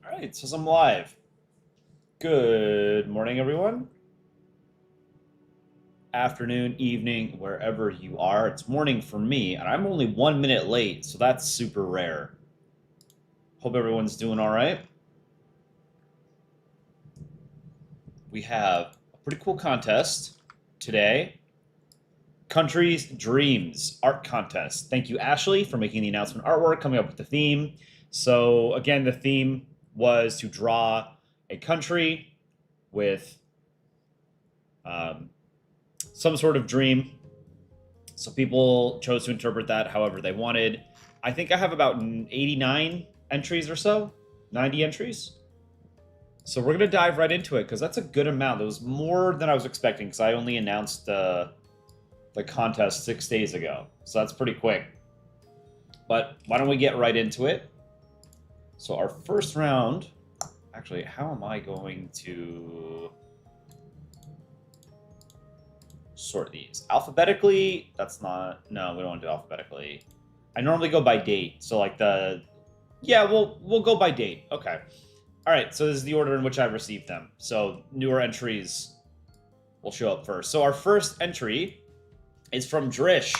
All right, so I'm live. Good morning, everyone. Afternoon, evening, wherever you are. It's morning for me, and I'm only 1 minute late, so that's super rare. Hope everyone's doing all right. We have a pretty cool contest today. Country's Dreams Art Contest. Thank you, Ashley, for making the announcement artwork, coming up with the theme. So, again, the theme was to draw a country with some sort of dream. So people chose to interpret that however they wanted. I think I have about 89 entries or so, 90 entries. So we're going to dive right into it because that's a good amount. It was more than I was expecting because I only announced the contest 6 days ago. So that's pretty quick. But why don't we get right into it? So our first round, actually, how am I going to sort these? Alphabetically? That's not, no, we don't want to do alphabetically. I normally go by date. So like yeah, we'll go by date. Okay. All right, so this is the order in which I've received them. So newer entries will show up first. So our first entry is from Drish.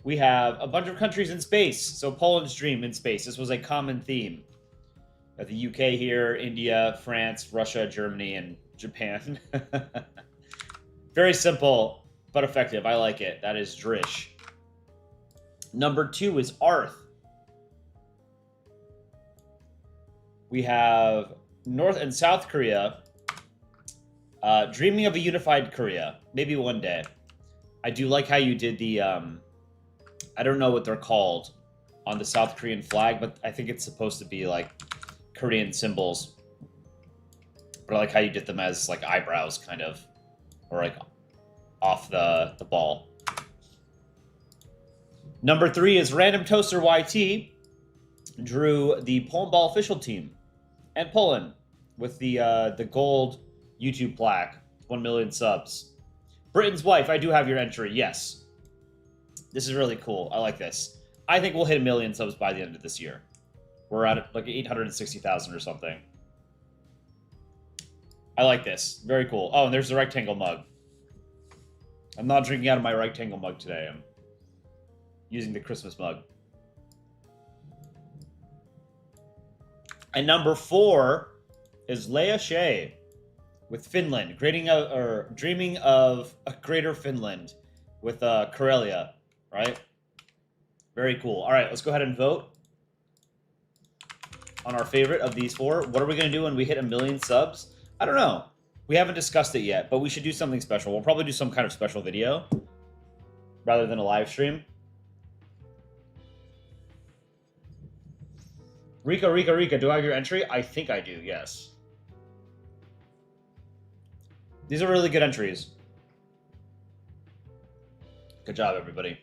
We have a bunch of countries in space. So Poland's dream in space. This was a common theme. Got the UK here, India, France, Russia, Germany, and Japan. Very simple, but effective. I like it. That is Drish. Number 2 is Arth. We have North and South Korea. Dreaming of a unified Korea. Maybe one day. I do like how you did the, I don't know what they're called on the South Korean flag, but I think it's supposed to be like Korean symbols. But I like how you did them as like eyebrows, kind of. Or like off the ball. Number 3 is Random Toaster YT. Drew the Polandball official team. And Poland with the gold YouTube plaque. 1 million subs. Britain's wife, I do have your entry, yes. This is really cool. I like this. I think we'll hit 1 million subs by the end of this year. We're at like 860,000 or something. I like this. Very cool. Oh, and there's the rectangle mug. I'm not drinking out of my rectangle mug today. I'm using the Christmas mug. And number 4 is Leia Shea with Finland, dreaming of a greater Finland with Karelia, right? Very cool. All right, let's go ahead and vote on our favorite of these 4. What are we going to do when we hit 1 million subs? I don't know. We haven't discussed it yet, but we should do something special. We'll probably do some kind of special video rather than a live stream. Rika, do I have your entry? I think I do, yes. These are really good entries. Good job, everybody.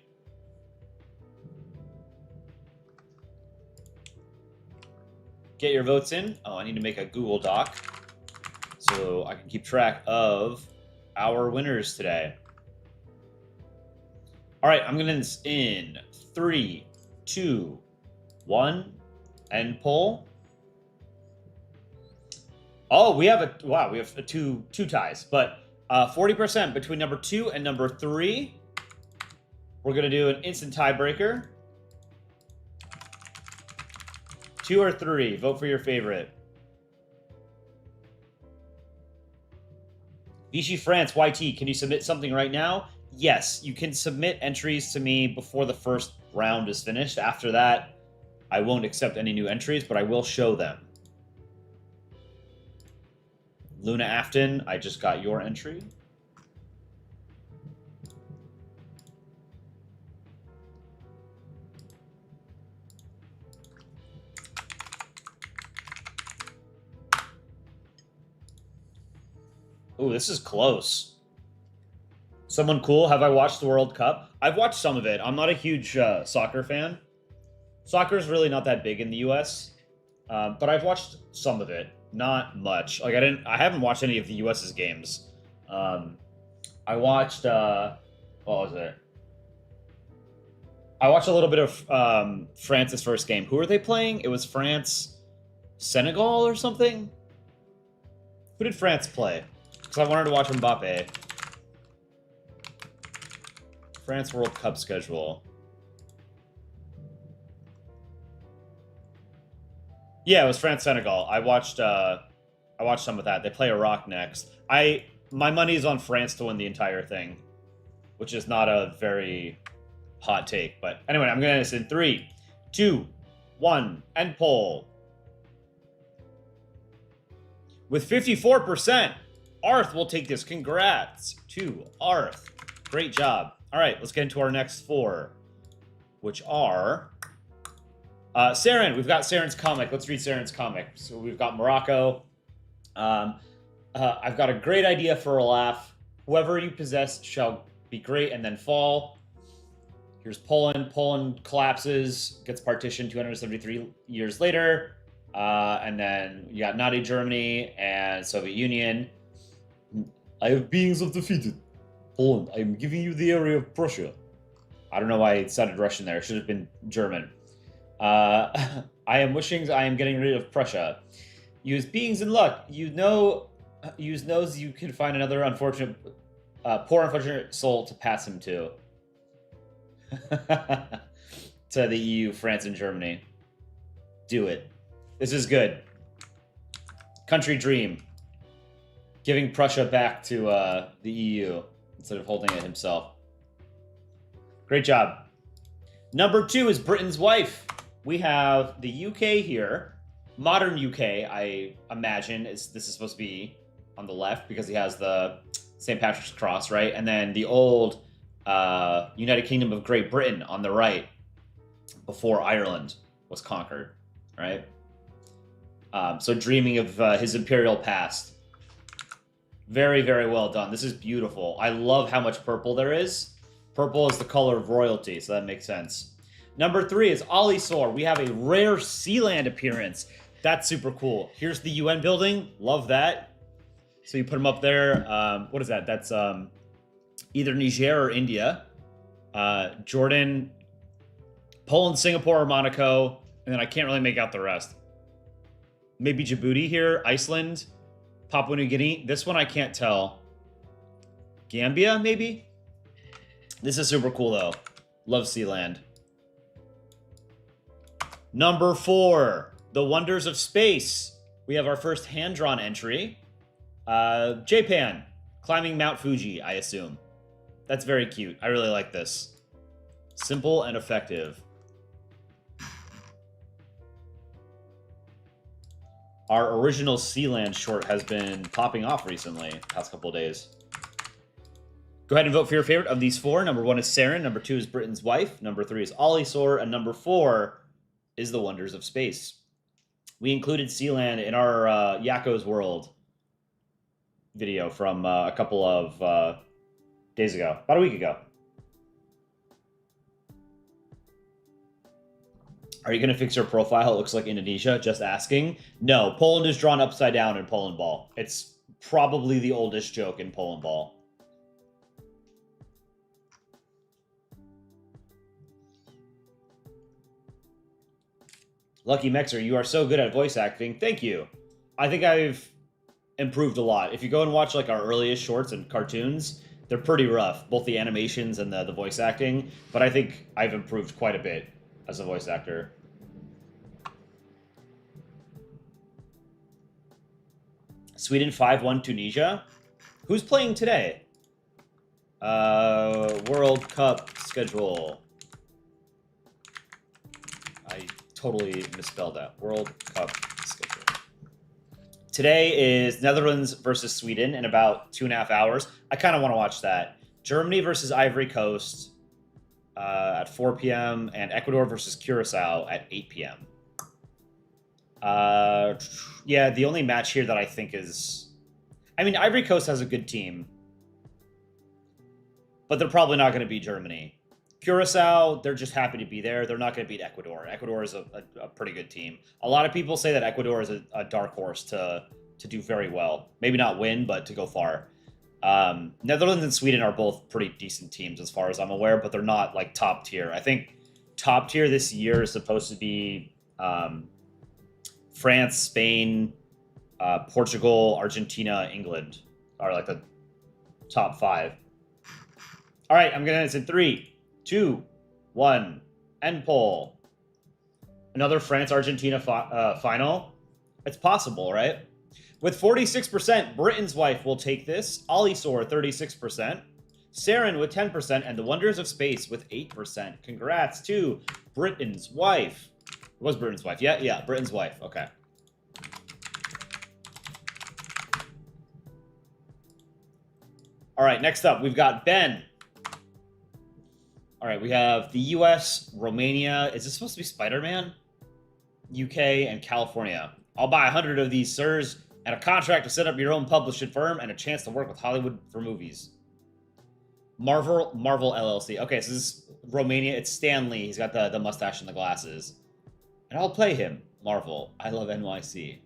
Get your votes in. Oh, I need to make a Google Doc so I can keep track of our winners today. All right, I'm going to in 3, 2, 1, end poll. Oh, we have two ties, but 40% between number 2 and number 3. We're going to do an instant tiebreaker. 2 or 3, vote for your favorite. Vichy France, YT, can you submit something right now? Yes, you can submit entries to me before the first round is finished. After that, I won't accept any new entries, but I will show them. Luna Afton, I just got your entry. Ooh, this is close. Someone cool, have I watched the World Cup? I've watched some of it. I'm not a huge soccer fan. Soccer is really not that big in the U.S., but I've watched some of it. Not much. Like I haven't watched any of the U.S.'s games. I watched what was it? I watched a little bit of France's first game. Who were they playing? It was France, Senegal or something? Who did France play? Because I wanted to watch Mbappe. France World Cup schedule. Yeah, it was France Senegal. I watched some of that. They play Iraq next. My money is on France to win the entire thing, which is not a very hot take. But anyway, I'm gonna end this in 3, 2, 1, end poll. With 54%, Arth will take this. Congrats to Arth. Great job. All right, let's get into our next 4, which are Saren. We've got Saren's comic. Let's read Saren's comic. So we've got Morocco. I've got a great idea for a laugh. Whoever you possess shall be great and then fall. Here's Poland. Poland collapses, gets partitioned 273 years later. And then you got Nazi Germany and Soviet Union. I have beings of defeated. Poland, I am giving you the area of Prussia. I don't know why it sounded Russian there. It should have been German. I am wishing I am getting rid of Prussia. Use beings in luck. Use those you can find another unfortunate, poor unfortunate soul to pass him to. To the EU, France, and Germany. Do it. This is good. Country dream. Giving Prussia back to the EU instead of holding it himself. Great job. Number 2 is Britain's wife. We have the UK here. Modern UK, I imagine, this is supposed to be on the left because he has the St. Patrick's Cross, right? And then the old United Kingdom of Great Britain on the right before Ireland was conquered, right? So dreaming of his imperial past. Very, very well done. This is beautiful. I love how much purple there is. Purple is the color of royalty, so that makes sense. Number 3 is Ollie Sor. We have a rare Sealand appearance. That's super cool. Here's the UN building. Love that. So you put him up there. What is that? That's either Niger or India. Jordan, Poland, Singapore, or Monaco. And then I can't really make out the rest. Maybe Djibouti here. Iceland. Papua New Guinea. This one I can't tell. Gambia, maybe? This is super cool, though. Love Sealand. Number 4, The Wonders of Space. We have our first hand-drawn entry. Japan, climbing Mount Fuji, I assume. That's very cute. I really like this. Simple and effective. Our original Sealand short has been popping off recently, past couple of days. Go ahead and vote for your favorite of these 4. Number 1 is Saren. Number 2 is Britain's wife. Number 3 is Ollie Sor. And number 4 is The Wonders of Space. We included Sealand in our Yakko's World video from a couple of days ago. About a week ago. Are you going to fix your profile? It looks like Indonesia. Just asking. No, Poland is drawn upside down in Polandball. It's probably the oldest joke in Polandball. Lucky Mexer, you are so good at voice acting. Thank you. I think I've improved a lot. If you go and watch like our earliest shorts and cartoons, they're pretty rough, both the animations and the voice acting. But I think I've improved quite a bit as a voice actor. Sweden 5-1 Tunisia. Who's playing today? World Cup schedule. I totally misspelled that. World Cup schedule. Today is Netherlands versus Sweden in about 2.5 hours. I kind of want to watch that. Germany versus Ivory Coast at 4 p.m. and Ecuador versus Curacao at 8 p.m. Yeah, the only match here that I think is... I mean, Ivory Coast has a good team, but they're probably not going to beat Germany. Curacao, they're just happy to be there. They're not going to beat Ecuador. Ecuador is a pretty good team. A lot of people say that Ecuador is a dark horse to do very well. Maybe not win, but to go far. Netherlands and Sweden are both pretty decent teams as far as I'm aware, but they're not like top tier. I think top tier this year is supposed to be France, Spain, Portugal, Argentina, England are like the top 5. All right, I'm gonna end this in 3, 2, 1. End poll. Another France-Argentina final. It's possible, right? With 46%, Britain's wife will take this. Olisor, 36%. Saren with 10%, and the Wonders of Space with 8%. Congrats to Britain's wife. It was Britain's wife. Yeah, Britain's wife. Okay. All right, next up, we've got Ben. All right, we have the US, Romania. Is this supposed to be Spider-Man? UK, and California. I'll buy 100 of these, sirs, and a contract to set up your own publishing firm and a chance to work with Hollywood for movies. Marvel LLC. Okay, so this is Romania. It's Stan Lee. He's got the mustache and the glasses. And I'll play him. Marvel. I love NYC.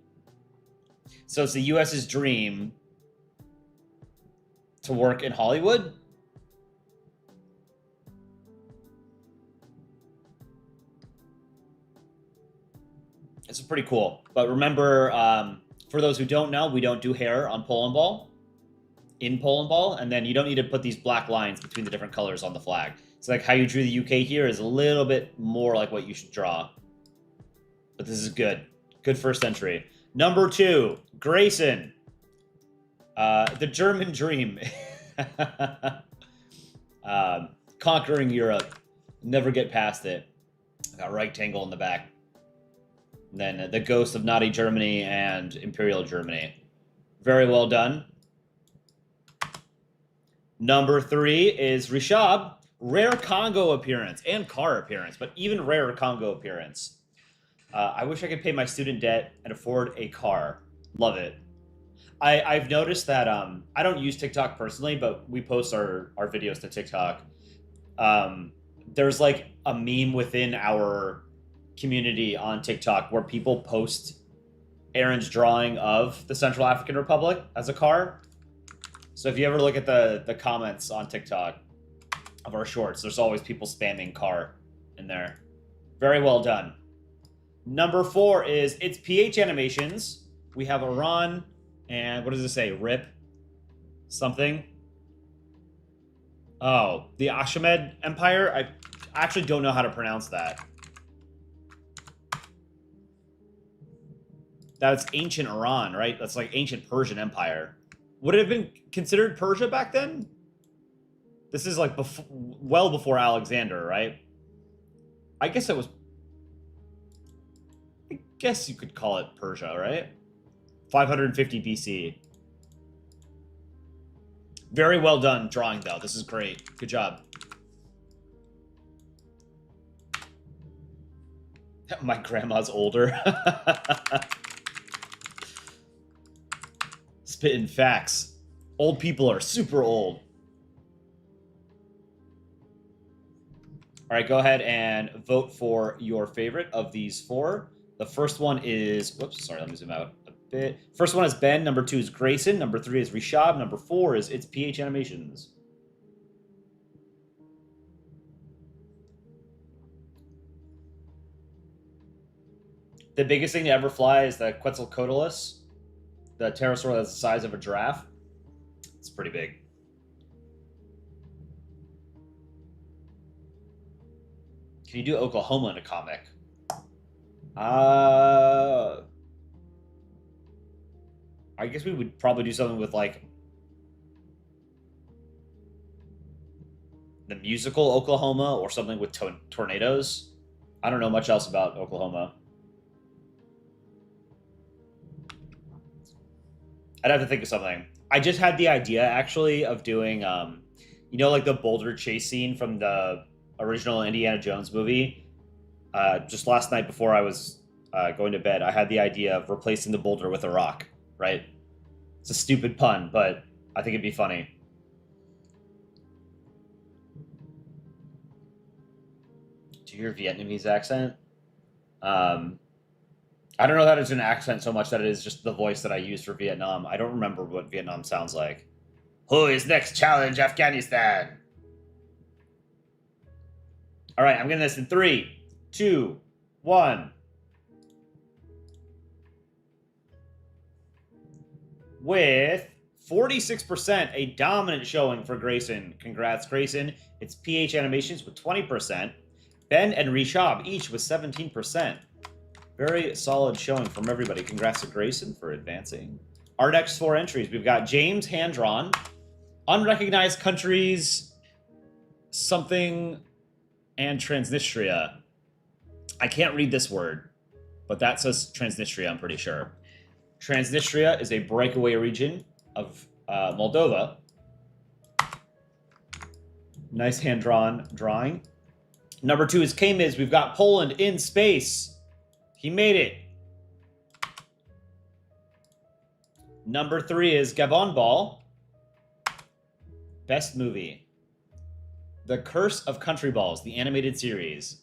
So it's the US's dream to work in Hollywood. It's pretty cool. But remember, for those who don't know, we don't do hair on Polandball. In Polandball, and then you don't need to put these black lines between the different colors on the flag. So like how you drew the UK here is a little bit more like what you should draw. But this is good. Good first entry. Number 2, Grayson. The German dream. Conquering Europe. Never get past it. Got a rectangle in the back. And then the ghost of naughty Germany and Imperial Germany. Very well done. Number 3 is Rishab. Rare Congo appearance and car appearance, but even rare Congo appearance. I wish I could pay my student debt and afford a car. Love it. I've noticed that I don't use TikTok personally, but we post our videos to TikTok. There's like a meme within our community on TikTok where people post Aaron's drawing of the Central African Republic as a car. So if you ever look at the comments on TikTok of our shorts, there's always people spamming car in there. Very well done. Number 4 is It's PH Animations. We have Iran and what does it say? RIP something. Oh, the Achaemenid Empire? I actually don't know how to pronounce that. That's ancient Iran, right? That's like ancient Persian Empire. Would it have been considered Persia back then? This is like well before Alexander, right? I guess it was... I guess you could call it Persia, right? 550 BC. Very well done drawing, though. This is great. Good job. My grandma's older. Spitting facts. Old people are super old. All right, go ahead and vote for your favorite of these 4. The first one is... Whoops, sorry, let me zoom out a bit. First one is Ben. Number 2 is Grayson. Number 3 is Rishab. Number 4 is It's PH Animations. The biggest thing to ever fly is the Quetzalcoatlus. The pterosaur that's the size of a giraffe. It's pretty big. Can you do Oklahoma in a comic? I guess we would probably do something with like the musical Oklahoma or something with tornadoes. I don't know much else about Oklahoma. I'd have to think of something. I just had the idea, actually, of doing, you know, like the boulder chase scene from the original Indiana Jones movie. Just last night before I was going to bed, I had the idea of replacing the boulder with a rock, right? It's a stupid pun, but I think it'd be funny. Do your Vietnamese accent? I don't know that it's an accent so much that it is just the voice that I use for Vietnam. I don't remember what Vietnam sounds like. Who is next challenge Afghanistan? All right, I'm getting this in 3, 2, 1. with 46%, a dominant showing for Grayson. Congrats, Grayson. It's PH Animations with 20%. Ben and Rishab each with 17%. Very solid showing from everybody. Congrats to Grayson for advancing. Our next 4 entries, we've got James, hand-drawn. Unrecognized countries, something, and Transnistria. I can't read this word, but that says Transnistria, I'm pretty sure. Transnistria is a breakaway region of Moldova. Nice hand-drawn drawing. Number 2 is K-Miz. We've got Poland in space. He made it. Number 3 is Polandball. Best movie. The Curse of Country Balls, the animated series.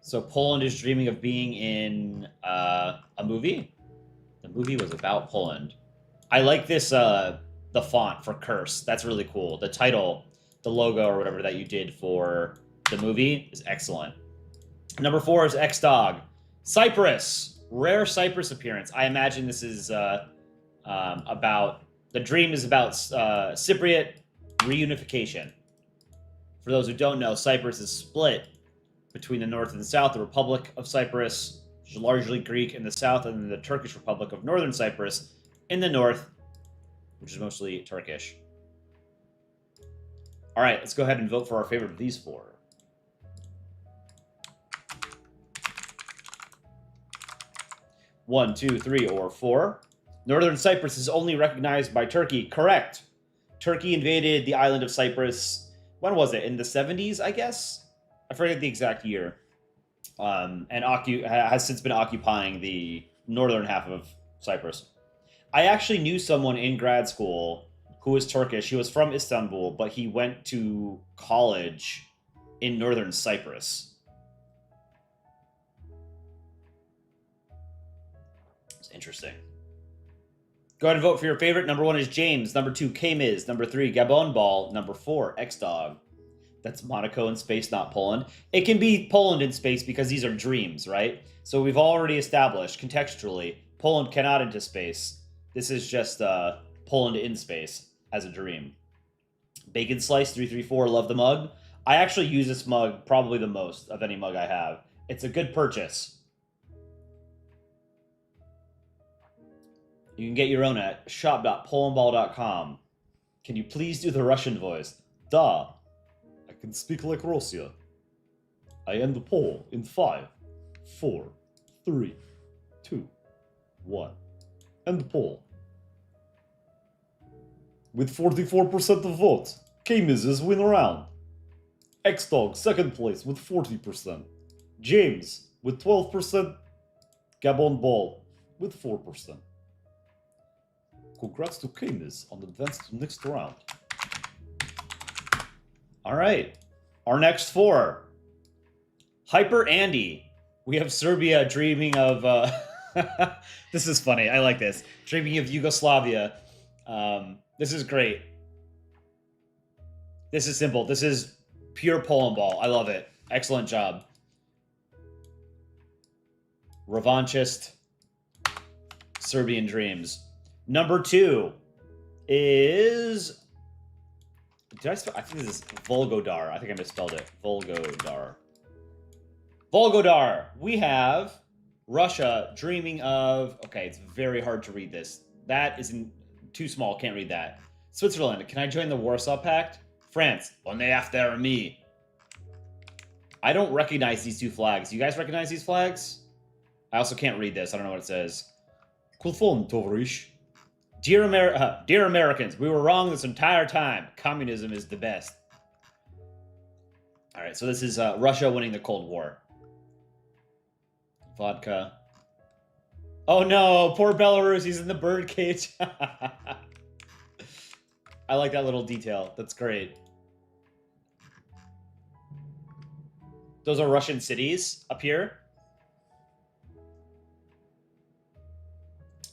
So Poland is dreaming of being in a movie. The movie was about Poland. I like this, the font for Curse. That's really cool. The title, the logo or whatever that you did for the movie is excellent. Number 4 is X-Dog. Cyprus. Rare Cyprus appearance. I imagine this is about... The dream is about Cypriot reunification. For those who don't know, Cyprus is split between the north and the south. The Republic of Cyprus, which is largely Greek in the south, and then the Turkish Republic of Northern Cyprus in the north, which is mostly Turkish. All right, let's go ahead and vote for our favorite of these 4. One, 2, 3, or 4. Northern Cyprus is only recognized by Turkey. Correct. Turkey invaded the island of Cyprus. When was it? In the 70s, I guess? I forget the exact year. And has since been occupying the northern half of Cyprus. I actually knew someone in grad school who was Turkish. He was from Istanbul, but he went to college in northern Cyprus. It's interesting. Go ahead and vote for your favorite. Number 1 is James. Number 2, K-Miz. Number 3, Polandball. Number 4, X-Dog. That's Monaco in space, not Poland. It can be Poland in space because these are dreams, right? So we've already established contextually Poland cannot into space. This is just Poland in space as a dream. Bacon Slice 334, love the mug. I actually use this mug probably the most of any mug I have. It's a good purchase. You can get your own at shop.polandball.com. Can you please do the Russian voice? Da. I can speak like Russia. I end the poll in 5, 4, 3, 2, 1. End the poll. With 44% of votes, K-Miz is win round. X-Dog, second place with 40%. James with 12%. Polandball with 4%. Congrats to K-Miz on advance to the next round. All right. Our next 4. Hyper Andy. We have Serbia dreaming of... this is funny. I like this. Dreaming of Yugoslavia. This is great. This is simple. This is pure Polandball. I love it. Excellent job. Revanchist. Serbian dreams. Number 2 is... I think this is Volgodar. I think I misspelled it. Volgodar. Volgodar. We have Russia dreaming of... Okay, it's very hard to read this. That is too small. Can't read that. Switzerland. Can I join the Warsaw Pact? France. On the after me. I don't recognize these 2 flags. You guys recognize these flags? I also can't read this. I don't know what it says. Kulfon, Tovarish. Dear Americans, we were wrong this entire time. Communism is the best. All right, so this is Russia winning the Cold War. Vodka. Oh no, poor Belarus. He's in the bird cage. I like that little detail. That's great. Those are Russian cities up here.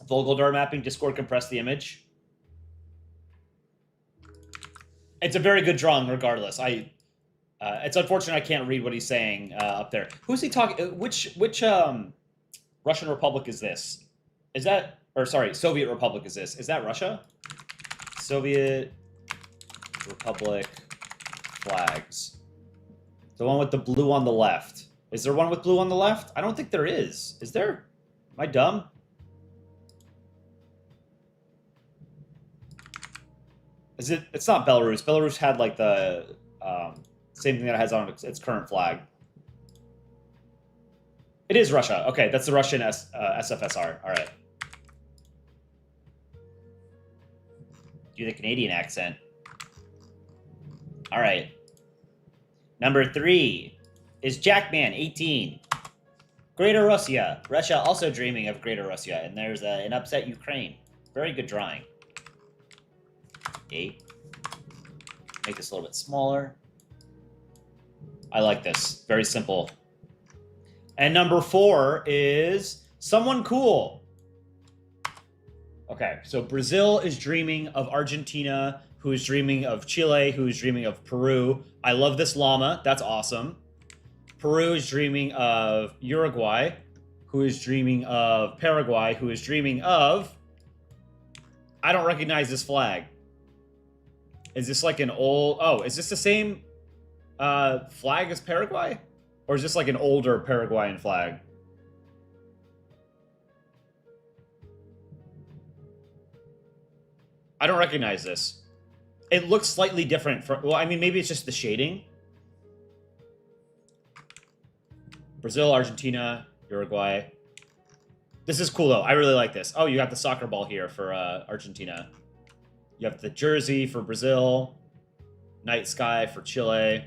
Volgodar mapping, Discord compressed the image. It's a very good drawing regardless. It's unfortunate I can't read what he's saying up there. Who's he talking? Which Russian Republic is this? Is that Or sorry, Soviet Republic is this. Is that Russia? Soviet Republic flags. The one with the blue on the left. Is there one with blue on the left? I don't think there is. Is there? Am I dumb? Is it? It's not Belarus. Belarus had like the same thing that it has on its current flag. It is Russia. Okay, that's the Russian SFSR. All right. Do the Canadian accent. All right. Number 3 is Jackman, 18. Greater Russia. Russia also dreaming of Greater Russia. And there's an upset Ukraine. Very good drawing. 8. Make this a little bit smaller. I like this. Very simple. And number 4 is someone cool. Okay, so Brazil is dreaming of Argentina, who is dreaming of Chile, who is dreaming of Peru. I love this llama. That's awesome. Peru is dreaming of Uruguay, who is dreaming of Paraguay, who is dreaming of... I don't recognize this flag. Is this like an old... Oh, is this the same flag as Paraguay? Or is this like an older Paraguayan flag? I don't recognize this. It looks slightly different from... Well, I mean, maybe it's just the shading. Brazil, Argentina, Uruguay. This is cool, though. I really like this. Oh, you got the soccer ball here for Argentina. You have the jersey for Brazil. Night sky for Chile.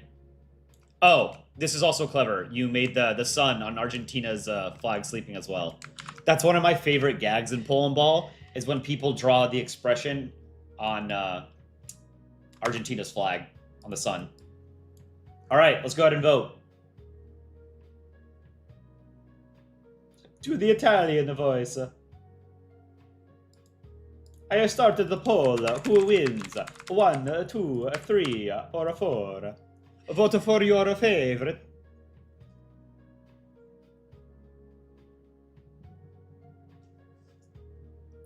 Oh, this is also clever. You made the sun on Argentina's flag sleeping as well. That's one of my favorite gags in Polandball, is when people draw the expression on Argentina's flag on the sun. All right, let's go ahead and vote. Do the Italian voice. I have started the poll. Who wins? 1, 2, 3, or 4? Vote for your favorite.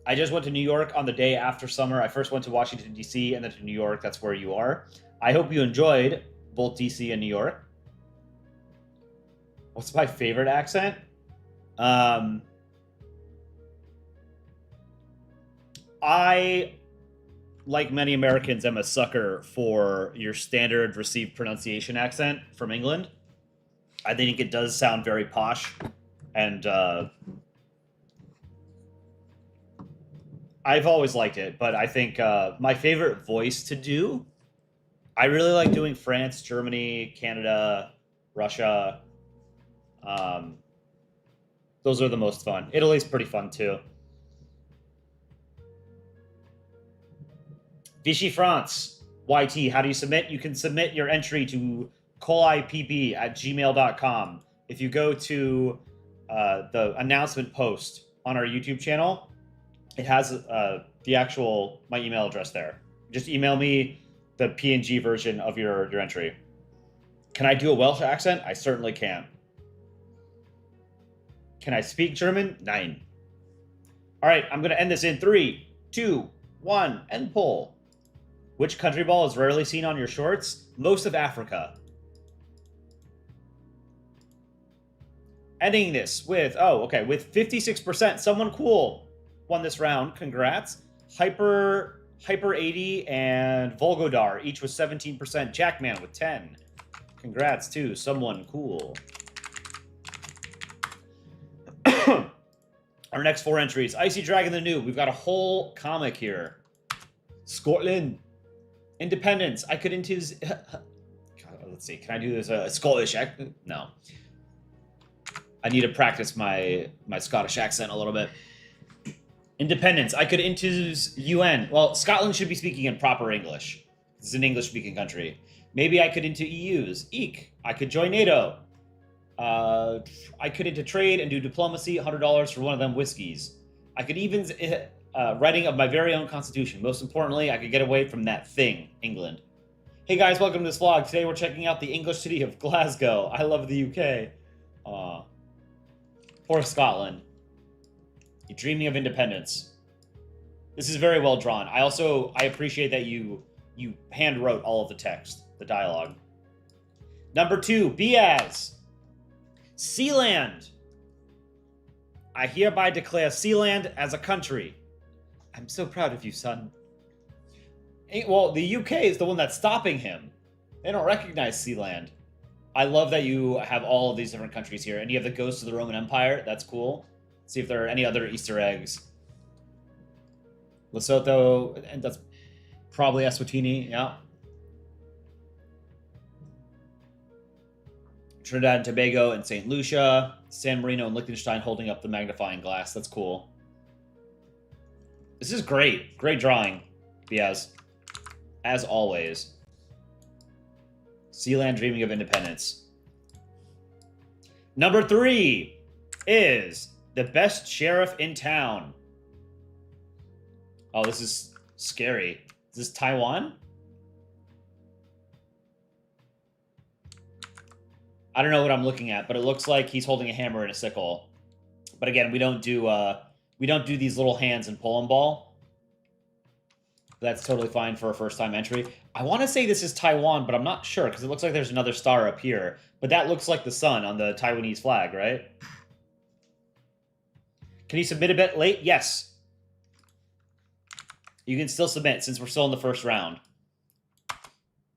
I just went to New York on the day after summer. I first went to Washington, D.C., and then to New York. That's where you are. I hope you enjoyed both D.C. and New York. What's my favorite accent? I, like many Americans, am a sucker for your standard received pronunciation accent from England. I think it does sound very posh, and I've always liked it, but I think my favorite voice to do, I really like doing France, Germany, Canada, Russia. Those are the most fun. Italy's pretty fun, too. Vichy France, YT, how do you submit? You can submit your entry to colipp@gmail.com. If you go to the announcement post on our YouTube channel, it has my email address there. Just email me the PNG version of your entry. Can I do a Welsh accent? I certainly can. Can I speak German? Nein. All right, I'm going to end this in 3, 2, 1, end poll. Which country ball is rarely seen on your shorts? Most of Africa. Ending this with, with 56%. Someone cool won this round. Congrats. Hyper 80 and Volgodar, each with 17%. Jackman with 10. Congrats to someone cool. Our next 4 entries. Icy Dragon the Noob. We've got a whole comic here. Scotland. Independence. I could into... Let's see. Can I do this Scottish accent? No. I need to practice my Scottish accent a little bit. Independence. I could into UN. Well, Scotland should be speaking in proper English. It's an English-speaking country. Maybe I could into EUs. Eek. I could join NATO. I could into trade and do diplomacy, $100 for one of them whiskeys. I could even writing of my very own constitution. Most importantly, I could get away from that thing, England. Hey guys, welcome to this vlog. Today we're checking out the English city of Glasgow. I love the UK. Poor Scotland. You're dreaming of independence. This is very well drawn. I appreciate that you hand wrote all of the text, the dialogue. Number 2, Biaz. Sealand. I hereby declare Sealand as a country. I'm so proud of you, son. Well, the UK is the one that's stopping him. They don't recognize Sealand. I love that you have all of these different countries here, and you have the Ghost of the Roman Empire. That's cool. See if there are any other Easter eggs. Lesotho, and that's probably Eswatini, yeah. Trinidad and Tobago and St. Lucia. San Marino and Liechtenstein holding up the magnifying glass. That's cool. This is great. Great drawing, Biaz. As always. Sealand dreaming of independence. Number 3 is the best sheriff in town. Oh, this is scary. Is this Taiwan? I don't know what I'm looking at, but it looks like he's holding a hammer and a sickle. But again, we don't do these little hands in Polandball. That's totally fine for a first-time entry. I want to say this is Taiwan, but I'm not sure because it looks like there's another star up here. But that looks like the sun on the Taiwanese flag, right? Can you submit a bit late? Yes. You can still submit since we're still in the first round.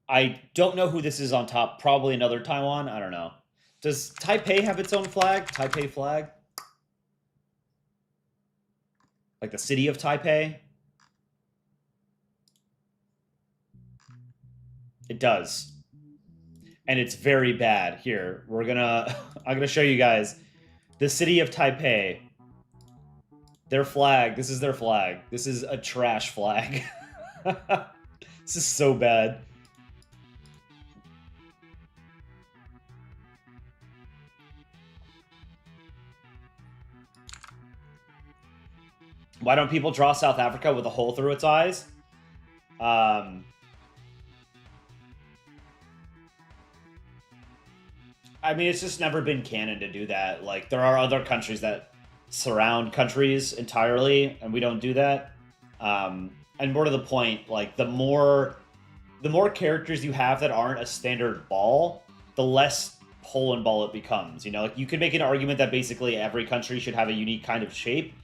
I don't know who this is on top. Probably another Taiwan. I don't know. Does Taipei have its own flag? Taipei flag? Like the city of Taipei? It does. And it's very bad. Here, I'm gonna show you guys the city of Taipei. Their flag. This is their flag. This is a trash flag. This is so bad. Why don't people draw South Africa with a hole through its eyes? I mean, it's just never been canon to do that. Like, there are other countries that surround countries entirely, and we don't do that. And more to the point, like, the more characters you have that aren't a standard ball, the less Polandball it becomes. You know, like, you could make an argument that basically every country should have a unique kind of shape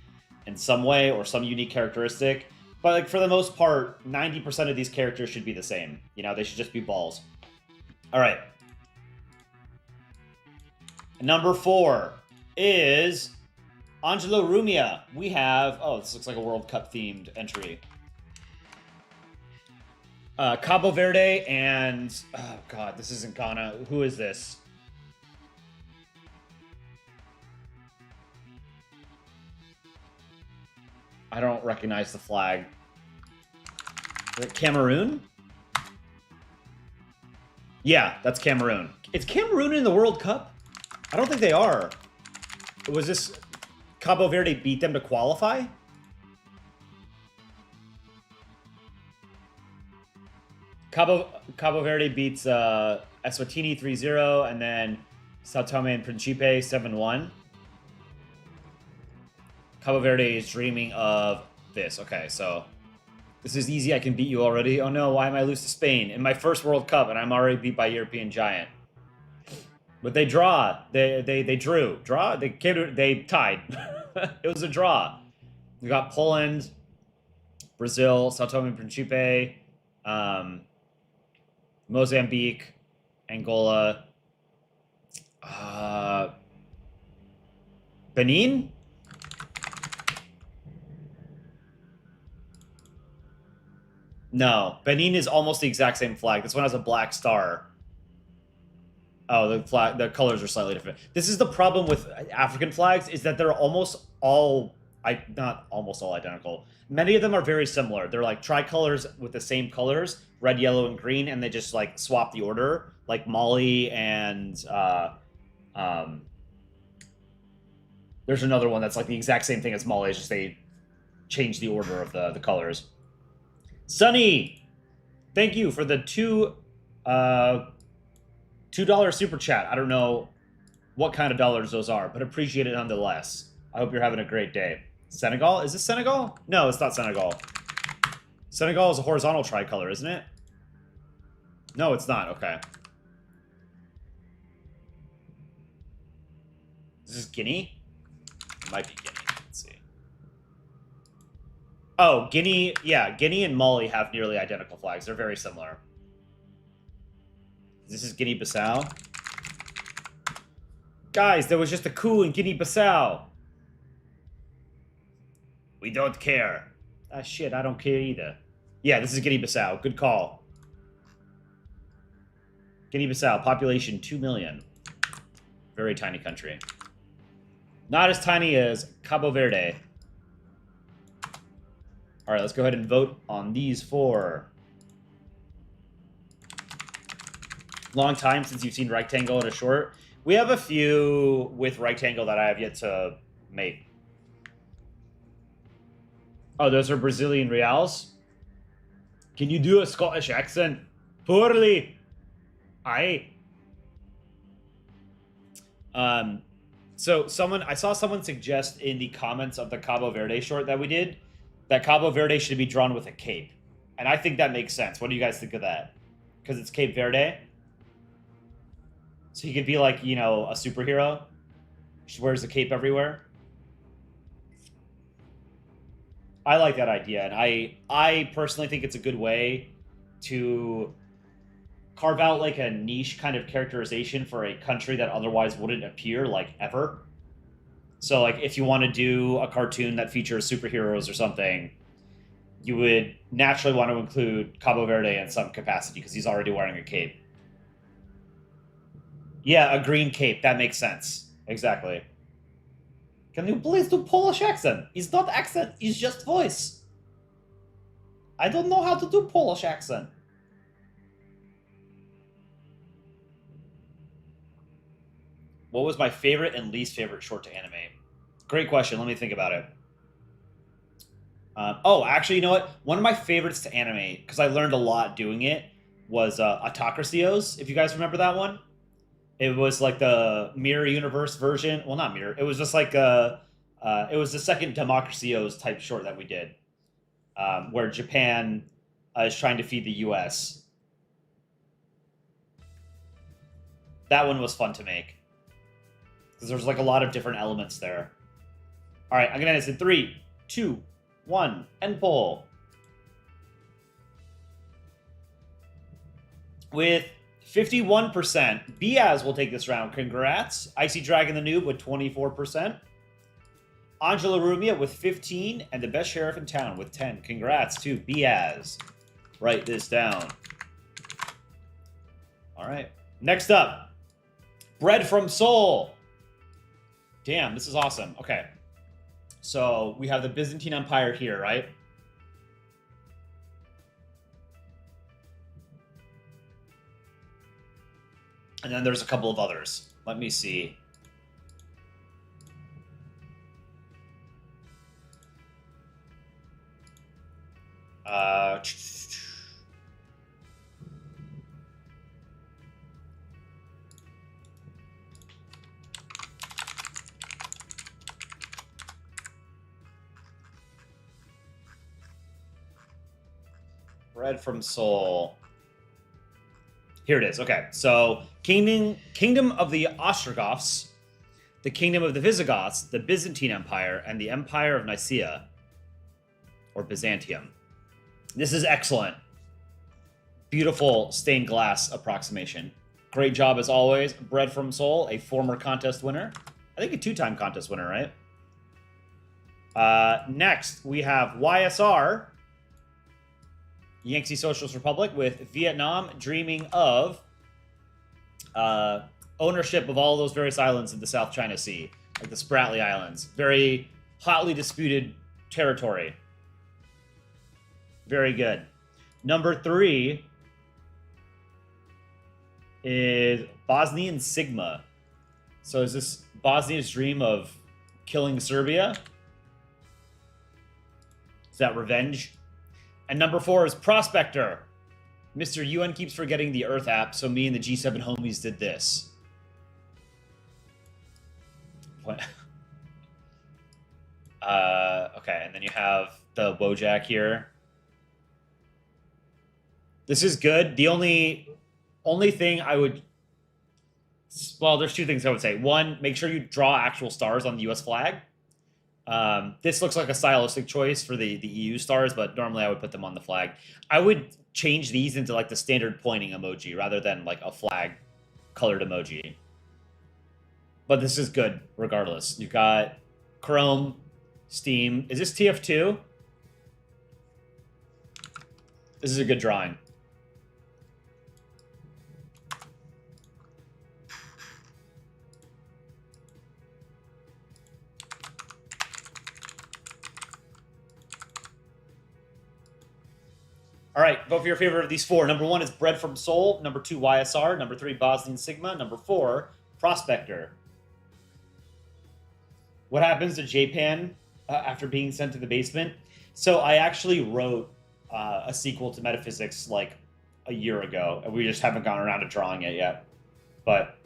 in some way or some unique characteristic. But, like, for the most part, 90% of these characters should be the same. You know, they should just be balls. All right. Number 4 is Angelo Rumia. We have... Oh, this looks like a World Cup themed entry. Cabo Verde and... Oh, God, this isn't Ghana. Who is this? I don't recognize the flag. Is it Cameroon? Yeah, that's Cameroon. Is Cameroon in the World Cup? I don't think they are. Was this... Cabo Verde beat them to qualify? Cabo Verde beats Eswatini 3-0, and then Sao Tome and Principe 7-1. Cabo Verde is dreaming of this. Okay, so this is easy. I can beat you already. Oh no, why am I lose to Spain in my first World Cup and I'm already beat by European giant? But they draw. They drew. Draw? They tied. It was a draw. We got Poland, Brazil, Sao Tome and Principe, Mozambique, Angola, Benin? No, Benin is almost the exact same flag. This one has a black star. Oh, the colors are slightly different. This is the problem with African flags, is that they're almost all, not almost all identical. Many of them are very similar. They're like tricolors with the same colors, red, yellow, and green, and they just like swap the order, like Mali and there's another one that's like the exact same thing as Mali, it's just they change the order of the colors. Sunny, thank you for the $2 super chat. I don't know what kind of dollars those are, but appreciate it nonetheless. I hope you're having a great day. Senegal? Is this Senegal? No, it's not Senegal. Senegal is a horizontal tricolor, isn't it? No, it's not. Okay. Is this Guinea? It might be Guinea. Let's see. Oh, Guinea. Yeah, Guinea and Mali have nearly identical flags. They're very similar. This is Guinea-Bissau. Guys, there was just a coup in Guinea-Bissau. We don't care. Ah, shit, I don't care either. Yeah, this is Guinea-Bissau. Good call. Guinea-Bissau, population 2 million. Very tiny country. Not as tiny as Cabo Verde. All right, let's go ahead and vote on these 4. Long time since you've seen rectangle and a short. We have a few with rectangle that I have yet to make. Oh, those are Brazilian reals? Can you do a Scottish accent? Poorly. Aye. So I saw someone suggest in the comments of the Cabo Verde short that we did that Cabo Verde should be drawn with a cape. And I think that makes sense. What do you guys think of that? Because it's Cape Verde. So he could be like, you know, a superhero. She wears a cape everywhere. I like that idea, and I personally think it's a good way to carve out like a niche kind of characterization for a country that otherwise wouldn't appear like ever. So like if you want to do a cartoon that features superheroes or something, you would naturally want to include Cabo Verde in some capacity because he's already wearing a cape. Yeah, a green cape. That makes sense. Exactly. Can you please do Polish accent? It's not accent, it's just voice. I don't know how to do Polish accent. What was my favorite and least favorite short to animate? Great question. Let me think about it. Oh, actually, you know what? One of my favorites to animate, because I learned a lot doing it, was Autocracios, if you guys remember that one. It was like the Mirror Universe version. Well, not Mirror. It was just like it was the second Democracios type short that we did, where Japan is trying to feed the U.S. That one was fun to make because there's like a lot of different elements there. All right, I'm gonna end this in 3, 2, 1, end poll. With 51%, Biaz will take this round. Congrats. Icy Dragon the Noob with 24%. Angela Rumia with 15, and the best sheriff in town with 10. Congrats to Biaz. Write this down. All right. Next up, Bread from Seoul. Damn, this is awesome. Okay. So we have the Byzantine Empire here, right? And then there's a couple of others. Let me see. Bread from Seoul. Here it is. Okay, so Kingdom of the Ostrogoths, the Kingdom of the Visigoths, the Byzantine Empire, and the Empire of Nicaea, or Byzantium. This is excellent. Beautiful stained glass approximation. Great job as always. Bread from Seoul, a former contest winner. I think a 2-time contest winner, right? Next, we have YSR, Yangtze Socialist Republic, with Vietnam dreaming of ownership of all those various islands in the South China Sea, like the Spratly Islands. Very hotly disputed territory. Very good. Number 3 is Bosnian Sigma. So is this Bosnia's dream of killing Serbia? Is that revenge? And number 4 is Prospector. Mr. UN keeps forgetting the Earth app, so me and the G7 homies did this. What? Okay, and then you have the Wojak here. This is good. The only thing I would... Well, there's two things I would say. One, make sure you draw actual stars on the US flag. This looks like a stylistic choice for the EU stars, but normally I would put them on the flag. I would change these into like the standard pointing emoji rather than like a flag colored emoji. But this is good regardless. You've got Chrome, Steam. Is this TF2? This is a good drawing. All right, vote for your favorite of these four. Number 1 is Bread from Seoul. Number 2, YSR. Number 3, Bosnian Sigma. Number 4, Prospector. What happens to Japan after being sent to the basement? So I actually wrote a sequel to Metaphysics like a year ago, and we just haven't gone around to drawing it yet. But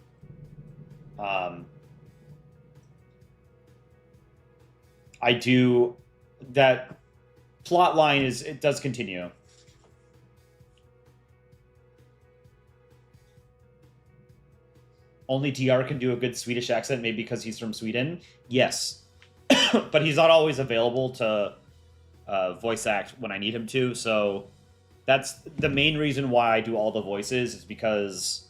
I do... That plot line is... It does continue. Only TR can do a good Swedish accent, maybe because he's from Sweden. Yes. But he's not always available to voice act when I need him to, so that's the main reason why I do all the voices, is because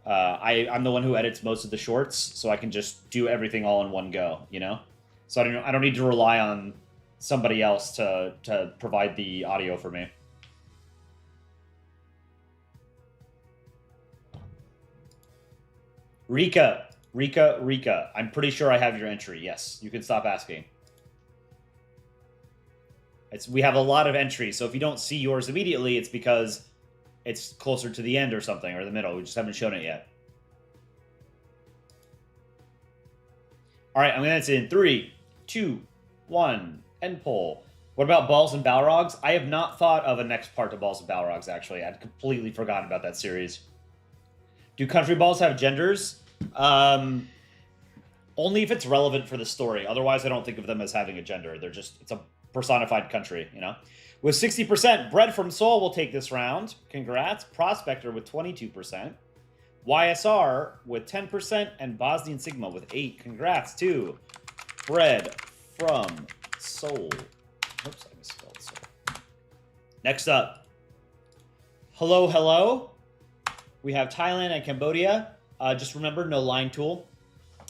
I'm the one who edits most of the shorts, so I can just do everything all in one go, you know? So I don't need to rely on somebody else to provide the audio for me. Rika. I'm pretty sure I have your entry. Yes, you can stop asking. We have a lot of entries, so if you don't see yours immediately, it's because it's closer to the end or something, or the middle. We just haven't shown it yet. All right, I'm going to answer in 3, 2, 1, end poll. What about Balls and Balrogs? I have not thought of a next part to Balls and Balrogs, actually. I'd completely forgotten about that series. Do country balls have genders? Only if it's relevant for the story. Otherwise, I don't think of them as having a gender. They're just, it's a personified country, you know? With 60%, Bread from Seoul will take this round. Congrats. Prospector with 22%. YSR with 10%. And Bosnian Sigma with 8%. Congrats to Bread from Seoul. Oops, I misspelled Seoul. Next up. Hello. We have Thailand and Cambodia. Just remember, no line tool.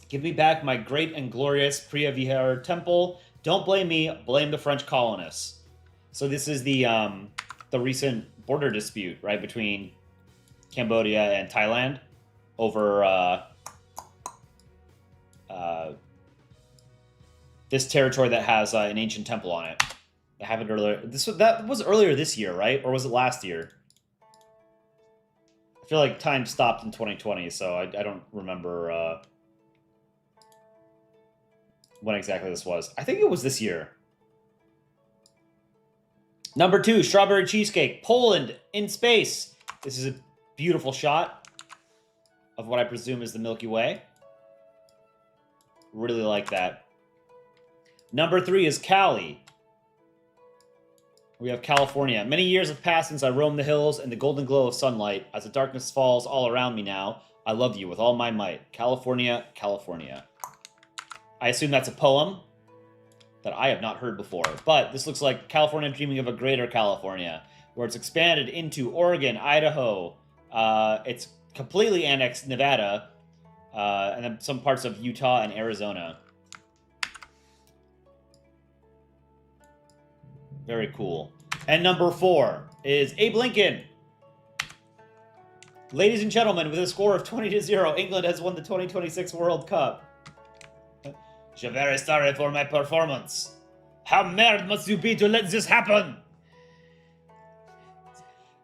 Give me back my great and glorious Priya Vihar temple. Don't blame me, blame the French colonists. So this is the recent border dispute, right, between Cambodia and Thailand over this territory that has an ancient temple on it. That happened earlier. That was earlier this year, right? Or was it last year? I feel like time stopped in 2020, so I don't remember when exactly this was. I think it was this year. Number 2, Strawberry Cheesecake. Poland in space. This is a beautiful shot of what I presume is the Milky Way. Really like that. Number 3 is Cali. We have California. Many years have passed since I roamed the hills in the golden glow of sunlight. As the darkness falls all around me now, I love you with all my might. California, California. I assume that's a poem that I have not heard before. But this looks like California dreaming of a greater California, where it's expanded into Oregon, Idaho. It's completely annexed Nevada, and then some parts of Utah and Arizona. Very cool. And number 4 is Abe Lincoln. Ladies and gentlemen, with a score of 20-0, England has won the 2026 World Cup. I'm very sorry for my performance. How mad must you be to let this happen?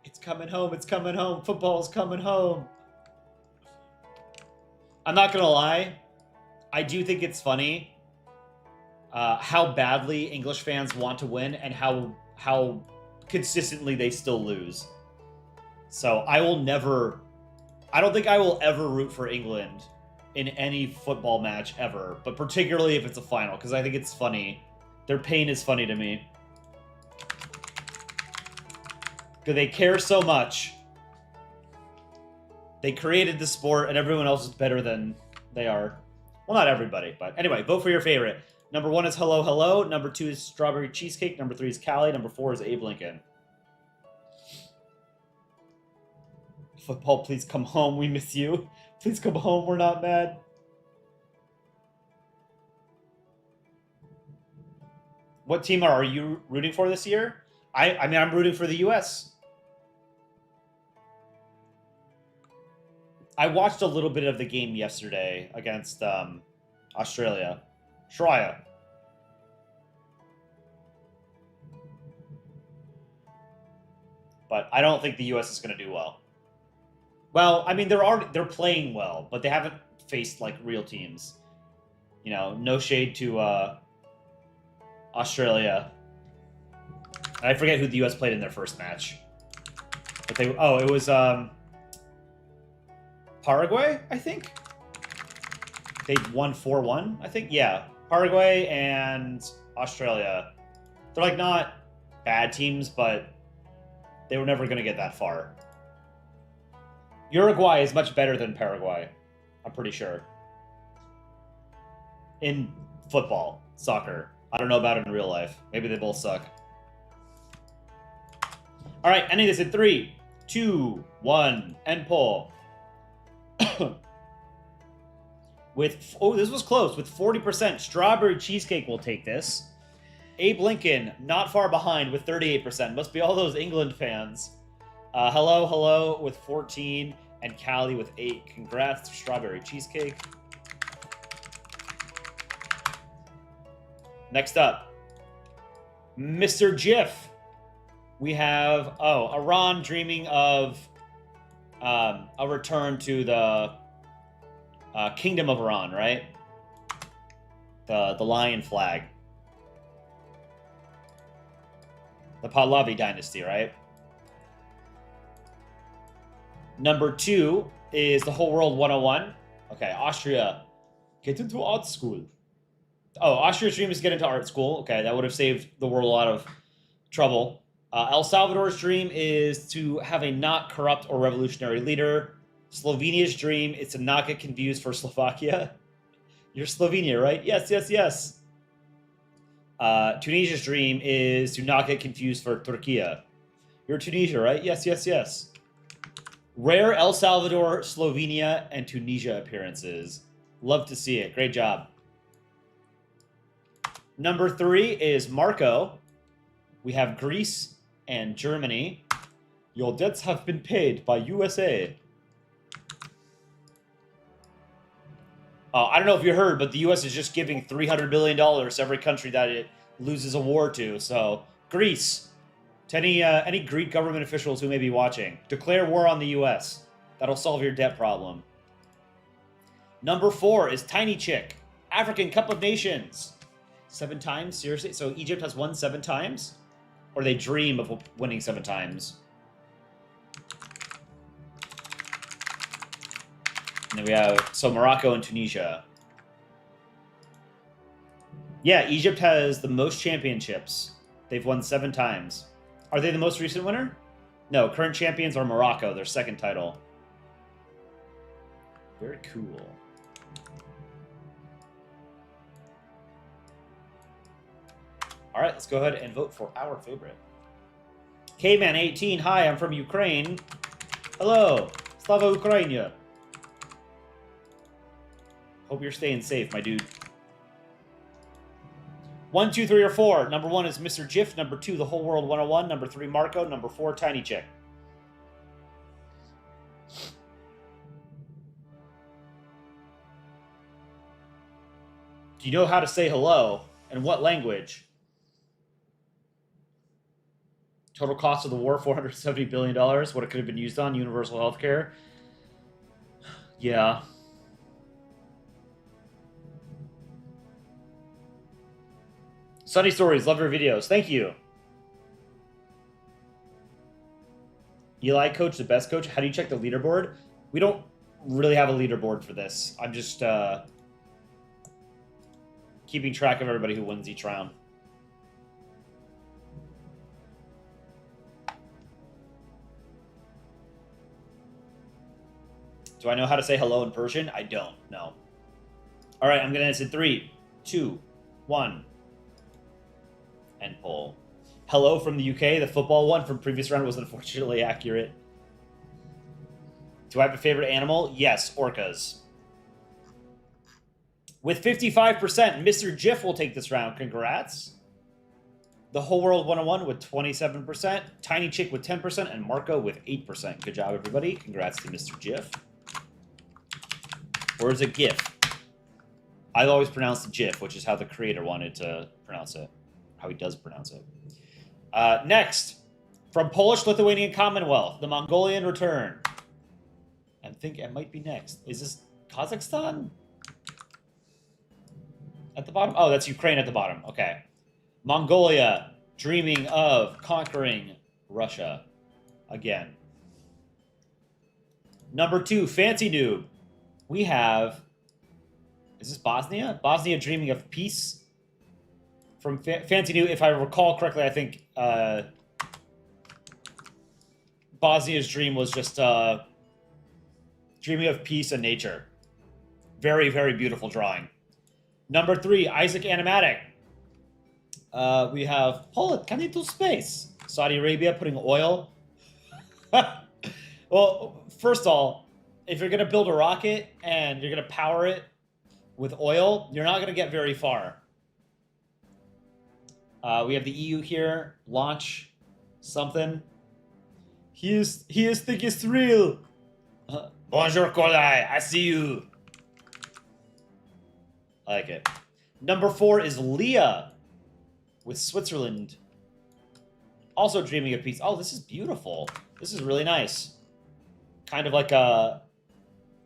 It's coming home, it's coming home. Football's coming home. I'm not gonna lie. I do think it's funny how badly English fans want to win and how consistently they still lose. So I don't think I will ever root for England in any football match ever, but particularly if it's a final, because I think it's funny Their pain is funny to me. Because they care so much. They created the sport, and everyone else is better than they are. Well, not everybody, but anyway, vote for your favorite. Number 1 is Hello Hello. Number 2 is Strawberry Cheesecake. Number 3 is Callie. Number 4 is Abe Lincoln. Football, please come home. We miss you. Please come home. We're not mad. What team are you rooting for this year? I mean, I'm rooting for the U.S. I watched a little bit of the game yesterday against Australia. Shreya. But I don't think the U.S. is going to do well. Well, I mean, they're playing well, but they haven't faced like real teams. You know, no shade to Australia. And I forget who the U.S. played in their first match. But it was Paraguay, I think. They won 4-1, I think. Yeah, Paraguay and Australia. They're like not bad teams, but they were never going to get that far. Uruguay is much better than Paraguay, I'm pretty sure. In football, soccer. I don't know about it in real life. Maybe they both suck. All right, ending this in 3, 2, 1, end poll. This was close. With 40%, Strawberry Cheesecake will take this. Abe Lincoln, not far behind with 38%. Must be all those England fans. Hello Hello with 14, and Callie with 8. Congrats to Strawberry Cheesecake. Next up, Mr. Jiff. We have, Iran dreaming of a return to the Kingdom of Iran, right? The lion flag. The Pahlavi dynasty, right? Number 2 is the Whole World 101. Okay, Austria. Get into art school. Oh, Austria's dream is to get into art school. Okay, that would have saved the world a lot of trouble. El Salvador's dream is to have a not corrupt or revolutionary leader. Slovenia's dream is to not get confused for Slovakia. You're Slovenia, right? Yes, yes, yes. Tunisia's dream is to not get confused for Turkey. You're Tunisia, right? Yes, yes, yes. Rare El Salvador, Slovenia, and Tunisia appearances. Love to see it. Great job. Number 3 is Marco. We have Greece and Germany. Your debts have been paid by USA. I don't know if you heard, but the U.S. is just giving $300 billion to every country that it loses a war to. So, Greece, to any Greek government officials who may be watching, declare war on the U.S. That'll solve your debt problem. Number 4 is Tiny Chick, African Cup of Nations. 7 times? Seriously? So Egypt has won 7 times? Or they dream of winning 7 times? And then we have, so Morocco and Tunisia. Yeah, Egypt has the most championships. They've won 7 times. Are they the most recent winner? No, current champions are Morocco, their 2nd title. Very cool. All right, let's go ahead and vote for our favorite. K-Man18, hi, I'm from Ukraine. Hello, Slava Ukraina. Hope you're staying safe, my dude. 1, 2, 3, or 4. Number 1 is Mr. Jiff. Number 2, The Whole World 101. Number 3, Marco. Number 4, Tiny Chick. Do you know how to say hello? And what language? Total cost of the war, $470 billion. What it could have been used on, universal health care. Yeah. Sunny Stories, love your videos. Thank you. Eli coach, the best coach. How do you check the leaderboard? We don't really have a leaderboard for this. I'm just keeping track of everybody who wins each round. Do I know how to say hello in Persian? I don't. No. All right, I'm going to end this in 3, 2, 1. End poll. Hello from the UK. The football one from previous round was unfortunately accurate. Do I have a favorite animal? Yes, orcas. With 55%, Mr. Jiff will take this round. Congrats. The Whole World 101 with 27%, Tiny Chick with 10%, and Marco with 8%. Good job, everybody. Congrats to Mr. Jiff. Or is it GIF? I've always pronounced it GIF, which is how the creator wanted to pronounce it. How he does pronounce it. Next, from Polish-Lithuanian Commonwealth, the Mongolian return. I think it might be next. Is this Kazakhstan? At the bottom? Oh, that's Ukraine at the bottom. Okay. Mongolia, dreaming of conquering Russia again. Number 2, Fancy Noob. We have... Is this Bosnia? Bosnia dreaming of peace. From Fancy Noob, if I recall correctly, I think Bosnia's dream was just dreaming of peace and nature. Very, very beautiful drawing. Number 3, Isaac Animatic. We have pull it, can you do space? Saudi Arabia putting oil. Well, first of all, if you're going to build a rocket and you're going to power it with oil, you're not going to get very far. We have the EU here. Launch something. He is think it's real. Bonjour, Kolai. I see you. I like it. Number 4 is Leah with Switzerland. Also dreaming of peace. Oh, this is beautiful. This is really nice. Kind of like a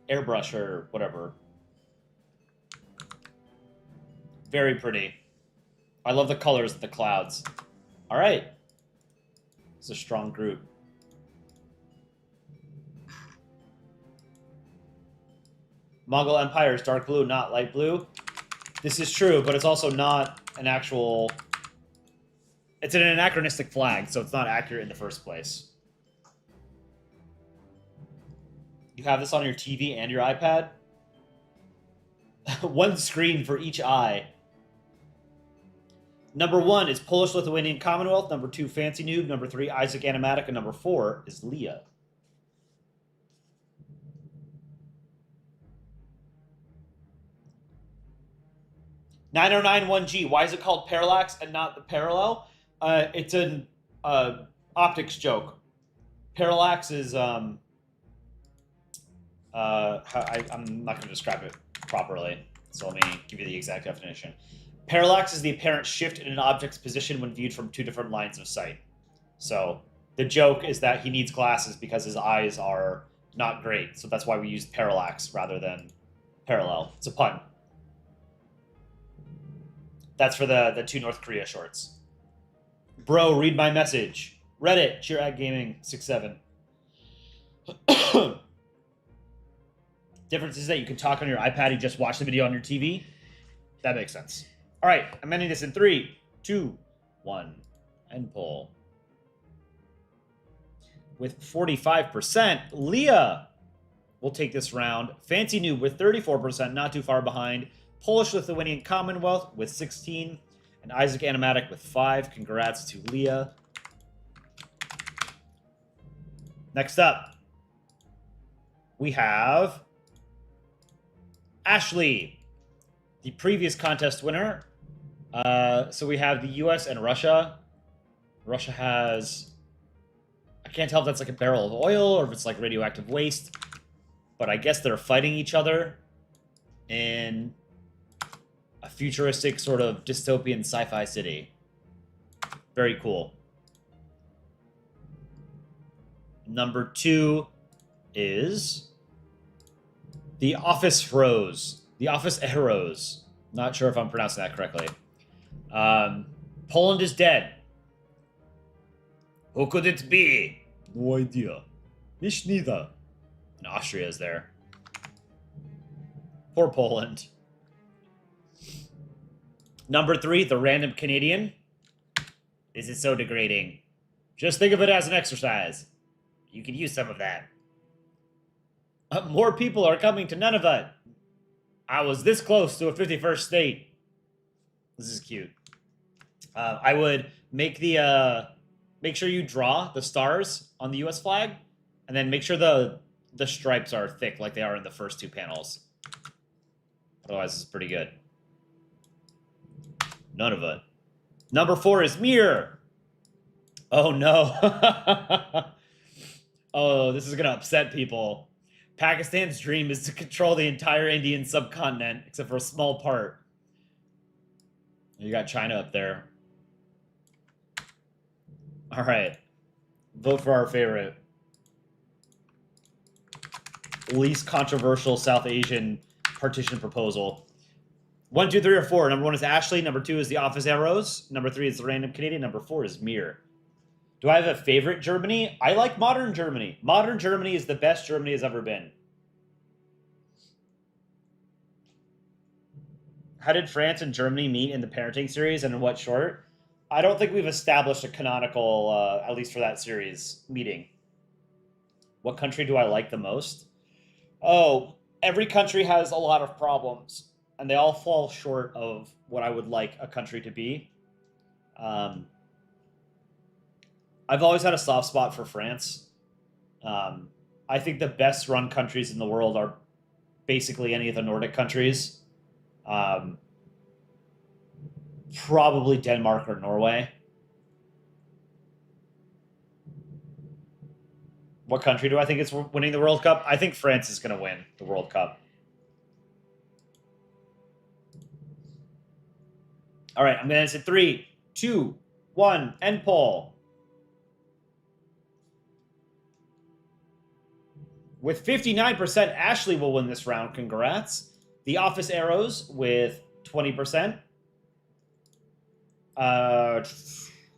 airbrush or whatever. Very pretty. I love the colors of the clouds. All right. It's a strong group. Mongol Empire is dark blue, not light blue. This is true, but it's also not an actual... It's an anachronistic flag, so it's not accurate in the first place. You have this on your TV and your iPad? One screen for each eye. Number 1 is Polish-Lithuanian Commonwealth. Number 2, Fancy Noob. Number 3, Isaac Animatic. And number 4 is Leah. $9091G. Why is it called parallax and not the parallel? It's an optics joke. Parallax is I'm not going to describe it properly, so let me give you the exact definition. Parallax is the apparent shift in an object's position when viewed from 2 different lines of sight. So the joke is that he needs glasses because his eyes are not great, so that's why we used parallax rather than parallel. It's a pun. That's for the 2 North Korea shorts. Bro, read my message. Reddit, cheer at gaming 67. Difference is that you can talk on your iPad, you just watch the video on your TV. That makes sense. All right, I'm ending this in 3, 2, 1, end poll. With 45%, Leah will take this round. Fancy Noob with 34%, not too far behind. Polish-Lithuanian Commonwealth with 16, and Isaac Animatic with 5. Congrats to Leah. Next up, we have Ashley, the previous contest winner. So we have the US and Russia. Russia has... I can't tell if that's like a barrel of oil or if it's like radioactive waste. But I guess they're fighting each other in a futuristic sort of dystopian sci-fi city. Very cool. Number 2 is The Office Rose. The Office Heroes. Not sure if I'm pronouncing that correctly. Poland is dead. Who could it be? No idea. Mich neither. And Austria is there. Poor Poland. Number 3, The Random Canadian. This is so degrading. Just think of it as an exercise. You could use some of that. More people are coming to Nunavut. I was this close to a 51st state. This is cute. I would make make sure you draw the stars on the U.S. flag, and then make sure the stripes are thick like they are in the first two panels. Otherwise, it's pretty good. Nunavut. Number 4 is Mir. Oh no. Oh, this is gonna upset people. Pakistan's dream is to control the entire Indian subcontinent, except for a small part. You got China up there. All right. Vote for our favorite. Least controversial South Asian partition proposal. 1, 2, 3, or 4. Number 1 is Ashley. Number 2 is the Office Arrows. Number 3 is the Random Canadian. Number 4 is Mir. Do I have a favorite Germany? I like modern Germany. Modern Germany is the best Germany has ever been. How did France and Germany meet in the parenting series, and in what short? I don't think we've established a canonical, at least for that series, meeting. What country do I like the most? Oh, every country has a lot of problems, and they all fall short of what I would like a country to be. I've always had a soft spot for France. I think the best run countries in the world are basically any of the Nordic countries. Probably Denmark or Norway. What country do I think is winning the World Cup? I think France is going to win the World Cup. All right, I'm going to say 3, 2, 1, end poll. With 59%, Ashley will win this round. Congrats. The Office Arrows with 20%.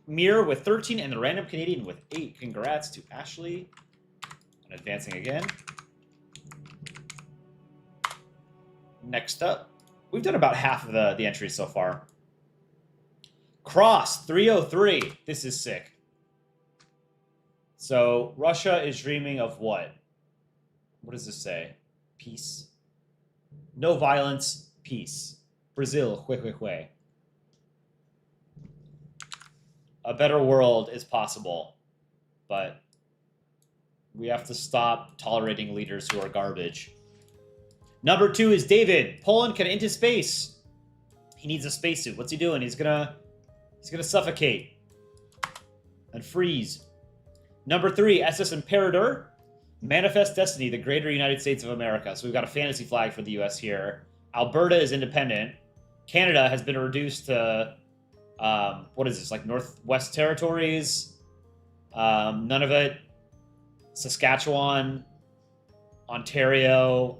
Mir with 13, and the Random Canadian with 8. Congrats to Ashley. And advancing again. Next up, we've done about half of the entries so far. Cross 303. This is sick. So Russia is dreaming of what? What does this say? Peace. No violence, peace. Brazil, hue, hue, hue. A better world is possible, but we have to stop tolerating leaders who are garbage. Number 2 is David. Poland can into space. He needs a spacesuit. What's he doing? He's gonna suffocate and freeze. Number 3, SS Imperator. Manifest Destiny, the greater United States of America. So we've got a fantasy flag for the U.S. here. Alberta is independent. Canada has been reduced to, what is this, like Northwest Territories? None of it. Saskatchewan. Ontario.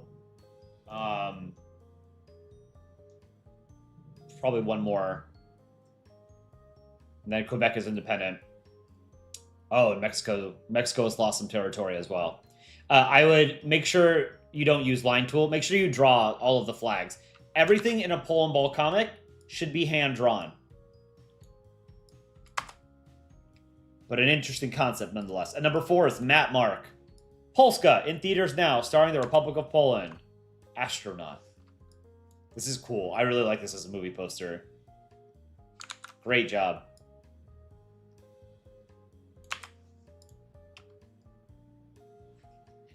Probably one more. And then Quebec is independent. Oh, and Mexico has lost some territory as well. I would make sure you don't use line tool. Make sure you draw all of the flags. Everything in a Polandball comic should be hand-drawn. But an interesting concept nonetheless. And number 4 is Matt Mark. Polska, in theaters now, starring the Republic of Poland. Astronaut. This is cool. I really like this as a movie poster. Great job.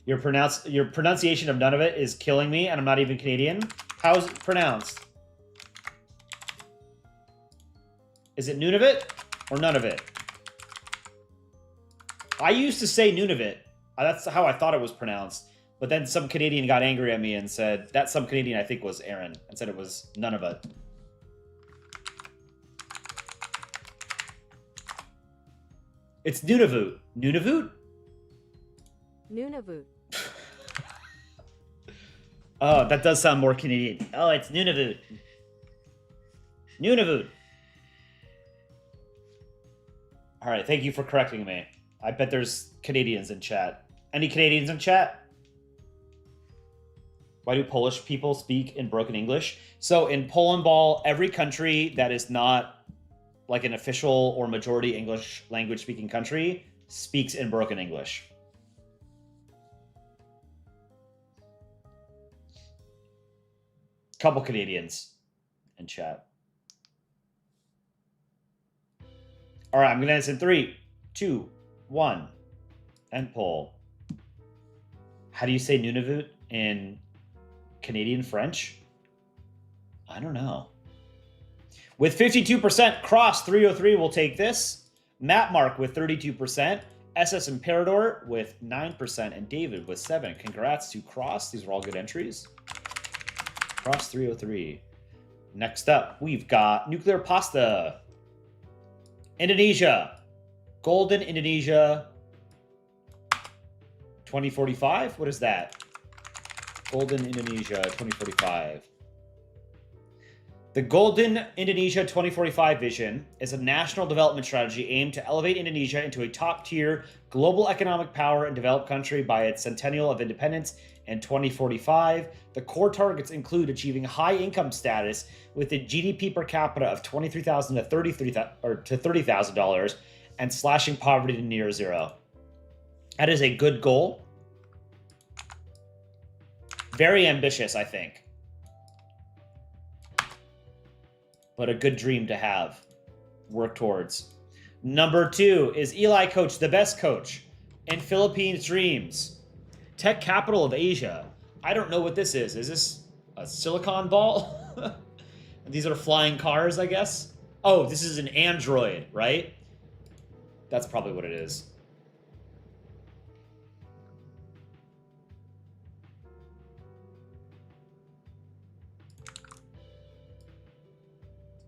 Your pronunciation of none of it is killing me, and I'm not even Canadian. How's it pronounced? Is it Nunavut or none of it? I used to say Nunavut. That's how I thought it was pronounced. But then some Canadian got angry at me and said, that some Canadian I think was Aaron, and said it was Nunavut. It's Nunavut. Nunavut? Nunavut. Oh, that does sound more Canadian. Oh, it's Nunavut. Nunavut. All right, thank you for correcting me. I bet there's Canadians in chat. Any Canadians in chat? Why do Polish people speak in broken English? So in Polandball, every country that is not like an official or majority English language speaking country speaks in broken English. Couple Canadians in chat. All right, I'm going to answer in 3, 2, 1. End poll. How do you say Nunavut in Canadian French? I don't know. With 52%, Cross 303 will take this. Matt Mark with 32%. SS Imperador with 9%. And David with 7%. Congrats to Cross. These are all good entries. Cross 303. Next up, we've got Nuclear Pasta. Indonesia. Golden Indonesia 2045. What is that? Golden Indonesia 2045. The Golden Indonesia 2045 vision is a national development strategy aimed to elevate Indonesia into a top-tier global economic power and developed country by its centennial of independence in 2045. The core targets include achieving high income status with a GDP per capita of $23,000 to $30,000 and slashing poverty to near zero. That is a good goal. Very ambitious, I think. But a good dream to have. Work towards. Number 2 is Eli Coach, the best coach in Philippines dreams. Tech capital of Asia. I don't know what this is. Is this a silicon ball? These are flying cars, I guess. Oh, this is an android, right? That's probably what it is.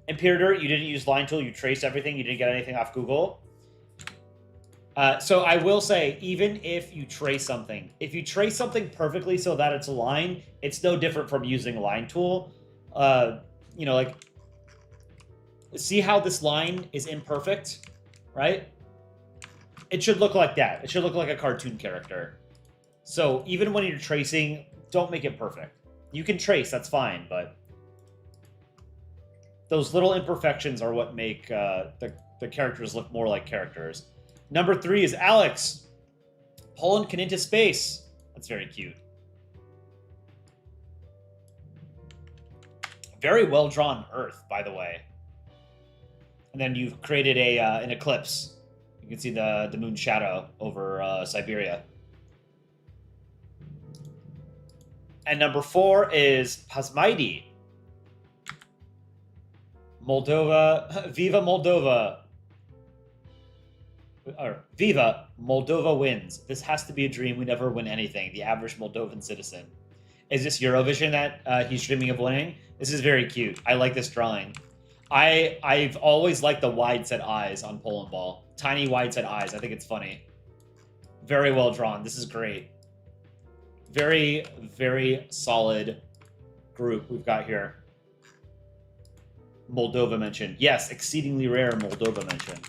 Imperator, you didn't use line tool. You traced everything. You didn't get anything off Google. So I will say, even if you trace something, if you trace something perfectly so that it's a line, it's no different from using a line tool. You know, like, see how this line is imperfect, right? It should look like that. It should look like a cartoon character. So even when you're tracing, don't make it perfect. You can trace, that's fine, but those little imperfections are what make the characters look more like characters. Number 3 is Alex. Poland can into space. That's very cute. Very well drawn Earth, by the way. And then you've created an eclipse. You can see the moon shadow over Siberia. And number 4 is Pasmaidi. Moldova, Viva Moldova. Or Viva Moldova wins. This has to be a dream. We never win anything. The average Moldovan citizen. Is this Eurovision that he's dreaming of winning? This is very cute. I like this drawing. I've always liked the wide set eyes on Polandball. Tiny wide set eyes. I think it's funny. Very well drawn. This is great. Very, very solid group we've got here. Moldova mentioned. Yes, exceedingly rare Moldova mentioned.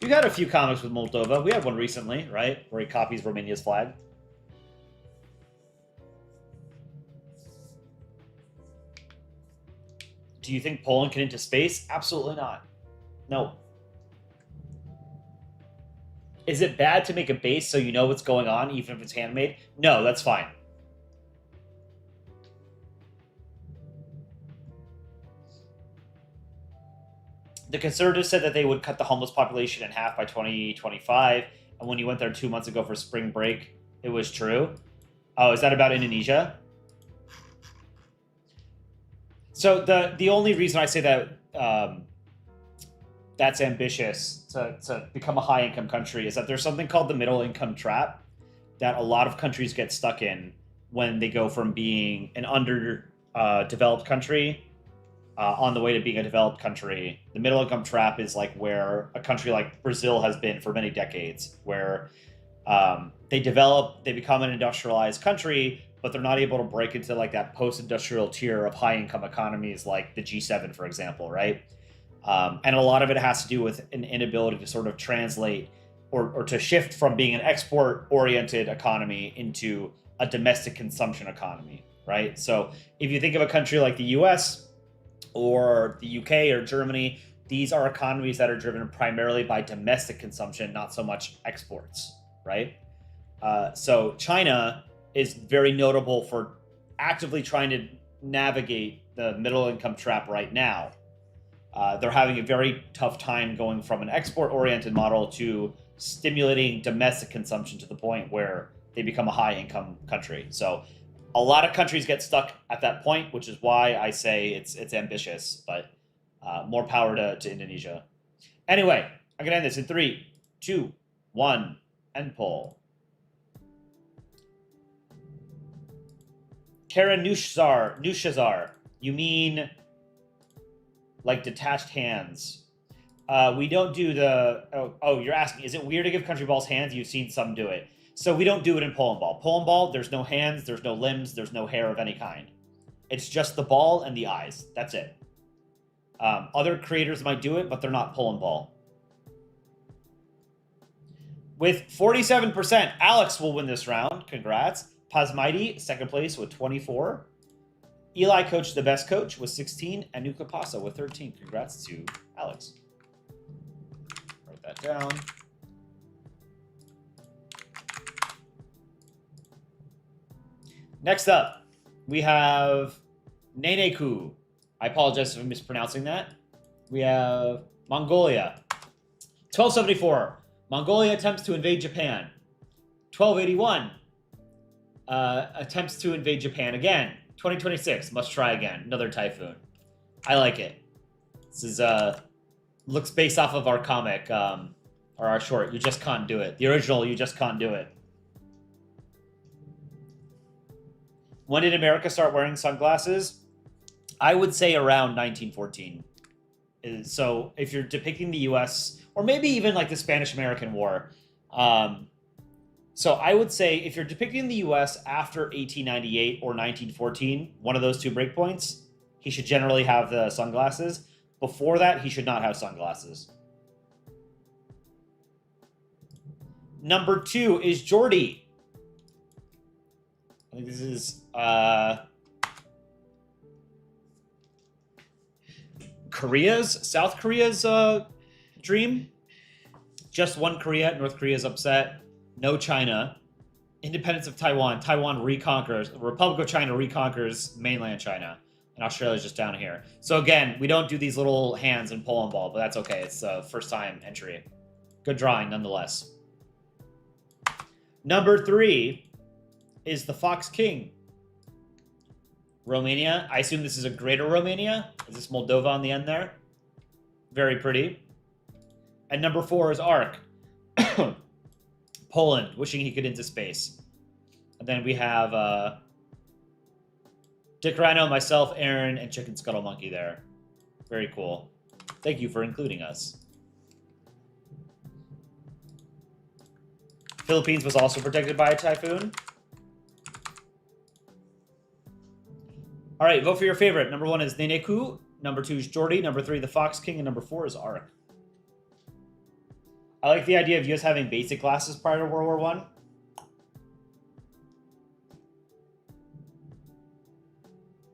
We've had a few comics with Moldova. We had one recently, right? Where he copies Romania's flag. Do you think Poland can into space? Absolutely not. No. Is it bad to make a base so you know what's going on, even if it's handmade? No, that's fine. The Conservatives said that they would cut the homeless population in half by 2025. And when you went there 2 months ago for spring break, it was true. Oh, is that about Indonesia? So the only reason I say that that's ambitious to become a high-income country is that there's something called the middle-income trap that a lot of countries get stuck in when they go from being an underdeveloped country on the way to being a developed country. The middle income trap is like where a country like Brazil has been for many decades, where they develop, they become an industrialized country, but they're not able to break into like that post-industrial tier of high income economies like the G7, for example, right? And a lot of it has to do with an inability to sort of translate or to shift from being an export-oriented economy into a domestic consumption economy, right? So if you think of a country like the US, or the UK or Germany, these are economies that are driven primarily by domestic consumption, not so much exports, right? So China is very notable for actively trying to navigate the middle income trap right now. They're having a very tough time going from an export-oriented model to stimulating domestic consumption to the point where they become a high-income country. So a lot of countries get stuck at that point, which is why I say it's ambitious, but more power to Indonesia. Anyway, I'm going to end this in 3, 2, 1, end poll. Karen Nushazar, you mean like detached hands? We don't do the... Oh, you're asking, is it weird to give country balls hands? You've seen some do it. So we don't do it in Polandball. Polandball, there's no hands, there's no limbs, there's no hair of any kind. It's just the ball and the eyes. That's it. Other creators might do it, but they're not Polandball. With 47%, Alex will win this round. Congrats. Pazmighty, second place with 24. Eli Coach, the best coach, with 16. And Nuka Pasa with 13. Congrats to Alex. Write that down. Next up, we have Neneku. I apologize if I'm mispronouncing that. We have Mongolia. 1274. Mongolia attempts to invade Japan. 1281. Attempts to invade Japan again. 2026. Must try again. Another typhoon. I like it. This is looks based off of our comic, or our short. You just can't do it. The original. You just can't do it. When did America start wearing sunglasses? I would say around 1914. So if you're depicting the U.S. or maybe even like the Spanish-American War, so I would say if you're depicting the U.S. after 1898 or 1914, one of those two breakpoints, he should generally have the sunglasses. Before that, he should not have sunglasses. Number 2 is Jordy. I think this is South Korea's dream. Just one Korea. North Korea's upset. No China. Independence of Taiwan. Taiwan reconquers. The Republic of China reconquers mainland China. And Australia's just down here. So again, we don't do these little hands in Polandball, but that's okay. It's the first time entry. Good drawing nonetheless. Number 3 is the Fox King. Romania. I assume this is a greater Romania. Is this Moldova on the end there? Very pretty. And number 4 is Ark. Poland, wishing he could into space. And then we have Dick Rhino, myself, Aaron, and Chicken Scuttle Monkey there. Very cool. Thank you for including us. Philippines was also protected by a typhoon. All right, vote for your favorite. Number 1 is Neneku. Number 2 is Jordy. Number 3, the Fox King. And number 4 is Ark. I like the idea of US having basic classes prior to World War I.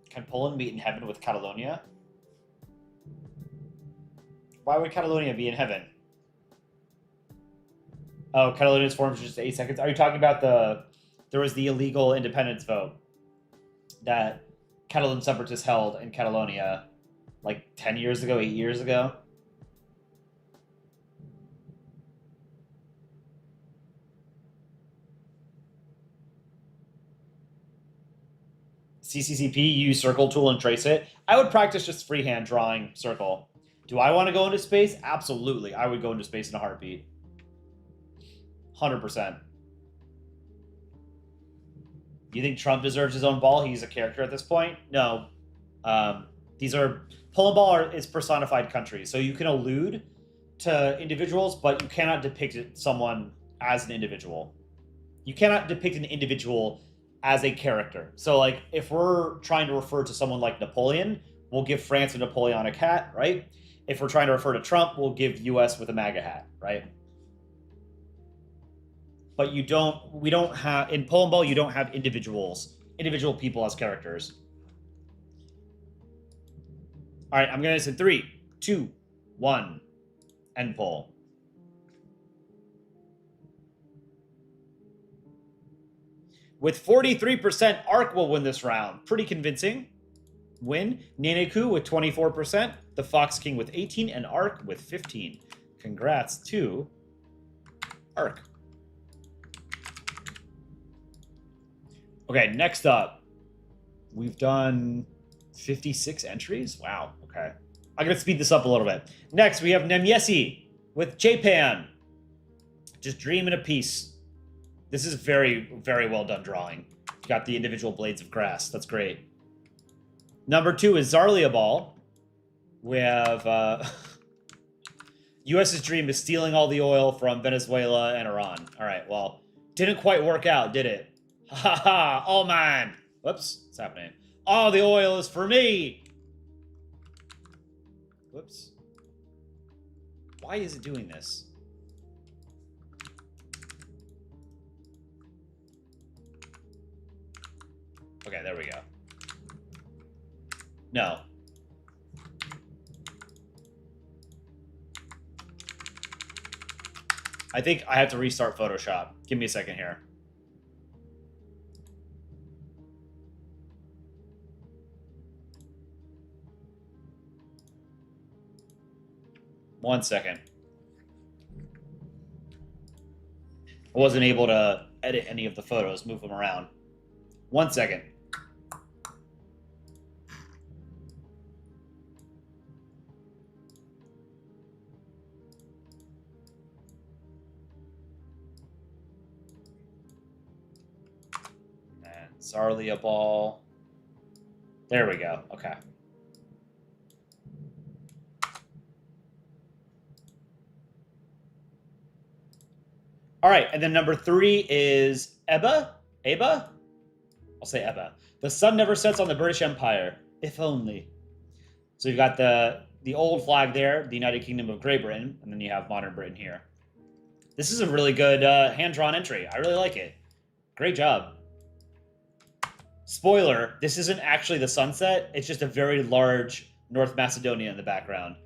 Can Poland meet in heaven with Catalonia? Why would Catalonia be in heaven? Oh, Catalonia's formed for just 8 seconds. Are you talking about there was the illegal independence vote that Catalan separatists held in Catalonia like 10 years ago, 8 years ago? CCCP, use circle tool and trace it. I would practice just freehand drawing circle. Do I want to go into space? Absolutely. I would go into space in a heartbeat. 100%. Do you think Trump deserves his own ball? He's a character at this point? No. These are... Polandball is personified countries, so you can allude to individuals, but you cannot depict someone as an individual. You cannot depict an individual as a character. So, like, if we're trying to refer to someone like Napoleon, we'll give France a Napoleonic hat, right? If we're trying to refer to Trump, we'll give US with a MAGA hat, right? But we don't have, in Polandball, you don't have individual people as characters. All right, I'm going to say 3, 2, 1, end poll. With 43%, Ark will win this round. Pretty convincing. win. Neneku with 24%, the Fox King with 18, and Ark with 15. Congrats to Ark. Okay, next up, we've done 56 entries. Wow, okay. I'm going to speed this up a little bit. Next, we have Nemyesi with Japan. Just dream in a piece. This is very, very well done drawing. Got the individual blades of grass. That's great. Number 2 is Zarlia Ball. We have U.S.'s dream is stealing all the oil from Venezuela and Iran. All right, well, didn't quite work out, did it? Ha ha, all mine. Whoops, what's happening? All the oil is for me. Whoops. Why is it doing this? Okay, there we go. No. I think I have to restart Photoshop. Give me a second here. One second. I wasn't able to edit any of the photos, move them around. 1 second. And Zarlia Ball. There we go. Okay. All right, and then number 3 is Eba? Eba? I'll say Eba. The sun never sets on the British Empire. If only. So you've got the old flag there, the United Kingdom of Great Britain, and then you have modern Britain here. This is a really good hand-drawn entry. I really like it. Great job. Spoiler, this isn't actually the sunset. It's just a very large North Macedonia in the background.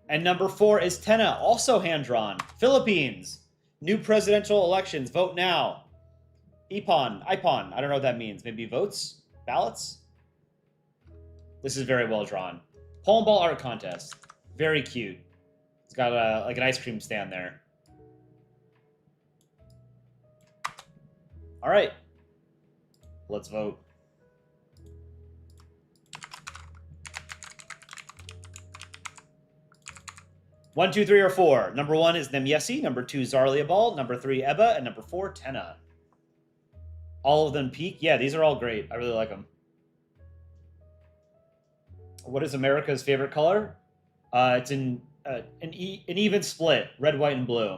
And number 4 is Tena, also hand-drawn. Philippines. New presidential elections. Vote now. Ipon. I don't know what that means. Maybe votes? Ballots? This is very well drawn. Polandball art contest. Very cute. It's got like an ice cream stand there. All right. Let's vote. One, two, three, or 4. Number 1 is Nemyesi. Number 2, Zarlia Ball. Number 3, Eba. And number 4, Tena. All of them peak. Yeah, these are all great. I really like them. What is America's favorite color? It's an even split. Red, white, and blue.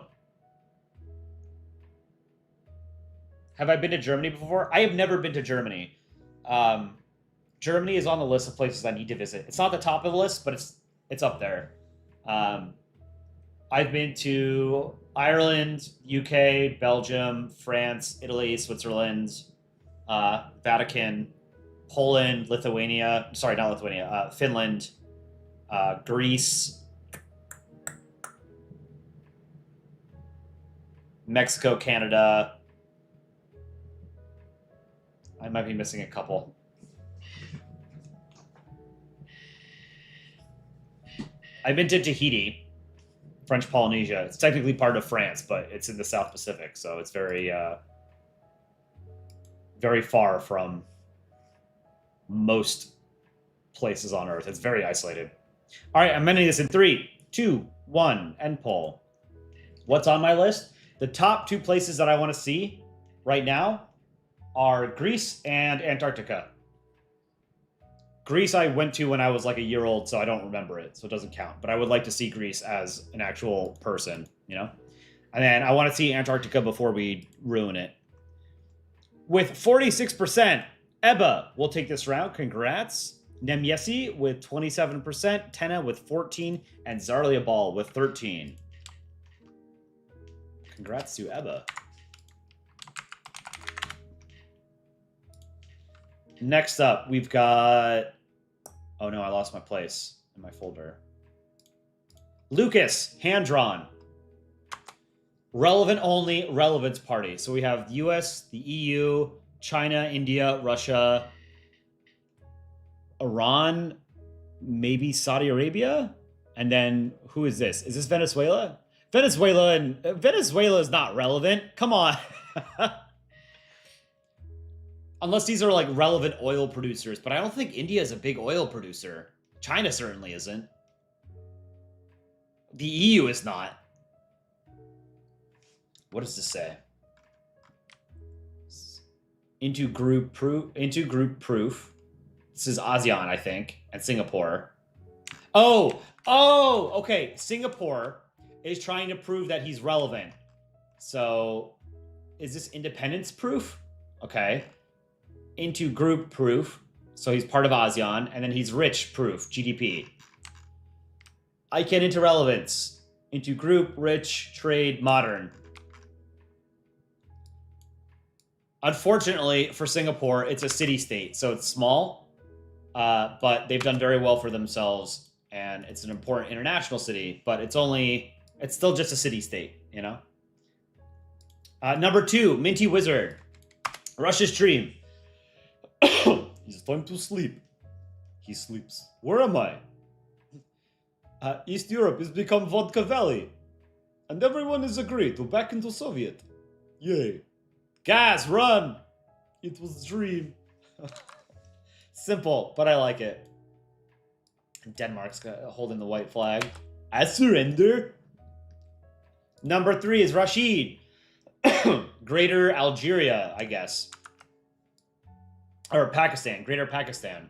Have I been to Germany before? I have never been to Germany. Germany is on the list of places I need to visit. It's not the top of the list, but it's up there. I've been to Ireland, UK, Belgium, France, Italy, Switzerland, Vatican, Poland, Lithuania. Sorry, not Lithuania. Finland, Greece, Mexico, Canada. I might be missing a couple. I've been to Tahiti, French Polynesia. It's technically part of France, but it's in the South Pacific, so it's very, very far from most places on Earth. It's very isolated. All right, I'm ending this in 3, 2, 1, end poll. What's on my list? The top 2 places that I want to see right now are Greece and Antarctica. Greece I went to when I was like a year old, so I don't remember it, so it doesn't count. But I would like to see Greece as an actual person, you know? And then I want to see Antarctica before we ruin it. With 46%, Eba will take this round. Congrats. Nemyesi with 27%, Tena with 14, and Zarlia Ball with 13. Congrats to Eba. Next up, we've got... Oh no, I lost my place in my folder. Lucas, hand-drawn. Relevant only, relevance party. So we have the US, the EU, China, India, Russia, Iran, maybe Saudi Arabia, and then who is this? Is this Venezuela? Venezuela is not relevant. Come on. Unless these are like relevant oil producers, but I don't think India is a big oil producer. China certainly isn't. The EU is not. What does this say? Into group proof. This is ASEAN, I think, and Singapore. Oh, okay. Singapore is trying to prove that he's relevant. So, is this independence proof? Okay. Into group proof. So he's part of ASEAN, and then he's rich proof, GDP. ICANN into relevance. Into group, rich, trade, modern. Unfortunately for Singapore, it's a city-state, so it's small, but they've done very well for themselves, and it's an important international city, but it's still just a city-state, you know? Number 2, Minty Wizard. Russia's dream. It's time to sleep. He sleeps. Where am I? East Europe has become Vodka Valley, and everyone is agreed to back into Soviet. Yay. Guys, run! It was a dream. Simple, but I like it. Denmark's holding the white flag. I surrender. Number 3 is Rashid. Greater Algeria, I guess. Or Pakistan. Greater Pakistan.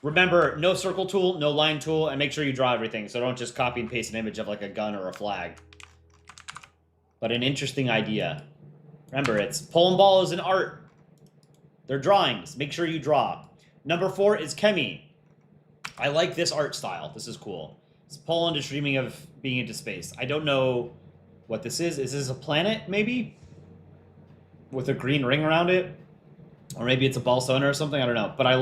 Remember, no circle tool, no line tool, and make sure you draw everything, so don't just copy and paste an image of like a gun or a flag. But an interesting idea. Remember, it's Polandball is an art. They're drawings. Make sure you draw. Number 4 is Chemi. I like this art style. This is cool. Poland is dreaming of being into space. I don't know what this is. Is this a planet, maybe? With a green ring around it? Or maybe it's a Bolsona or something? I don't know. But I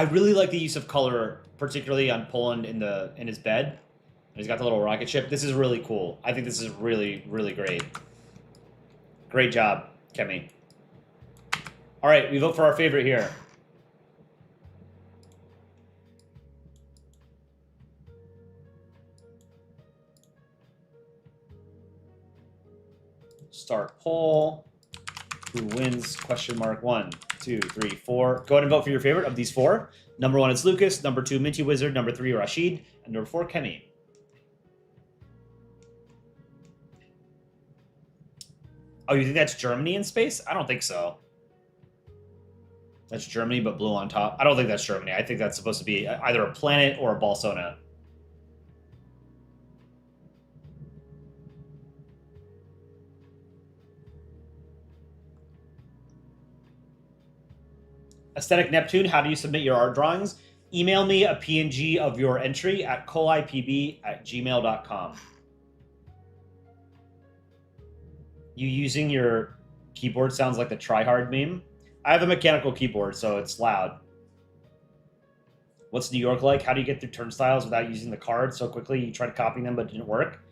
really like the use of color, particularly on Poland in his bed. He's got the little rocket ship. This is really cool. I think this is really, really great. Great job, Chemi. All right, we vote for our favorite here. Start poll. Who wins? Question mark 1, 2, 3, 4. Go ahead and vote for your favorite of these 4. Number 1 is Lucas. Number 2, Minty Wizard. Number 3, Rashid. And number 4, Chemi. Oh, you think that's Germany in space? I don't think so. That's Germany, but blue on top. I don't think that's Germany. I think that's supposed to be either a planet or a Bolsona. Aesthetic Neptune, how do you submit your art drawings? Email me a PNG of your entry at colipb@gmail.com. You using your keyboard sounds like the tryhard meme. I have a mechanical keyboard, so it's loud. What's New York like? How do you get through turnstiles without using the card so quickly? You tried copying them, but it didn't work.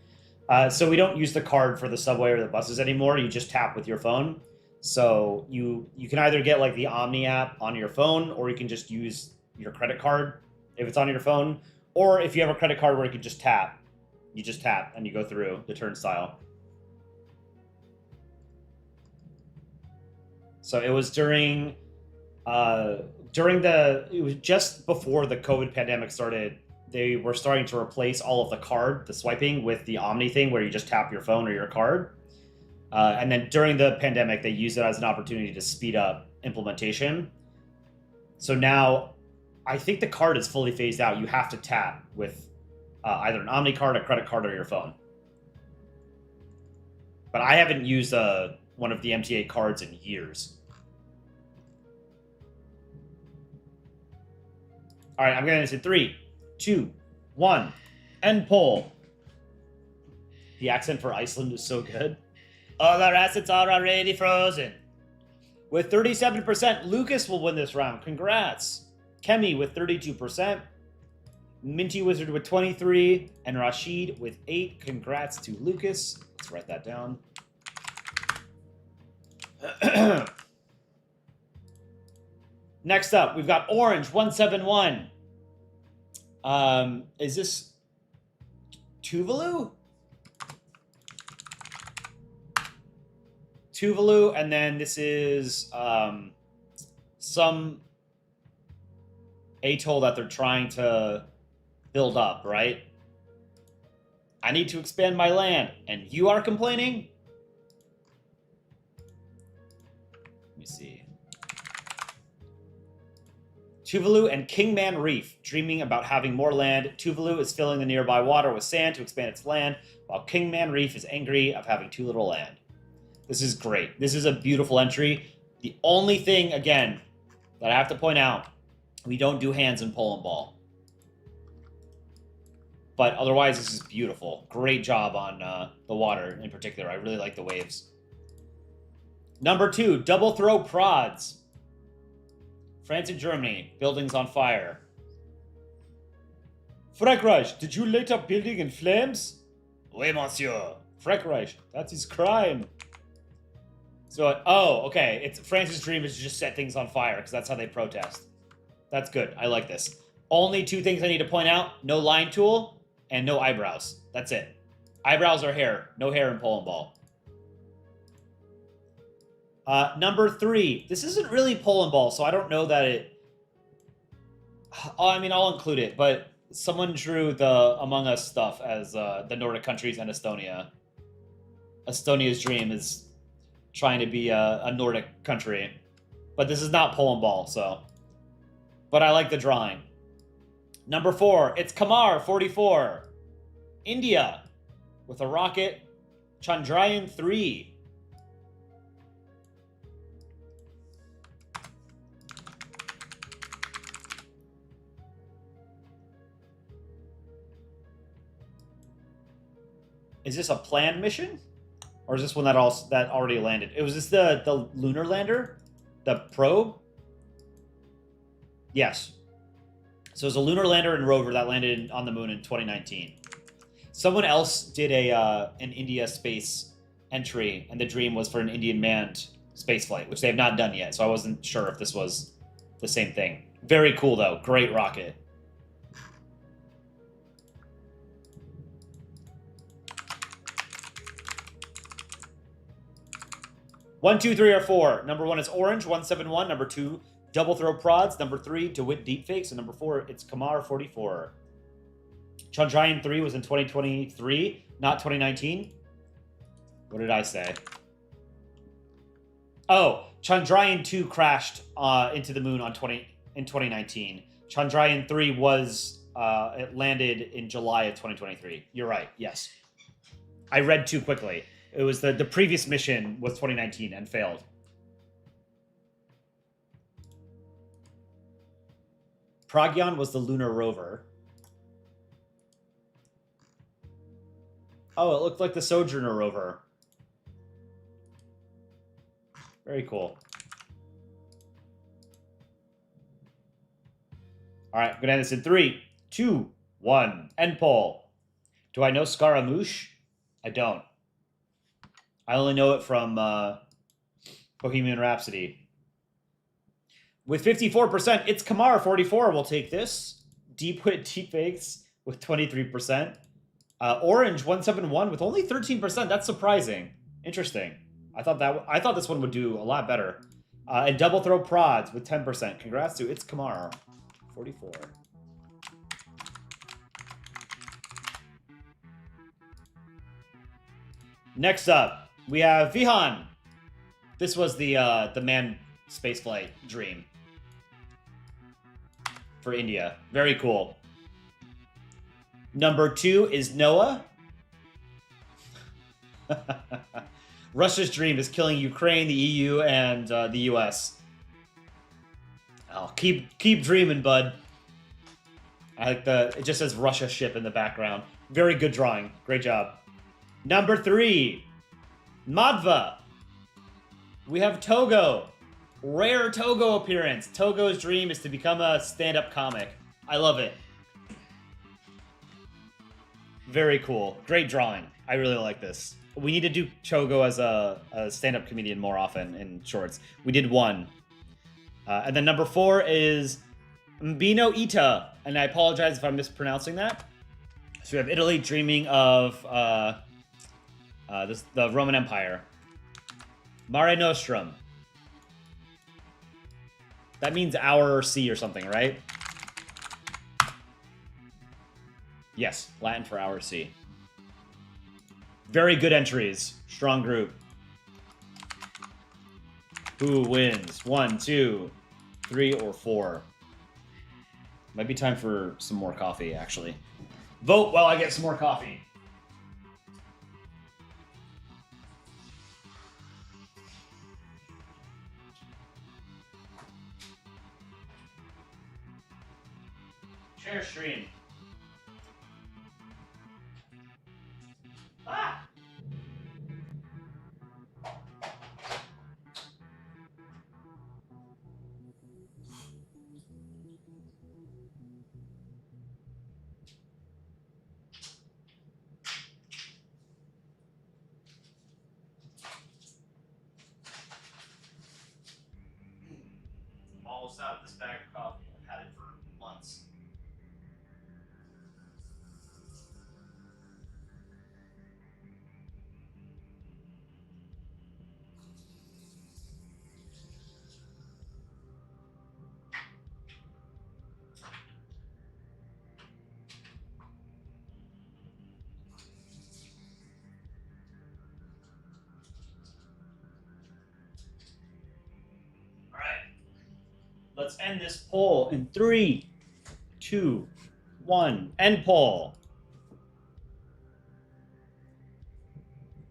So we don't use the card for the subway or the buses anymore. You just tap with your phone. So you can either get like the Omni app on your phone, or you can just use your credit card if it's on your phone. Or if you have a credit card where you can just tap, you just tap and you go through the turnstile. So it was it was just before the COVID pandemic started. They were starting to replace all of the swiping with the Omni thing where you just tap your phone or your card. And then during the pandemic, they used it as an opportunity to speed up implementation. So now I think the card is fully phased out. You have to tap with either an Omni card, a credit card, or your phone. But I haven't used one of the MTA cards in years. All right, I'm going to say 3, 2, 1, end poll. The accent for Iceland is so good. All our assets are already frozen. With 37%, Lucas will win this round. Congrats. Chemi with 32%. Minty Wizard with 23%. And Rashid with 8%. Congrats to Lucas. Let's write that down. Next up, we've got Orange 171. Is this Tuvalu? Tuvalu, and then this is some atoll that they're trying to build up, right? I need to expand my land, and you are complaining? Let me see. Tuvalu and Kingman Reef, dreaming about having more land. Tuvalu is filling the nearby water with sand to expand its land, while Kingman Reef is angry of having too little land. This is great. This is a beautiful entry. The only thing, again, that I have to point out, we don't do hands in Polandball. But otherwise, this is beautiful. Great job on the water in particular. I really like the waves. Number 2, double throw prods. France and Germany, buildings on fire. Frankreich, did you light up building in flames? Oui, monsieur. Frankreich, that is crime. So, oh, okay. It's France's dream is to just set things on fire because that's how they protest. That's good. I like this. Only 2 things I need to point out. No line tool and no eyebrows. That's it. Eyebrows are hair. No hair in Polandball. Number 3. This isn't really Polandball, so I don't know that it... Oh, I mean, I'll include it, but someone drew the Among Us stuff as the Nordic countries and Estonia. Estonia's dream is trying to be a Nordic country. But this is not Polandball, so... But I like the drawing. Number 4, it's Kamar 44. India, with a rocket. Chandrayaan 3. Is this a planned mission? Or is this one that already landed? Was this the lunar lander? The probe? Yes. So it was a lunar lander and rover that landed on the moon in 2019. Someone else did an India space entry, and the dream was for an Indian manned spaceflight, which they have not done yet, so I wasn't sure if this was the same thing. Very cool, though. Great rocket. One, two, three, or 4. Number 1 is Orange 171. Number 2, double throw prods. Number 3, DeWitt deepfakes. And number 4, it's Kamar 44. Chandrayaan 3 was in 2023, not 2019. What did I say? Oh, Chandrayaan 2 crashed into the moon in 2019. Chandrayaan 3 was it landed in July of 2023. You're right. Yes, I read too quickly. It was the previous mission was 2019 and failed. Pragyan was the lunar rover. Oh, it looked like the Sojourner rover. Very cool. All right, I'm gonna end this in 3, 2, 1. End poll. Do I know Scaramouche? I don't. I only know it from Bohemian Rhapsody. With 54%, it's Kamar 44. We'll take this. DeepWit deepfakes with 23%. Orange 171 with only 13%. That's surprising. Interesting. I thought this one would do a lot better. And double throw prods with 10%. Congrats to it's Kamar 44. Next up, we have Vihan. This was the manned spaceflight dream for India. Very cool. Number 2 is Noah. Russia's dream is killing Ukraine, the EU, and the US. Oh, keep dreaming, bud. I like it just says Russia ship in the background. Very good drawing. Great job. Number 3, Madhva. We have Togo. Rare Togo appearance. Togo's dream is to become a stand-up comic. I love it. Very cool. Great drawing. I really like this. We need to do Togo as a stand-up comedian more often in shorts. We did one. And then number 4 is Mbino Ita, and I apologize if I'm mispronouncing that. So we have Italy dreaming of the Roman Empire. Mare Nostrum. That means our sea or something, right? Yes, Latin for our sea. Very good entries. Strong group. Who wins? 1, 2, 3, or 4? Might be time for some more coffee, actually. Vote while I get some more coffee. Share stream. Ah! I'm almost out of this bag of coffee. I've had it for months. Let's end this poll in 3, 2, 1. End poll.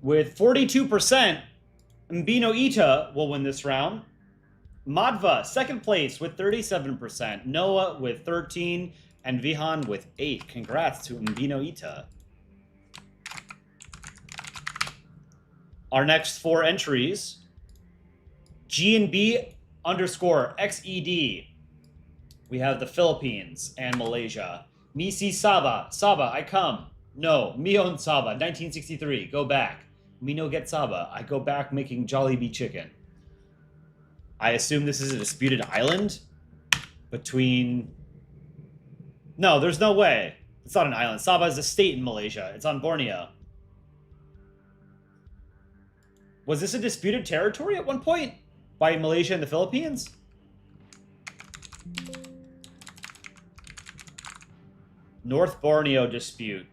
With 42%, Mbino Ita will win this round. Madhva, second place with 37%. Noah with 13%. And Vihan with 8%. Congrats to Mbino Ita. Our next 4 entries. GNB _ XED. We have the Philippines and Malaysia. Misi Sabah. Sabah, I come. No. Mion Sabah, 1963. Go back. Mino get Sabah. I go back making Jollibee chicken. I assume this is a disputed island between... No, there's no way. It's not an island. Sabah is a state in Malaysia. It's on Borneo. Was this a disputed territory at one point? By Malaysia and the Philippines? North Borneo dispute.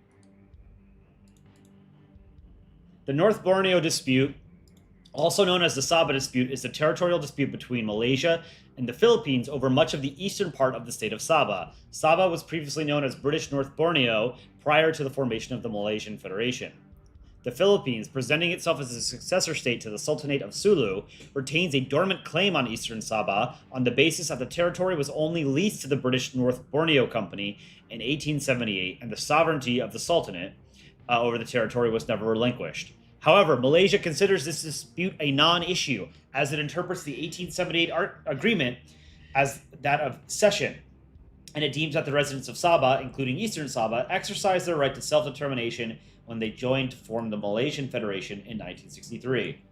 The North Borneo dispute, also known as the Sabah dispute, is a territorial dispute between Malaysia and the Philippines over much of the eastern part of the state of Sabah. Sabah was previously known as British North Borneo prior to the formation of the Malaysian Federation. The Philippines, presenting itself as a successor state to the Sultanate of Sulu, retains a dormant claim on eastern Sabah on the basis that the territory was only leased to the British North Borneo Company in 1878, and the sovereignty of the Sultanate over the territory was never relinquished. However, Malaysia considers this dispute a non-issue, as it interprets the 1878 agreement as that of cession, and it deems that the residents of Sabah, including eastern Sabah, exercised their right to self-determination when they joined to form the Malaysian Federation in 1963.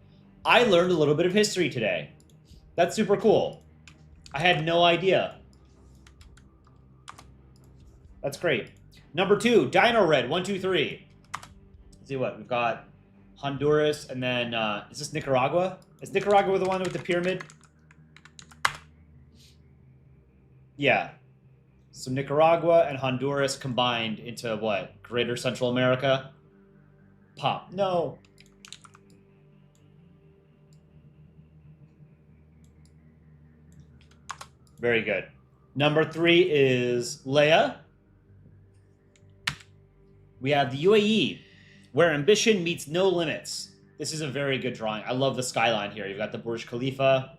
I learned a little bit of history today. That's super cool. I had no idea. That's great. Number 2, Dino Red, 1, 2, 3. Let's see what, we've got Honduras, and then, is this Nicaragua? Is Nicaragua the one with the pyramid? Yeah. So Nicaragua and Honduras combined into what? Greater Central America? Pop. No. Very good. Number 3 is Leia. We have the UAE, where ambition meets no limits. This is a very good drawing. I love the skyline here. You've got the Burj Khalifa.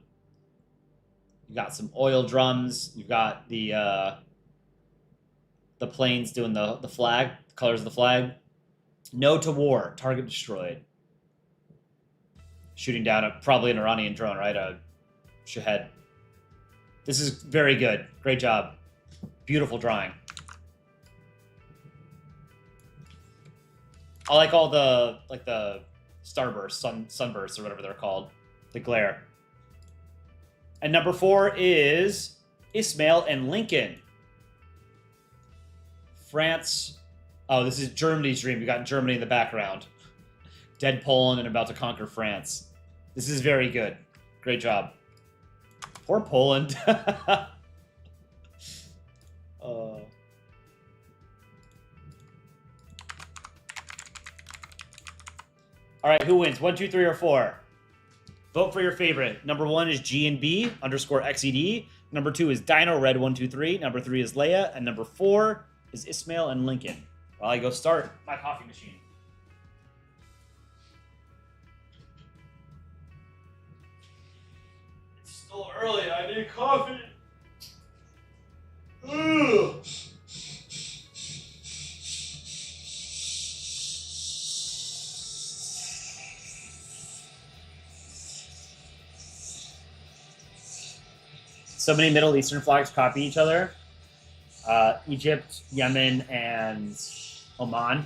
You've got some oil drums. You've got the planes doing the flag, the colors of the flag. No to war. Target destroyed. Shooting down probably an Iranian drone, right? A Shahed. This is very good. Great job. Beautiful drawing. I like all the starbursts, sunbursts, or whatever they're called. The glare. And number 4 is Ismail and Lincoln. France. Oh, this is Germany's dream. We got Germany in the background. Dead Poland and about to conquer France. This is very good. Great job. Poor Poland. All right, who wins? 1, 2, 3, or 4? Vote for your favorite. Number 1 is GNB _ XED. Number 2 is Dino Red 123. Number 3 is Leia. And number 4 is Ismail and Lincoln. While I go start my coffee machine. It's still early. I need coffee. Ugh. So many Middle Eastern flags copy each other. Egypt, Yemen, and Oman.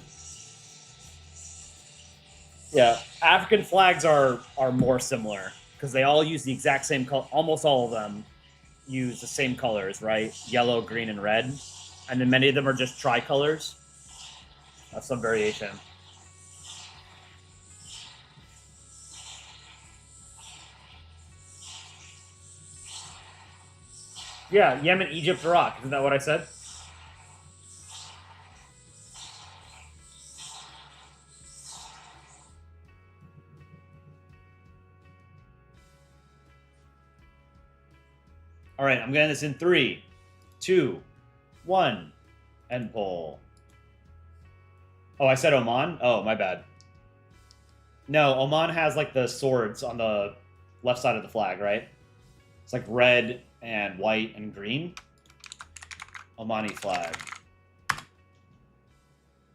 Yeah, African flags are more similar because they all use the exact same color. Almost all of them use the same colors, right? Yellow, green, and red. And then many of them are just tricolors. That's some variation. Yeah, Yemen, Egypt, Iraq. Isn't that what I said? All right, I'm getting this in 3, 2, 1. End poll. Oh, I said Oman? Oh, my bad. No, Oman has like the swords on the left side of the flag, right? It's like red and white and green. Omani flag.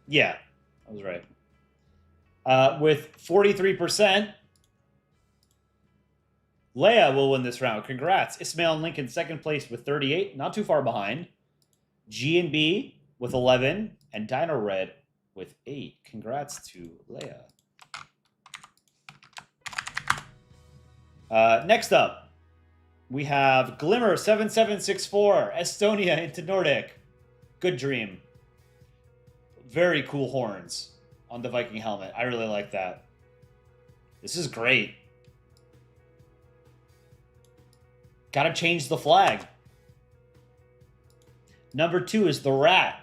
Yeah, I was right. With 43%, Leia will win this round. Congrats. Ismail and Lincoln second place with 38, not too far behind. G&B with 11, and Dino Red with 8. Congrats to Leia. Next up, we have Glimmer 7764, Estonia into Nordic. Good dream. Very cool horns on the Viking helmet. I really like that. This is great. Gotta change the flag. Number 2 is the Rat.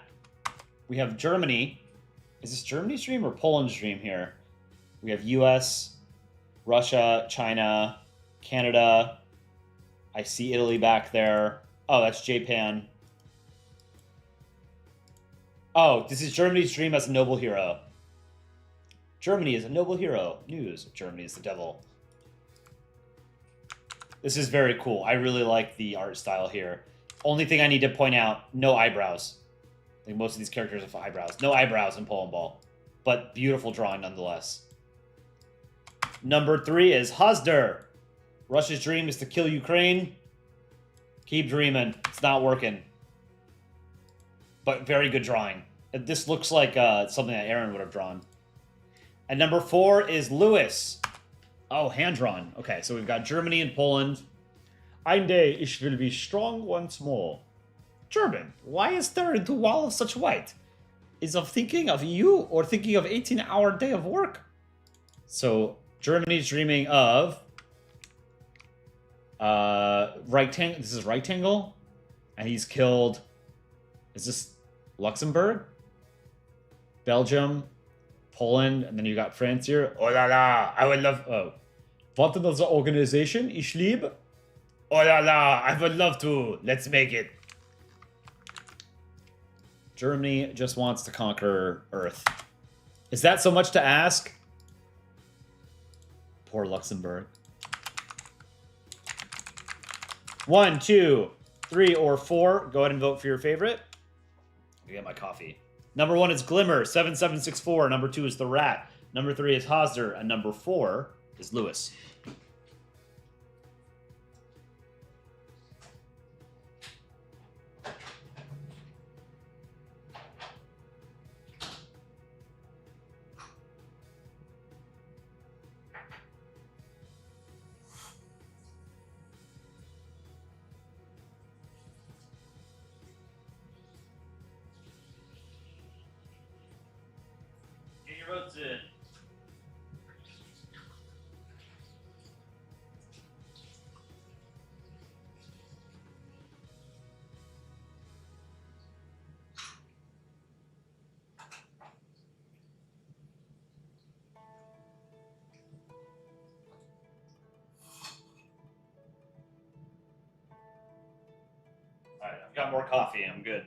We have Germany. Is this Germany's dream or Poland's dream here? We have US, Russia, China, Canada. I see Italy back there. Oh, that's Japan. Oh, this is Germany's dream as a noble hero. Germany is a noble hero. News. Germany is the devil. This is very cool. I really like the art style here. Only thing I need to point out, no eyebrows. I think most of these characters have eyebrows. No eyebrows in Polandball, but beautiful drawing nonetheless. Number 3 is Hasder. Russia's dream is to kill Ukraine. Keep dreaming. It's not working. But very good drawing. This looks like something that Aaron would have drawn. And number 4 is Lewis. Oh, hand-drawn. Okay, so we've got Germany and Poland. Ein day ich will be strong once more. German, why is there into wall of such white? Is of thinking of you or thinking of 18-hour day of work? So Germany's dreaming of rectangle. This is rectangle, and he's killed. Is this Luxembourg, Belgium, Poland, and then you got France here? Oh la la! I would love. Oh, what another organization? Ich liebe. Oh la la! I would love to. Let's make it. Germany just wants to conquer Earth. Is that so much to ask? Poor Luxembourg. 1, 2, 3, or 4. Go ahead and vote for your favorite. Let me get my coffee. Number 1 is Glimmer 7764. Number 2 is the Rat. Number 3 is Hasder, and number 4 is Lewis. I've got more coffee. I'm good.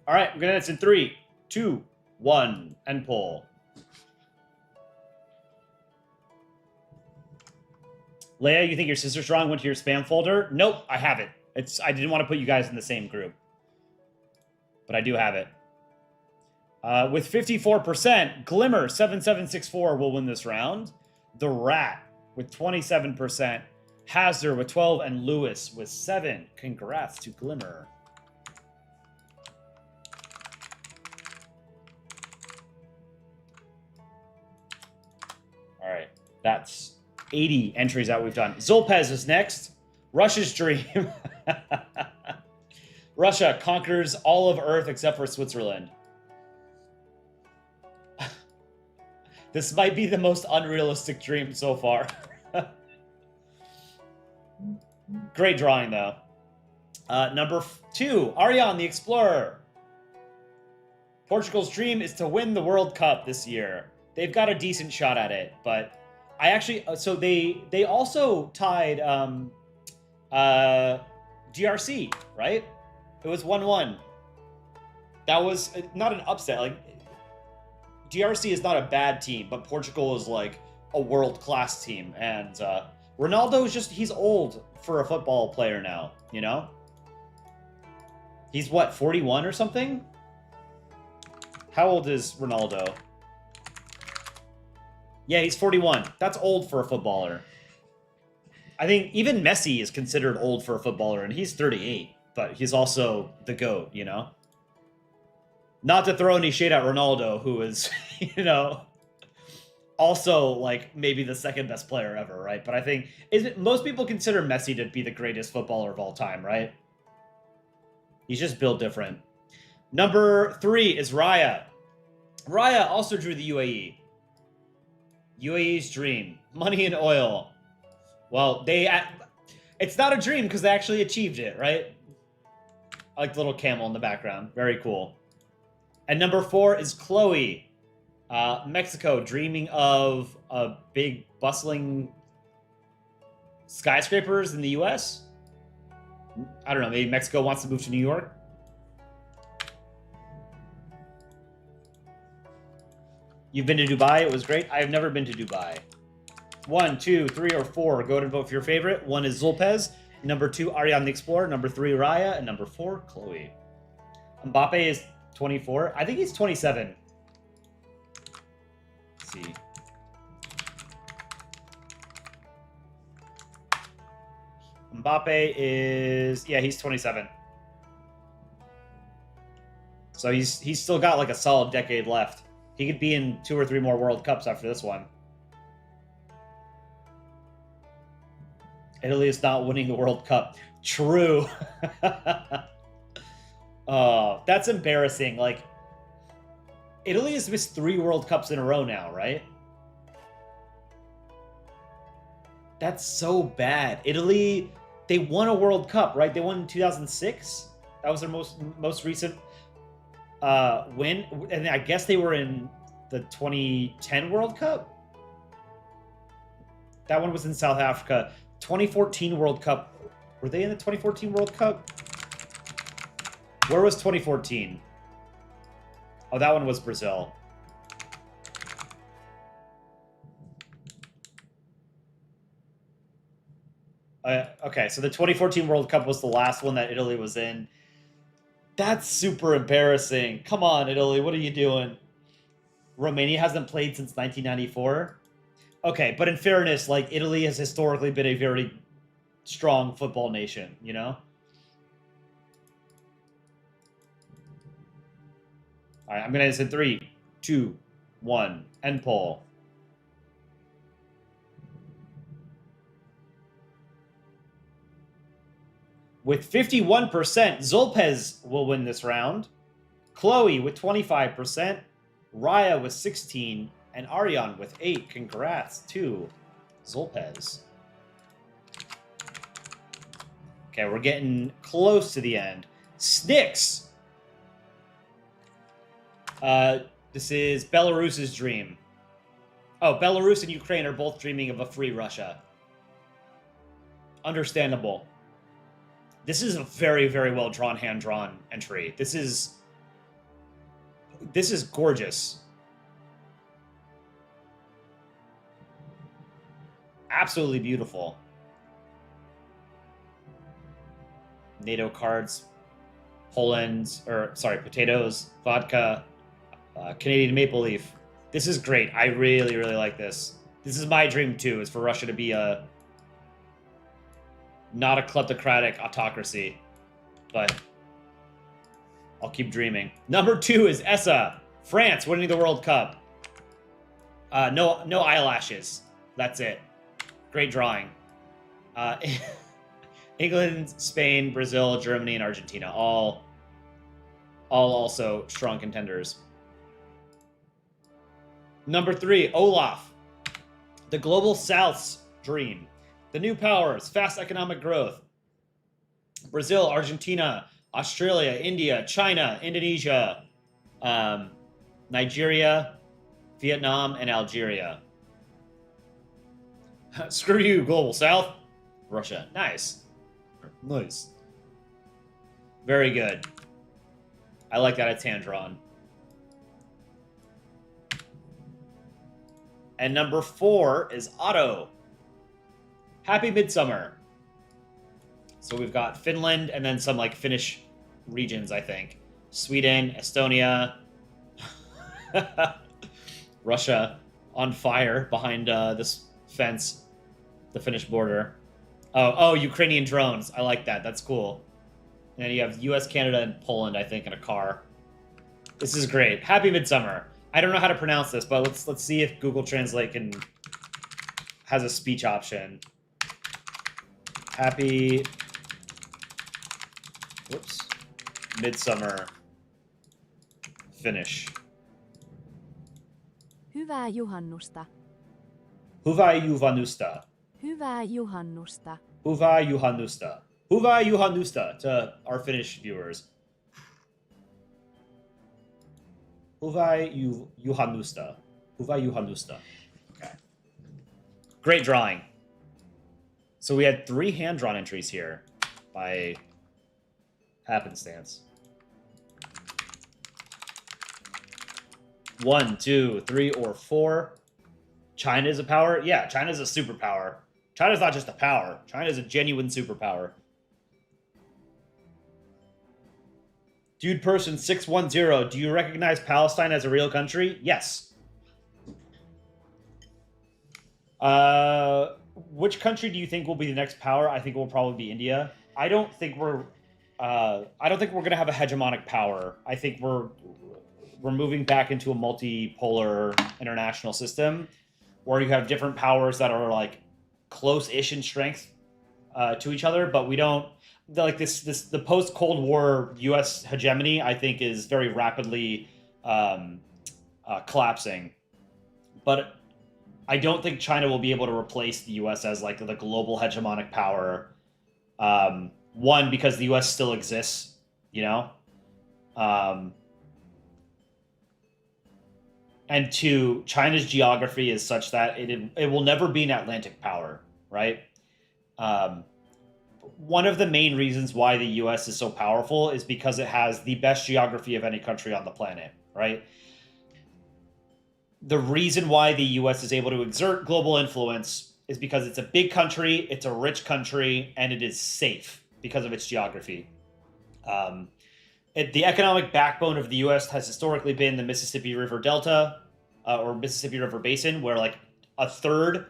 All right, I'm gonna. It's in 3, 2, 1, end poll. Leia, you think your sister's wrong? Went to your spam folder? Nope, I have it. I didn't want to put you guys in the same group, but I do have it. With 54%, Glimmer 7764 will win this round. The Rat with 27%, Hazard with 12, and Lewis with 7. Congrats to Glimmer. All right, that's 80 entries that we've done. Zolpez is next. Russia's dream. Russia conquers all of Earth except for Switzerland. This might be the most unrealistic dream so far. Great drawing, though. Number 2, Ariane the Explorer. Portugal's dream is to win the World Cup this year. They've got a decent shot at it, but I actually... So they also tied GRC, right? It was 1-1. That was not an upset. Like, GRC is not a bad team, but Portugal is like a world-class team. And Ronaldo is just... He's old for a football player now, you know? He's, what, 41 or something? How old is Ronaldo? Yeah, he's 41. That's old for a footballer. I think even Messi is considered old for a footballer, and he's 38. But he's also the GOAT, you know? Not to throw any shade at Ronaldo, who is, you know, also, like, maybe the second best player ever, right? But I think most people consider Messi to be the greatest footballer of all time, right? He's just built different. Number 3 is Raya. Raya also drew the UAE. UAE's dream. Money and oil. Well, it's not a dream because they actually achieved it, right? I like the little camel in the background. Very cool. And number 4 is Chloe. Mexico, dreaming of a big, bustling skyscrapers in the U.S.? I don't know, maybe Mexico wants to move to New York? You've been to Dubai? It was great. I have never been to Dubai. 1, 2, 3, or 4. Go ahead and vote for your favorite. 1 is Zulpez. Number 2, Ariane the Explorer. Number 3, Raya. And number 4, Chloe. Mbappe is 24. I think he's 27. Let's see. Mbappe is... Yeah, he's 27. So he's still got like a solid decade left. He could be in 2 or 3 more World Cups after this one. Italy is not winning the World Cup. True. Oh, that's embarrassing. Like, Italy has missed 3 World Cups in a row now, right? That's so bad. Italy, they won a World Cup, right? They won in 2006. That was their most recent win. And I guess they were in the 2010 World Cup. That one was in South Africa. 2014 World Cup. Were they in the 2014 World Cup? Where was 2014? Oh, that one was Brazil. Okay, so the 2014 World Cup was the last one that Italy was in. That's super embarrassing. Come on, Italy, what are you doing? Romania hasn't played since 1994. Okay, but in fairness, like, Italy has historically been a very strong football nation, you know? All right, I'm going to say 3, 2, 1, end poll. With 51%, Zolpez will win this round. Chloe with 25%, Raya with 16%, and Ariane with 8%. Congrats to Zolpez. Okay, we're getting close to the end. Snicks! This is Belarus's dream. Oh, Belarus and Ukraine are both dreaming of a free Russia. Understandable. This is a very, very well drawn, hand drawn entry. This is gorgeous. Absolutely beautiful. NATO cards, Poland, potatoes, vodka, Canadian maple leaf. This is great. I really, really like this. This is my dream too, is for Russia to be not a kleptocratic autocracy, but I'll keep dreaming. Number 2 is ESA, France winning the World Cup. No eyelashes. That's it. Great drawing. England, Spain, Brazil, Germany, and Argentina. All also strong contenders. Number 3, Olaf. The Global South's dream. The new powers, fast economic growth. Brazil, Argentina, Australia, India, China, Indonesia, Nigeria, Vietnam, and Algeria. Screw you, Global South. Russia. Nice. Nice. Very good. I like that it's hand drawn. And number 4 is Otto. Happy Midsummer. So we've got Finland and then some like Finnish regions, I think. Sweden, Estonia, Russia on fire behind this fence, the Finnish border. Oh, Ukrainian drones. I like that. That's cool. And then you have US, Canada, and Poland, I think, in a car. This is great. Happy Midsummer. I don't know how to pronounce this, but let's see if Google Translate has a speech option. Happy Midsummer Finnish. Hyvää juhannusta. Hyvää juhannusta. Hyvää juhannusta. Hyvää juhannusta. Hyvää juhannusta to our Finnish viewers. Hyvää juhannusta. Hyvää juhannusta. Okay. Great drawing. So we had 3 hand-drawn entries here by happenstance. 1, 2, 3, or 4. China is a power? Yeah, China is a superpower. China's not just a power. China is a genuine superpower. Dude person 610, do you recognize Palestine as a real country? Yes. Which country do you think will be the next power? I think it will probably be India. I don't think we're gonna have a hegemonic power. I think we're moving back into a multipolar international system where you have different powers that are like close-ish in strength to each other, but we don't like the post-Cold War U.S. hegemony. I think is very rapidly collapsing, but I don't think China will be able to replace the U.S. as like the global hegemonic power. One, because the U.S. still exists, you know, and 2, China's geography is such that it will never be an Atlantic power, right? One of the main reasons why the U.S. is so powerful is because it has the best geography of any country on the planet, right? The reason why the U.S. is able to exert global influence is because it's a big country, it's a rich country, and it is safe because of its geography. The economic backbone of the U.S. has historically been the Mississippi River Delta or Mississippi River Basin, where like a third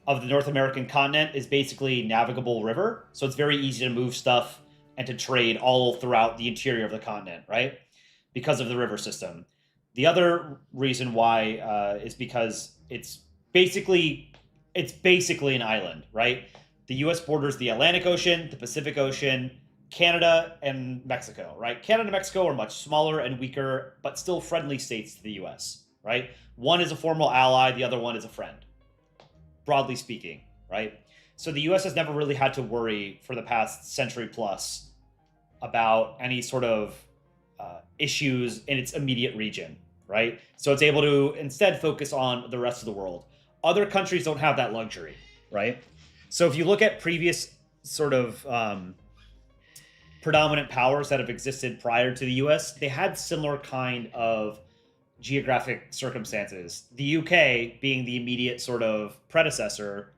of the North American continent is basically navigable river. So it's very easy to move stuff and to trade all throughout the interior of the continent, right? Because of the river system. The other reason why is because it's basically an island, right? The U.S. borders the Atlantic Ocean, the Pacific Ocean, Canada, and Mexico, right? Canada and Mexico are much smaller and weaker, but still friendly states to the U.S., right? One is a formal ally, the other one is a friend, broadly speaking, right? So the U.S. has never really had to worry for the past century plus about any sort of issues in its immediate region, right? So it's able to instead focus on the rest of the world. Other countries don't have that luxury, right? So if you look at previous sort of predominant powers that have existed prior to the US, they had similar kind of geographic circumstances. The UK being the immediate sort of predecessor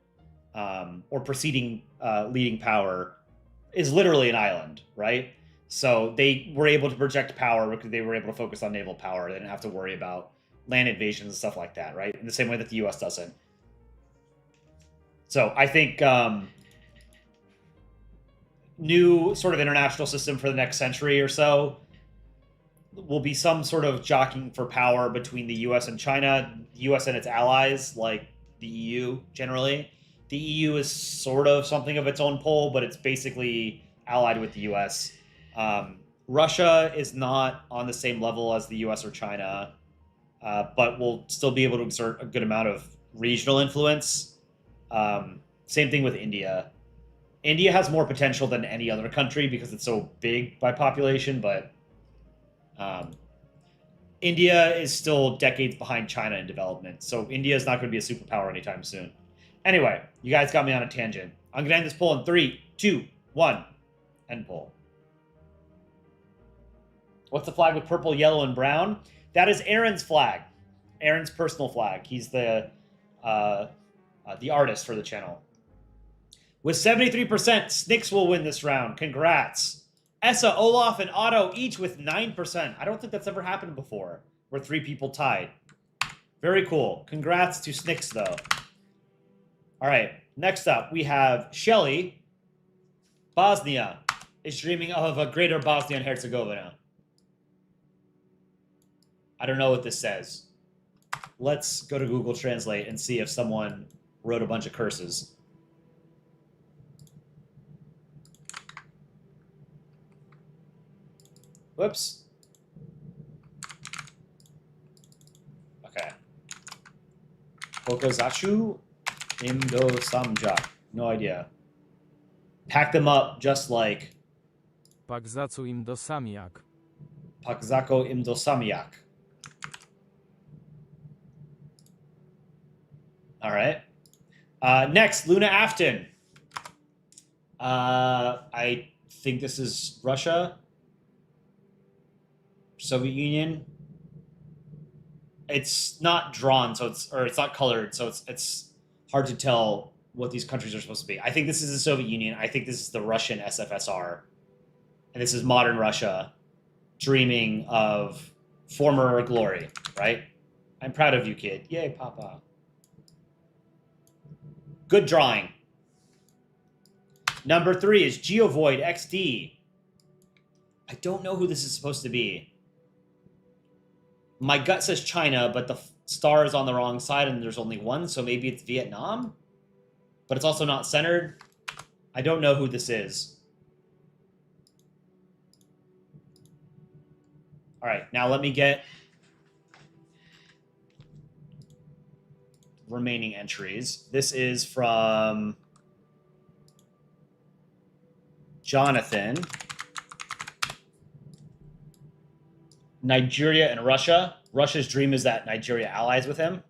or preceding leading power is literally an island, right? So they were able to project power because they were able to focus on naval power. They didn't have to worry about land invasions and stuff like that, right? In the same way that the US doesn't. So I think new sort of international system for the next century or so will be some sort of jockeying for power between the US and China, the US and its allies, like the EU generally. The EU is sort of something of its own pole, but it's basically allied with the US. Russia is not on the same level as the US or China, but will still be able to exert a good amount of regional influence. Same thing with India. India has more potential than any other country because it's so big by population, but India is still decades behind China in development. So India is not going to be a superpower anytime soon. Anyway, you guys got me on a tangent. I'm going to end this poll in 3, 2, 1. End poll. What's the flag with purple, yellow, and brown? That is Aaron's flag. Aaron's personal flag. He's the artist for the channel. With 73%, Snicks will win this round. Congrats. Essa, Olaf, and Otto each with 9%. I don't think that's ever happened before, where 3 people tied. Very cool. Congrats to Snicks, though. All right, next up, we have Shelly. Bosnia is dreaming of a greater Bosnia and Herzegovina. I don't know what this says. Let's go to Google Translate and see if someone wrote a bunch of curses. Whoops. Okay. Pokazachu Imdo Samjak. No idea. Pack them up just like Pakzacu im do samiak. Pakzako Imdo Samyak. All right. Next, Luna Afton. I think this is Russia. Soviet Union. It's not drawn, so it's not colored, so it's hard to tell what these countries are supposed to be. I think this is the Soviet Union. I think this is the Russian SFSR. And this is modern Russia dreaming of former glory, right? I'm proud of you, kid. Yay, Papa. Good drawing. Number 3 is GeoVoid XD. I don't know who this is supposed to be. My gut says China, but the star is on the wrong side and there's only one, so maybe it's Vietnam? But it's also not centered. I don't know who this is. All right, now let me get remaining entries. This is from Jonathan. Nigeria and Russia. Russia's dream is that Nigeria allies with him.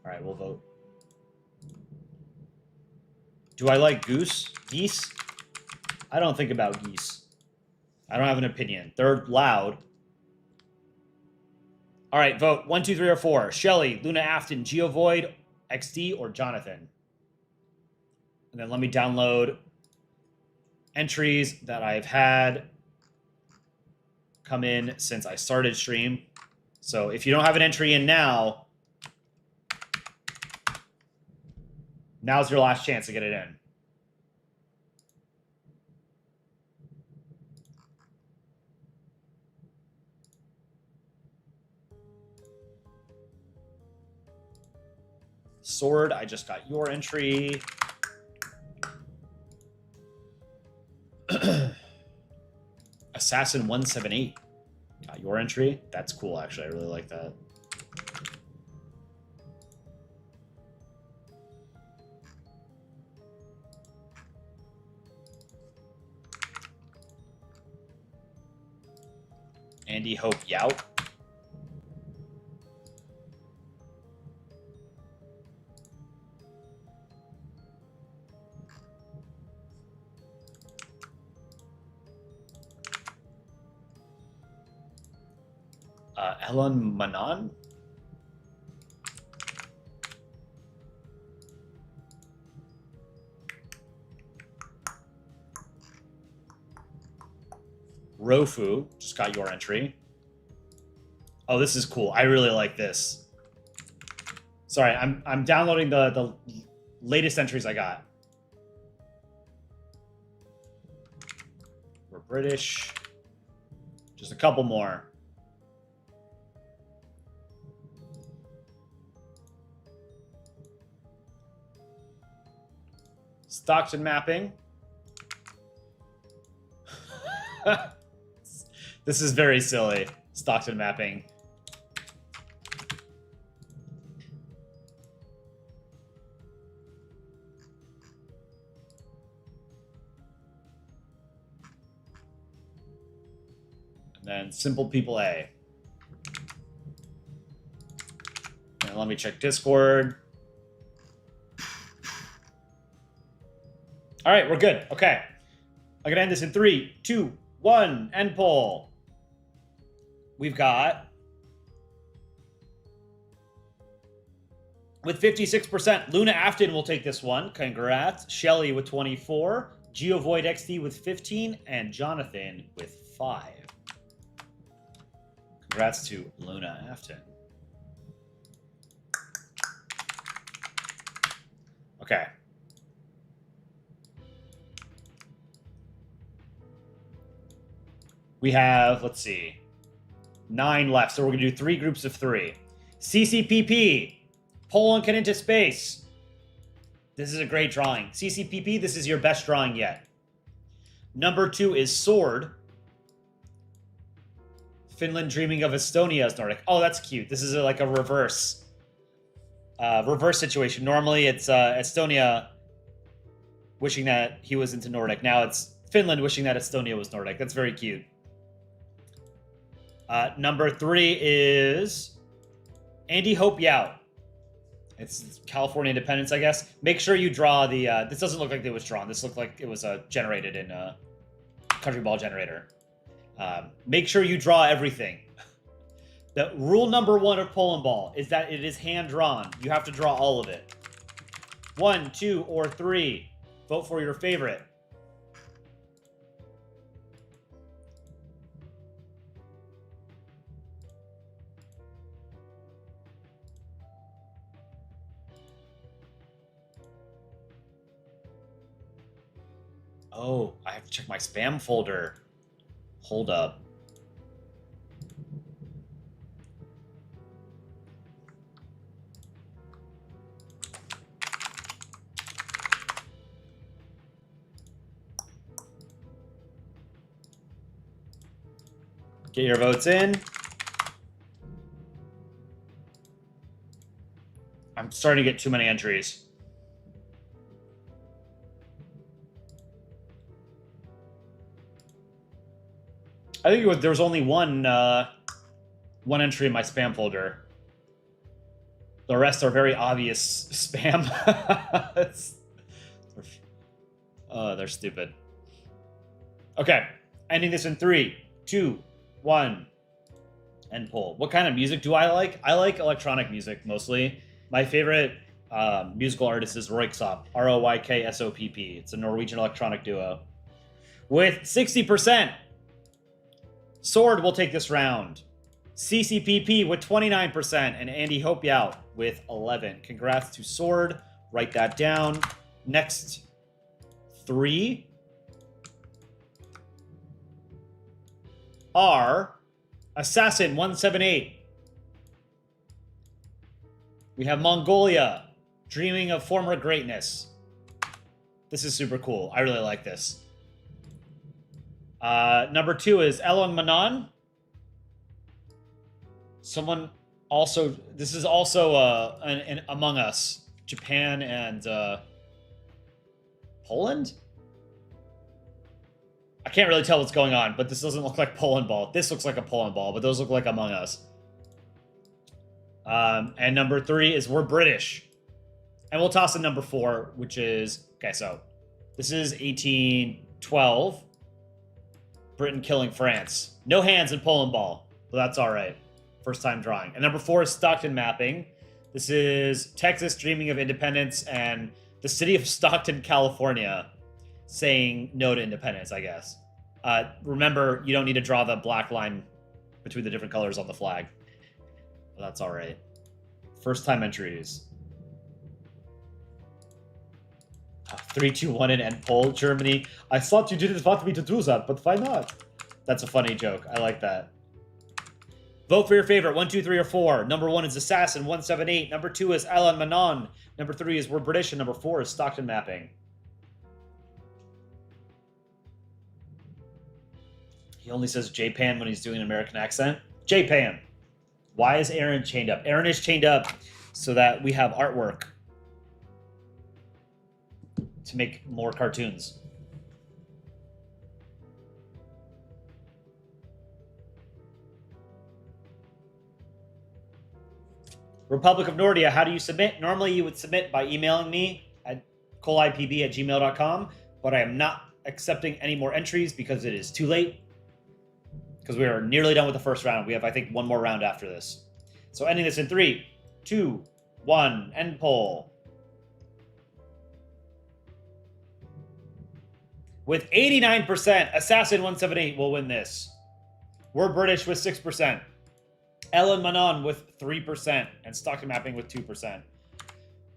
All right, we'll vote. Do I like goose? Geese? I don't think about geese. I don't have an opinion. They're loud. All right, vote 1, 2, 3, or 4. Shelly, Luna Afton, GeoVoid, XD, or Jonathan. And then let me download entries that I've had come in since I started stream. So if you don't have an entry in now, now's your last chance to get it in. Sword, I just got your entry. Assassin 178 got your entry. That's cool, actually. I really like that. Andy Hope Yout. Elon Manon? Rofu, just got your entry. Oh, this is cool. I really like this. Sorry, I'm downloading the latest entries I got. We're British. Just a couple more. Stockton mapping. This is very silly. Stockton mapping. And then simple people A. And let me check Discord. All right, we're good. Okay. I'm gonna end this in 3, 2, 1. End poll. We've got, with 56%, Luna Afton will take this one. Congrats. Shelly with 24, GeoVoid XD with 15, and Jonathan with 5. Congrats to Luna Afton. Okay. We have, let's see, 9 left. So we're going to do 3 groups of 3. CCPP. Poland can into space. This is a great drawing. CCPP, this is your best drawing yet. Number 2 is Sword. Finland dreaming of Estonia as Nordic. Oh, that's cute. This is like a reverse situation. Normally it's Estonia wishing that he was into Nordic. Now it's Finland wishing that Estonia was Nordic. That's very cute. Number 3 is Andy Hope Yao. It's California Independence, I guess. Make sure you draw the... this doesn't look like it was drawn. This looked like it was generated in Country Ball Generator. Make sure you draw everything. The rule number 1 of Polandball is that it is hand-drawn. You have to draw all of it. 1, 2, or 3. Vote for your favorite. Oh, I have to check my spam folder. Hold up. Get your votes in. I'm starting to get too many entries. I think there was only one entry in my spam folder. The rest are very obvious spam. They're stupid. Okay, ending this in 3, 2, 1. End poll. What kind of music do I like? I like electronic music mostly. My favorite musical artist is Röyksopp. Royksopp. It's a Norwegian electronic duo. With 60%. Sword will take this round. CCPP with 29% and Andy Hope out with 11. Congrats to Sword. Write that down. Next 3 are Assassin 178. We have Mongolia, dreaming of former greatness. This is super cool. I really like this. Number 2 is Elon Manon. Someone also... This is also an Among Us. Japan and Poland? I can't really tell what's going on, but this doesn't look like Polandball. This looks like a Polandball, but those look like Among Us. And number 3 is We're British. And we'll toss in number 4, which is... Okay, so this is 1812. Britain killing France. No hands in Polandball, but that's all right. First time drawing. And number 4 is Stockton mapping. This is Texas dreaming of independence and the city of Stockton, California saying no to independence, I guess. Remember, you don't need to draw the black line between the different colors on the flag. Well, that's all right. First time entries. 3, 2, 1 in end poll, Germany. I thought you didn't want me to do that, but why not? That's a funny joke. I like that. Vote for your favorite. 1, 2, 3, or 4. Number 1 is Assassin 178. Number 2 is Alan Manon. Number 3 is We're British. And number 4 is Stockton mapping. He only says J-Pan when he's doing an American accent. J-Pan. Why is Aaron chained up? Aaron is chained up so that we have artwork to make more cartoons. Republic of Nordia, how do you submit? Normally you would submit by emailing me at colipb@gmail.com, but I am not accepting any more entries because it is too late. Because we are nearly done with the first round. We have, I think, one more round after this. So ending this in 3, 2, 1, end poll. With 89%, Assassin 178 will win this. We're British with 6%. Ellen Manon with 3%. And Stockton Mapping with 2%.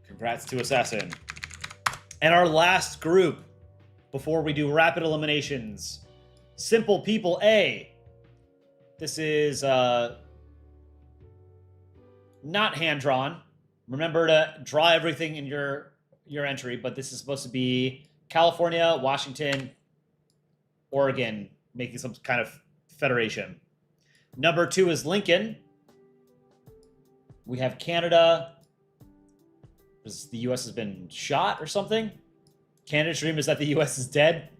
Congrats to Assassin. And our last group, before we do rapid eliminations. Simple People A. This is not hand-drawn. Remember to draw everything in your entry, but this is supposed to be California, Washington, Oregon, making some kind of federation. Number 2 is Lincoln. We have Canada. The U.S. has been shot or something. Canada's dream is that the U.S. is dead.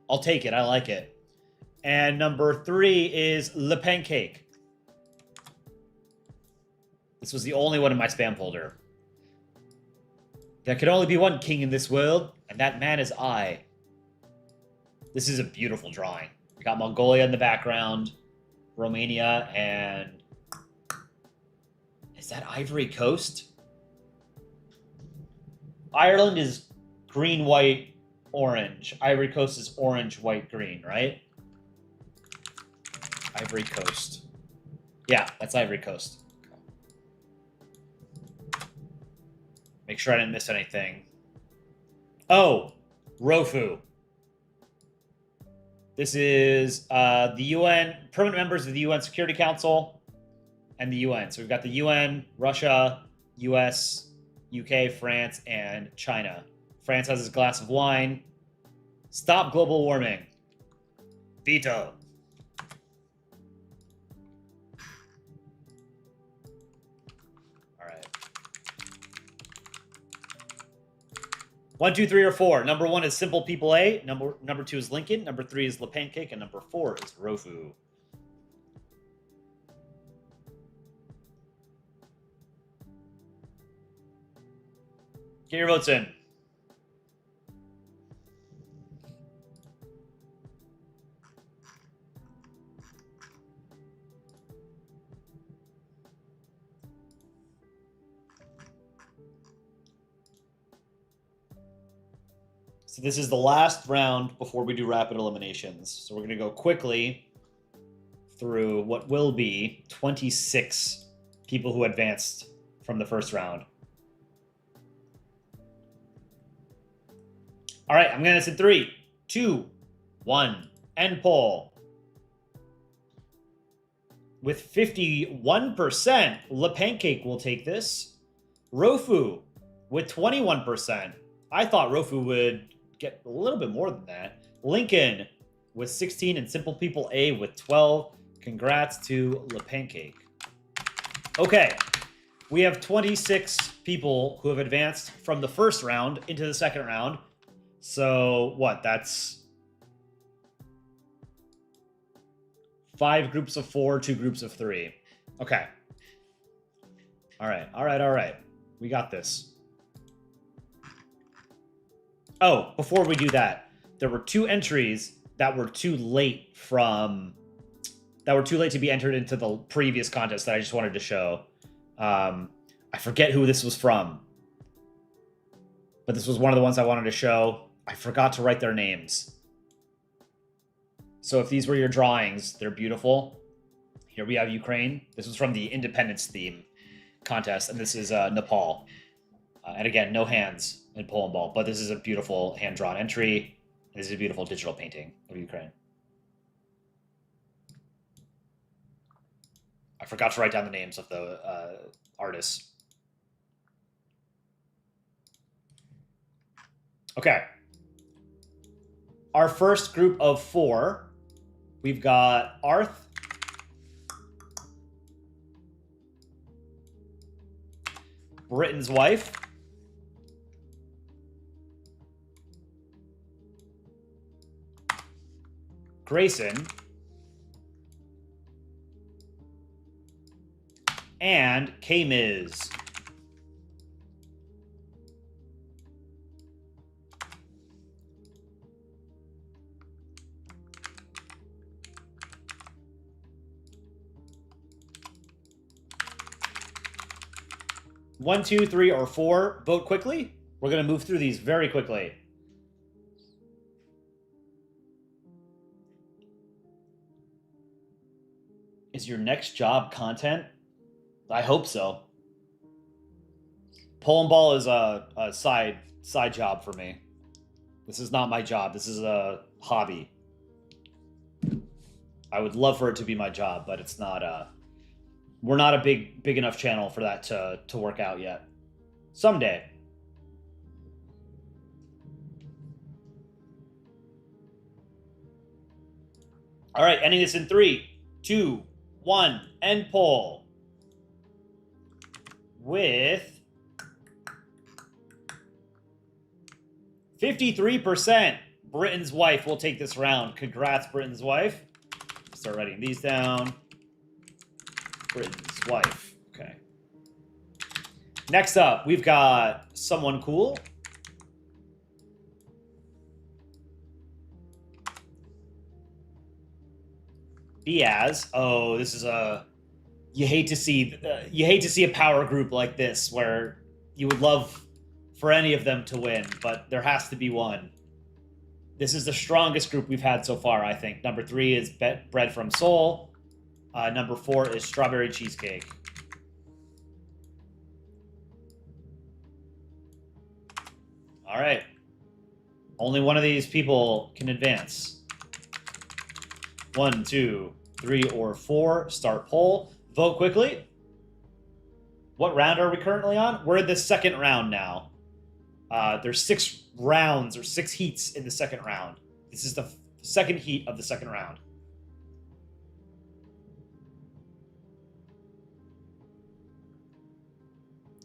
I'll take it. I like it. And number 3 is Le Pancake. This was the only one in my spam folder. There can only be one king in this world, and that man is I. This is a beautiful drawing. We got Mongolia in the background, Romania, and... Is that Ivory Coast? Ireland is green, white, orange. Ivory Coast is orange, white, green, right? Ivory Coast. Yeah, that's Ivory Coast. Make sure I didn't miss anything. Oh, Rofu. This is the UN, permanent members of the UN Security Council and the UN. So we've got the UN, Russia, US, UK, France, and China. France has his glass of wine. Stop global warming. Veto. All right. 1, 2, 3, or 4. Number 1 is Simple People A. Number 2 is Lincoln. Number 3 is Le Pancake. And number 4 is Rofu. Get your votes in. So this is the last round before we do rapid eliminations. So we're going to go quickly through what will be 26 people who advanced from the first round. All right, I'm going to say 3, 2, 1, end poll. With 51%, Le Pancake will take this. Rofu with 21%. I thought Rofu would get a little bit more than that. Lincoln with 16 and Simple People A with 12. Congrats to Le Pancake. Okay, we have 26 people who have advanced from the first round into the second round. So what? That's 5 groups of 4, 2 groups of 3. Okay. All right. We got this. Oh, before we do that, there were 2 entries that were too late from that were too late to be entered into the previous contest that I just wanted to show. I forget who this was from, but this was one of the ones I wanted to show. I forgot to write their names. So if these were your drawings, they're beautiful. Here we have Ukraine. This was from the Independence theme contest, and this is Nepal. And again, no hands in Polandball, but this is a beautiful hand-drawn entry. This is a beautiful digital painting of Ukraine. I forgot to write down the names of the artists. Okay. Our first group of 4, we've got Arth, Britain's Wife, Grayson, and K-Miz. One, 2, 3, or 4. Vote quickly. We're going to move through these very quickly. Is your next job content? I hope so. Polandball is a side job for me. This is not my job. This is a hobby. I would love for it to be my job, but it's not. We're not a big enough channel for that to work out yet. Someday. All right, ending this in 3, 2, 1, end poll. With 53%, Britain's Wife will take this round. Congrats, Britain's Wife. Start writing these down. Britain's Wife. Okay. Next up, we've got Someone Cool. Diaz. Oh, this is a... You hate to see a power group like this where you would love for any of them to win, but there has to be one. This is the strongest group we've had so far, I think. Number 3 is Bread from Seoul. Number 4 is Strawberry Cheesecake. All right. Only one of these people can advance. 1, 2, 3, or 4. Start poll. Vote quickly. What round are we currently on? We're in the second round now. There's 6 rounds or 6 heats in the second round. This is the second heat of the second round.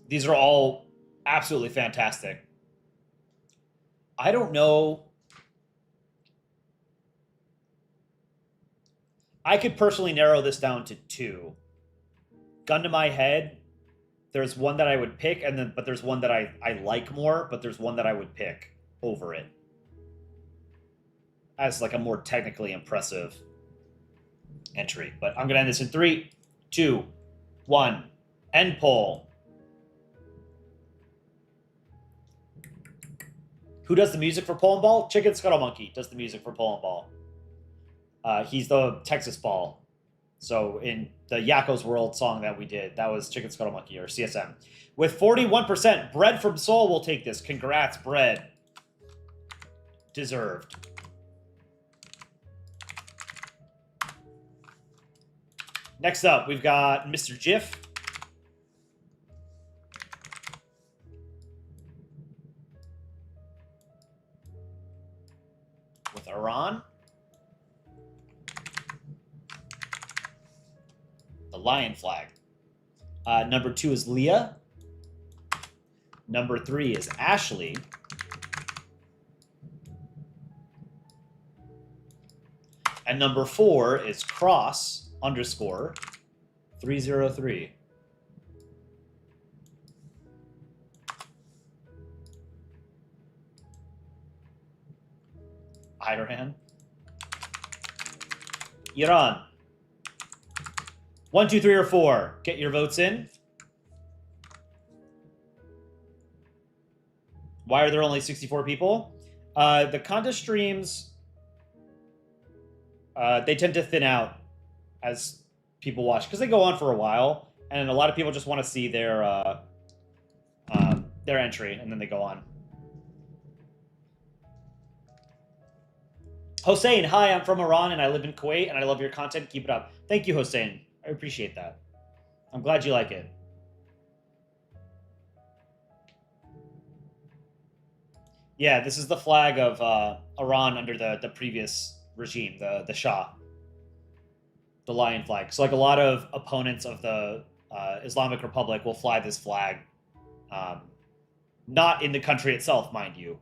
These are all absolutely fantastic. I don't know. I could personally narrow this down to 2. Gun to my head, there's one that I would pick, but there's one that I like more, but there's one that I would pick over it as like a more technically impressive entry. But I'm gonna end this in 3, 2, 1. End poll. Who does the music for Polandball? Chicken Scuttle Monkey does the music for Polandball. He's the Texas Ball. So in the Yakko's World song that we did, that was Chicken Scuttle Monkey, or CSM. With 41%, Bread from Seoul will take this. Congrats, Bread. Deserved. Next up, we've got Mr. Jif. With Iran. The lion flag. Number 2 is Leah. Number 3 is Ashley. And number 4 is Cross _ 303. Iran. Iran. 1, 2, 3, or 4. Get your votes in. Why are there only 64 people? The contest streams, they tend to thin out as people watch because they go on for a while, and a lot of people just want to see their entry, and then they go on. Hossein, hi, I'm from Iran, and I live in Kuwait, and I love your content. Keep it up. Thank you, Hossein. I appreciate that. I'm glad you like it. Yeah, this is the flag of Iran under the previous regime, the Shah. The lion flag. So like a lot of opponents of the Islamic Republic will fly this flag. Not in the country itself, mind you,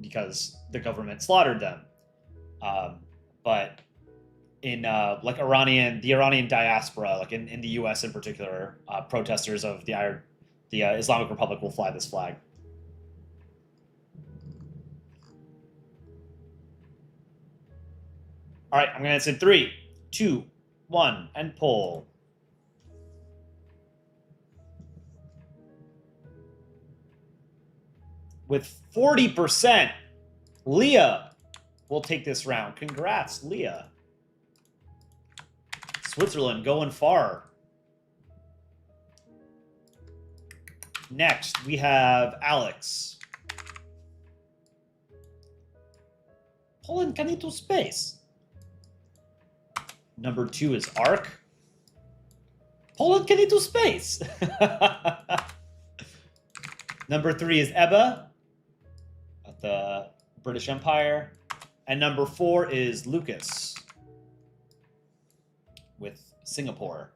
because the government slaughtered them. But in like the Iranian diaspora, like in the U.S. in particular, protesters of the Islamic Republic will fly this flag. All right, I'm going to answer in 3, 2, 1, and poll. With 40%, Leah will take this round. Congrats, Leah. Switzerland going far. Next, we have Alex. Poland can into space. Number 2 is Ark. Poland can into space. Number 3 is Ebba at the British Empire. And number 4 is Lucas with Singapore.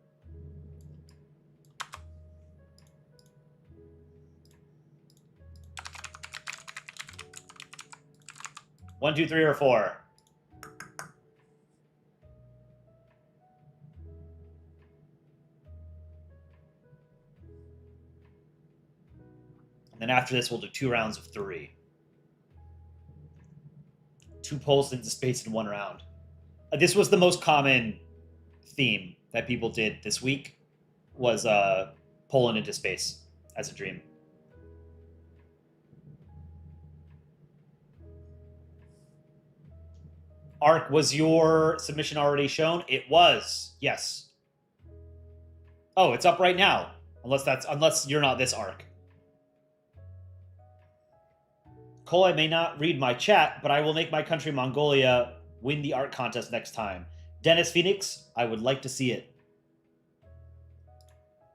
One, two, three, or 4. And then after this, we'll do 2 rounds of 3. 2 polls into space in 1 round. This was the most common theme that people did this week, was Poland into space as a dream. Ark, was your submission already shown? It was, yes. Oh, it's up right now. Unless you're not this Ark. Cole, I may not read my chat, but I will make my country, Mongolia, win the art contest next time. Dennis Phoenix, I would like to see it.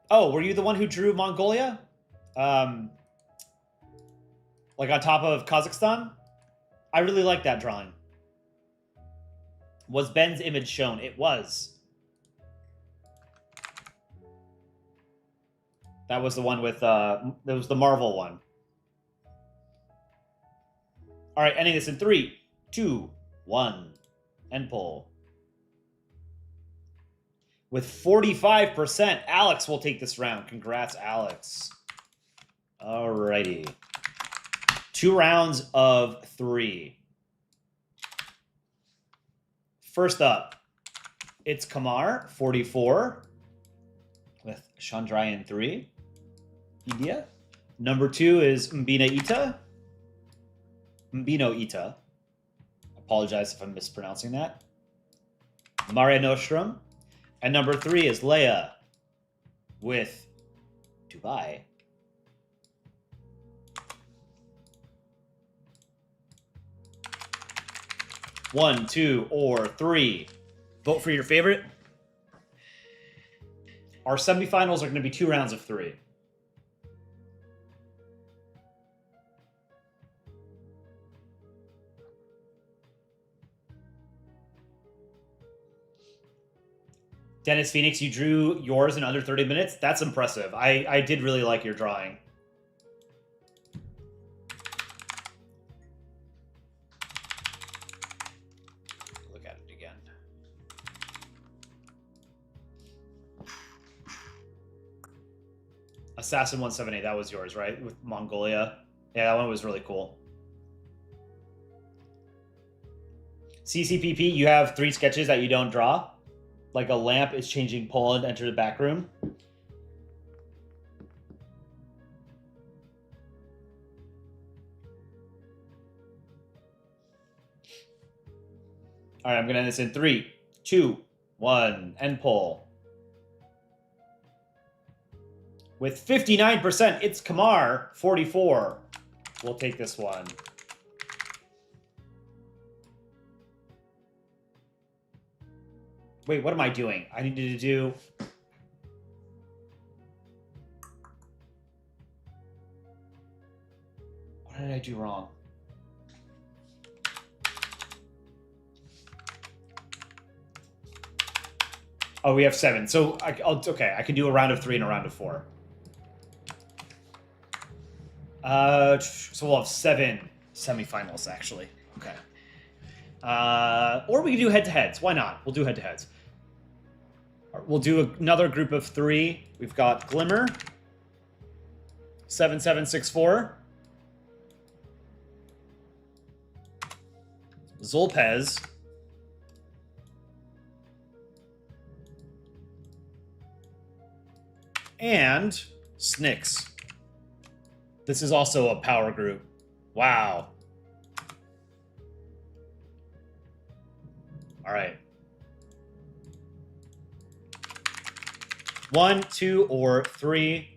Oh, were you the one who drew Mongolia? Like on top of Kazakhstan? I really like that drawing. Was Ben's image shown? It was. That was the one with, that was the Marvel one. All right, ending this in 3, 2, 1, and poll. With 45%, Alex will take this round. Congrats, Alex. All righty. 2 rounds of 3. First up, it's Kamar, 44, with Chandrayaan 3, India. Number 2 is Mbina Ita. Mbino Ita. Apologize if I'm mispronouncing that. Mare Nostrum. And number 3 is Leia with Dubai. One, 2, or 3. Vote for your favorite. Our semifinals are going to be 2 rounds of 3. Dennis Phoenix, you drew yours in under 30 minutes? That's impressive. I did really like your drawing. Look at it again. Assassin 178, that was yours, right? With Mongolia. Yeah, that one was really cool. CCPP, you have 3 sketches that you don't draw? like a lamp is changing Poland, enter the back room. All right, I'm gonna end this in 3, 2, 1, end poll. With 59%, it's Kamar, 44. We'll take this one. Wait, what am I doing? I needed to do... What did I do wrong? Oh, we have 7. So, okay, I can do a round of 3 and a round of 4. So we'll have 7 semifinals, actually. Okay. Or we can do head-to-heads. Why not? We'll do head-to-heads. We'll do another group of 3. We've got Glimmer, 7764, Zolpez, and Snicks. This is also a power group. Wow. All right. 1, 2, or 3.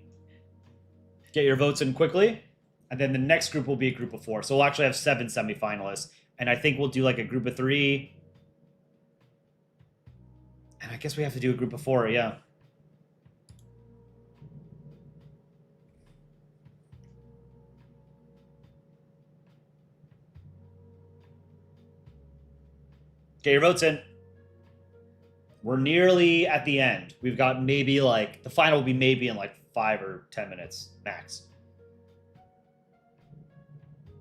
Get your votes in quickly. And then the next group will be a group of 4. So we'll actually have 7 semifinalists. And I think we'll do like a group of 3. And I guess we have to do a group of 4, yeah. Get your votes in. We're nearly at the end. We've got maybe like, the final will be maybe in like 5 or 10 minutes max.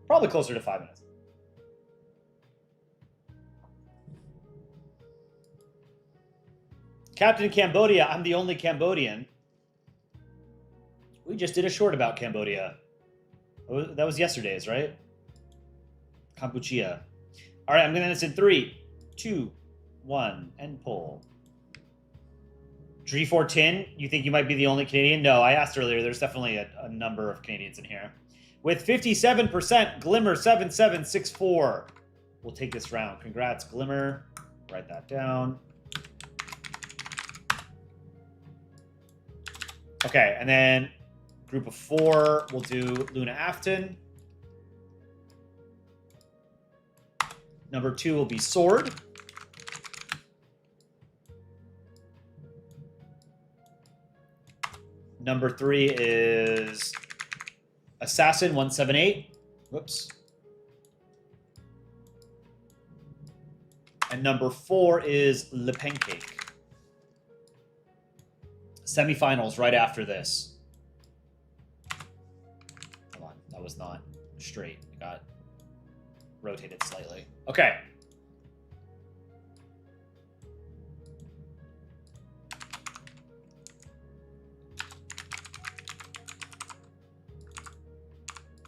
Probably closer to 5 minutes. Captain Cambodia, I'm the only Cambodian. We just did a short about Cambodia. That was yesterday's, right? Kampuchea. All right, I'm going to end this in 3, 2, 1, end poll. G410, you think you might be the only Canadian? No, I asked earlier. There's definitely a number of Canadians in here. With 57%, Glimmer 7764. We'll take this round. Congrats, Glimmer. Write that down. Okay, and then group of 4, we'll do Luna Afton. Number 2 will be Sword. Number 3 is Assassin 178. Whoops. And number 4 is Le Pancake. Semifinals right after this. Come on, that was not straight. It got rotated slightly. Okay.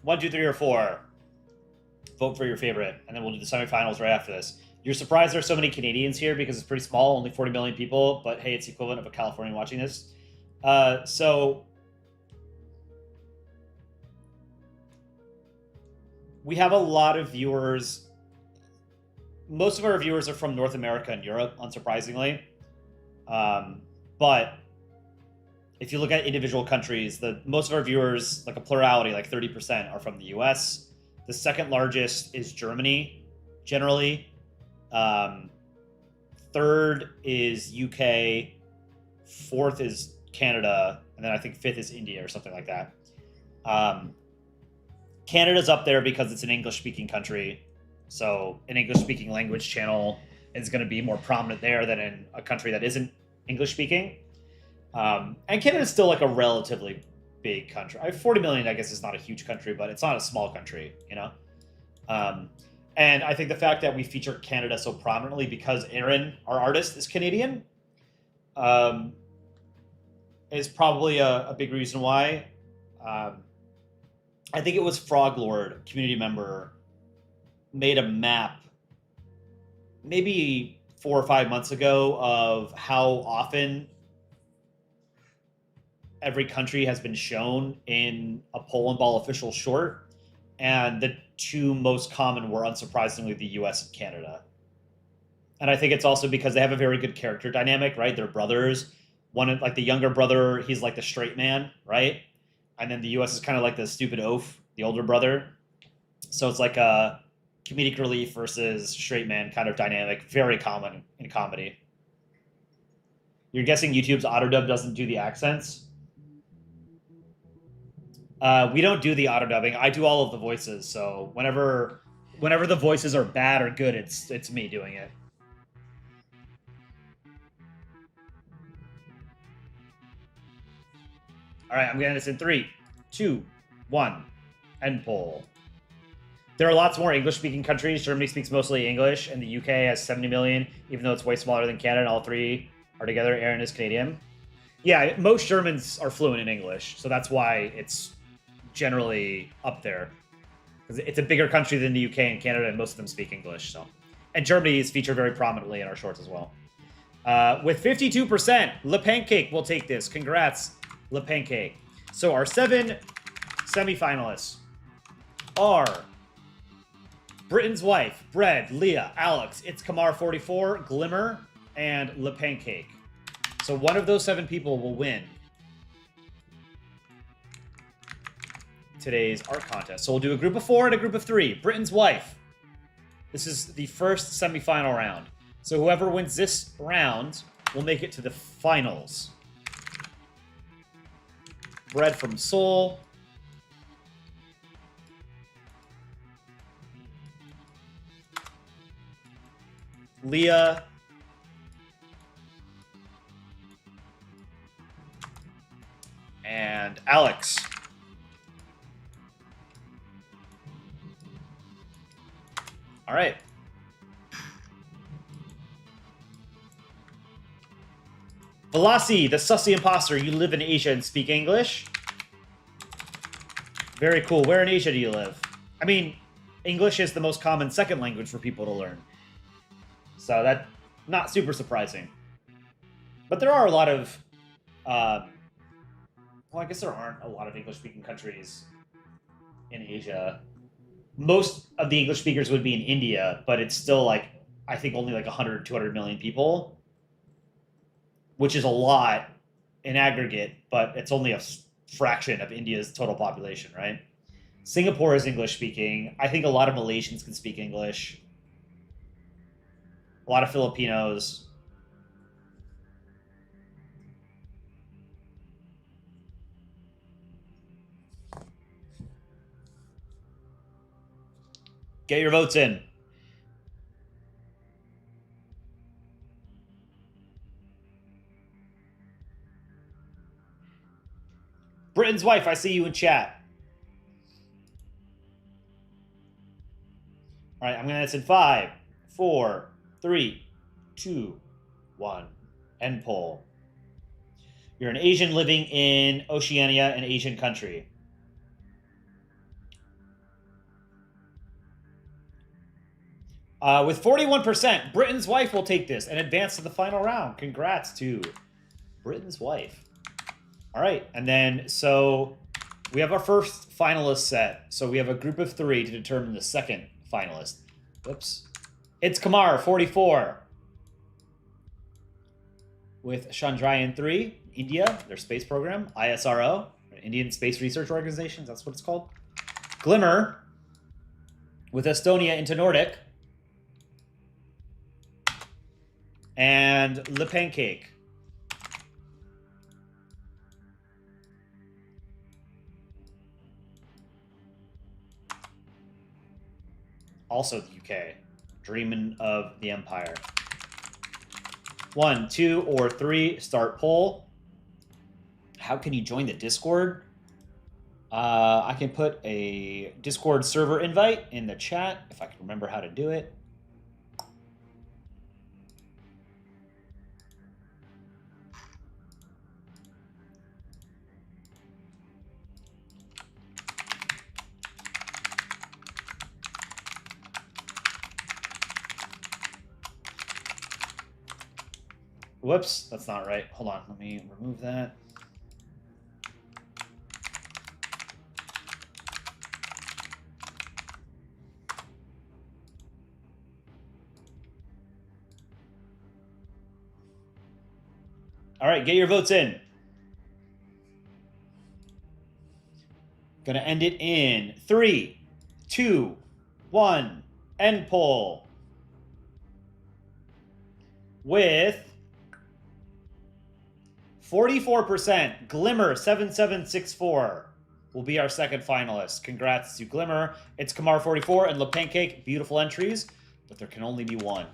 One, 2, 3, or 4. Vote for your favorite, and then we'll do the semifinals right after this. You're surprised there's so many Canadians here because it's pretty small, only 40 million people, but hey, it's the equivalent of a Californian watching this. So we have a lot of viewers. Most of our viewers are from North America and Europe, unsurprisingly. But if you look at individual countries, most of our viewers, like a plurality, like 30%, are from the US. The second largest is Germany, generally. Third is UK. Fourth is Canada. And then I think 5th is India or something like that. Canada's up there because it's an English-speaking country. So an English-speaking language channel is going to be more prominent there than in a country that isn't English-speaking. And Canada's still like a relatively big country. 40 million, I guess, is not a huge country, but it's not a small country, you know? And I think the fact that we feature Canada so prominently because Aaron, our artist, is Canadian, is probably a big reason why. I think it was Froglord, community member, made a map maybe 4 or 5 months ago of how often every country has been shown in a Polandball official short, and the two most common were, unsurprisingly, the US and Canada. And I think it's also because they have a very good character dynamic, right? They're brothers. One, like the younger brother, he's like the straight man, right? And then the US is kind of like the stupid oaf, the older brother. So it's like a comedic relief versus straight man kind of dynamic, very common in comedy. You're guessing YouTube's autodub doesn't do the accents? We don't do the autodubbing. I do all of the voices, so whenever the voices are bad or good, it's me doing it. All right, I'm getting this in 3, 2, 1, end poll. There are lots more English-speaking countries. Germany speaks mostly English, and the UK has 70 million, even though it's way smaller than Canada, and all three are together. Aaron is Canadian. Yeah, most Germans are fluent in English, so that's why it's generally up there. Because it's a bigger country than the UK and Canada, and most of them speak English. So, and Germany is featured very prominently in our shorts as well. With 52%, Le Pancake will take this. Congrats, Le Pancake. So our 7 semifinalists are Britain's Wife, Bread, Leah, Alex, It's Kamar 44, Glimmer, and Le Pancake. So one of those 7 people will win today's art contest. So we'll do a group of 4 and a group of 3. Britain's Wife. This is the first semifinal round. So whoever wins this round will make it to the finals. Bread from Seoul. Leah. And Alex. All right. Velasi, the sussy imposter, you live in Asia and speak English? Very cool. Where in Asia do you live? I mean, English is the most common second language for people to learn. So that's not super surprising. But there are a lot of... well, I guess there aren't a lot of English-speaking countries in Asia. Most of the English speakers would be in India, but it's still like, I think only like 100, 200 million people, which is a lot in aggregate, but it's only a fraction of India's total population, right? Singapore is English speaking. I think a lot of Malaysians can speak English. A lot of Filipinos. Get your votes in. Britain's Wife, I see you in chat. All right, I'm going to answer in 5, 4, 3, 2, 1. End poll. You're an Asian living in Oceania, an Asian country. With 41%, Britain's Wife will take this and advance to the final round. Congrats to Britain's Wife. All right, and then so we have our first finalist set. So we have a group of 3 to determine the second finalist. Whoops. It's Kamar, 44. With Chandrayaan-3, India, their space program. ISRO, Indian Space Research Organization, that's what it's called. Glimmer, with Estonia into Nordic. And Le Pancake. Also the UK. Dreaming of the Empire. 1, 2, or 3. Start poll. How can you join the Discord? I can put a Discord server invite in the chat if I can remember how to do it. Whoops, that's not right. Hold on, let me remove that. All right, get your votes in. Gonna end it in 3, 2, 1. End poll. With 44%, Glimmer 7764 will be our second finalist. Congrats to Glimmer. It's Kamar 44 and Le Pancake. Beautiful entries, but there can only be one.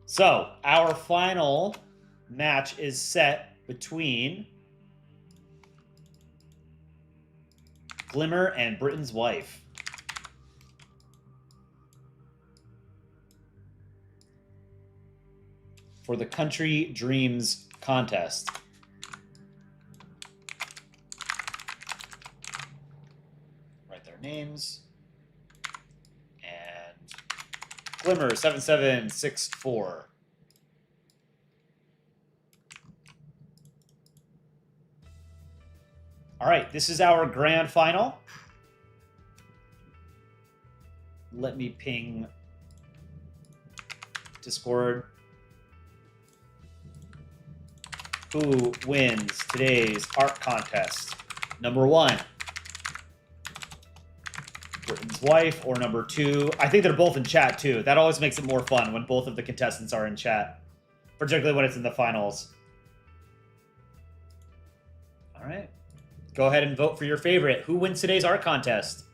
So our final match is set between Glimmer and Britain's Wife. For the Country Dreams contest. Write their names. And Glimmer 7764. All right, this is our grand final. Let me ping Discord. Who wins today's art contest? Number 1, Britain's Wife, or number 2. I think they're both in chat too. That always makes it more fun when both of the contestants are in chat, particularly when it's in the finals. All right. Go ahead and vote for your favorite. Who wins today's art contest?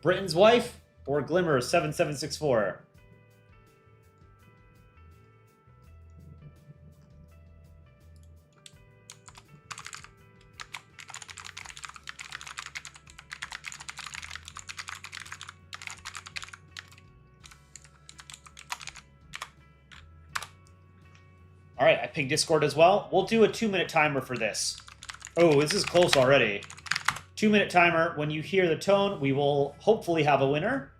Britain's Wife or Glimmer 7764? All right, I pinged Discord as well. We'll do a 2-minute timer for this. Oh, this is close already. 2-minute timer. When you hear the tone, we will hopefully have a winner.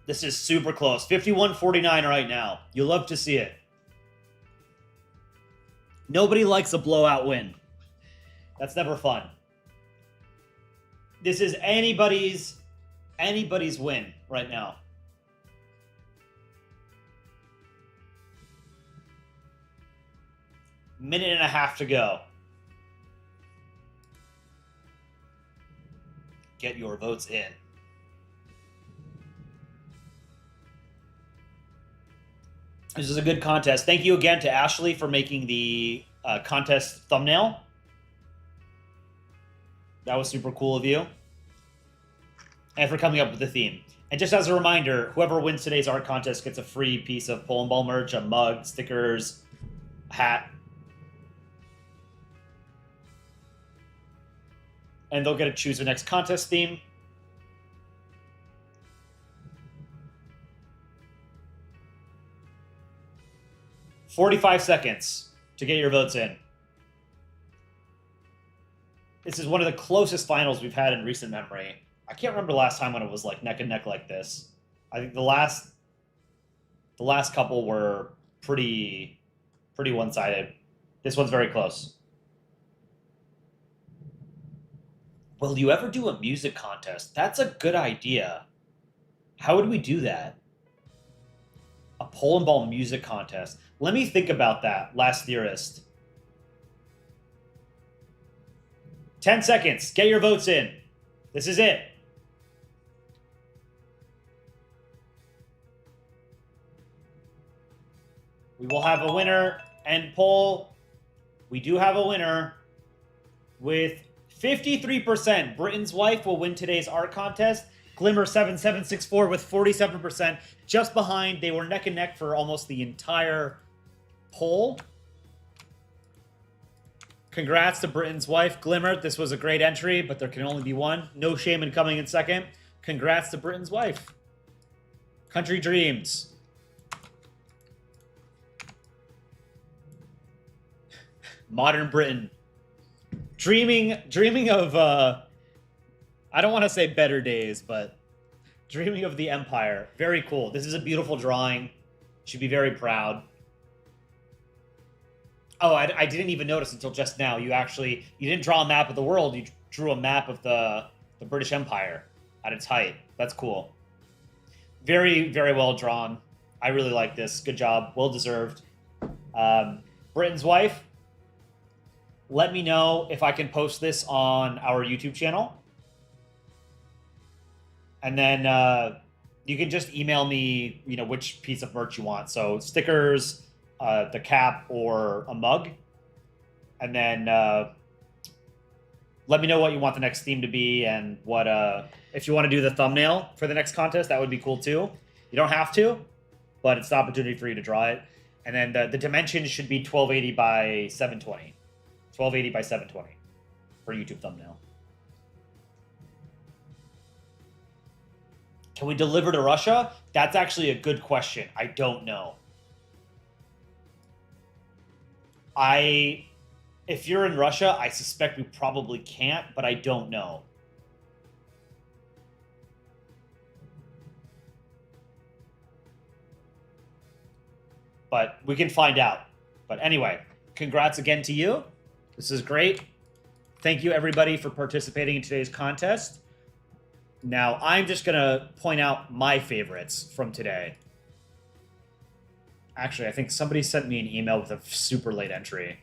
This is super close. 51-49 right now. You'll love to see it. Nobody likes a blowout win. That's never fun. This is anybody's win right now. Minute and a half to go. Get your votes in. This is a good contest. Thank you again to Ashley for making the contest thumbnail. That was super cool of you. And for coming up with the theme. And just as a reminder, whoever wins today's art contest gets a free piece of Polandball merch, a mug, stickers, a hat. And they'll get to choose the next contest theme. "45 seconds to get your votes in. This is one of the closest finals we've had in recent memory. I can't remember the last time when it was like neck and neck like this. I think the last couple were pretty one-sided. This one's very close. Will you ever do a music contest? That's a good idea. How would we do that? A Polandball music contest. Let me think about that, Last Theorist. 10 seconds. Get your votes in. This is it. We will have a winner. End poll. We do have a winner with 53%. Britain's Wife will win today's art contest. Glimmer 7764 with 47%. Just behind. They were neck and neck for almost the entire poll. Congrats to Britain's Wife. Glimmer, this was a great entry, but there can only be one. No shame in coming in second. Congrats to Britain's Wife. Country Dreams. Modern Britain. Dreaming of I don't want to say better days, but Dreaming of the Empire. Very cool. This is a beautiful drawing. Should be very proud. Oh, I didn't even notice until just now. You didn't draw a map of the world. You drew a map of the British Empire at its height. That's cool. Very, very well drawn. I really like this. Good job. Well deserved. Britain's Wife. Let me know if I can post this on our YouTube channel. And then you can just email me, which piece of merch you want. So stickers, the cap, or a mug. And then let me know what you want the next theme to be, and what if you want to do the thumbnail for the next contest, that would be cool too. You don't have to, but it's the opportunity for you to draw it. And then the dimensions should be 1280 by 720. 1280 by 720 for YouTube thumbnail. Can we deliver to Russia? That's actually a good question. I don't know. If you're in Russia, I suspect we probably can't, but I don't know. But we can find out. But anyway, congrats again to you. This is great. Thank you, everybody, for participating in today's contest. Now, I'm just going to point out my favorites from today. Actually, I think somebody sent me an email with a super late entry.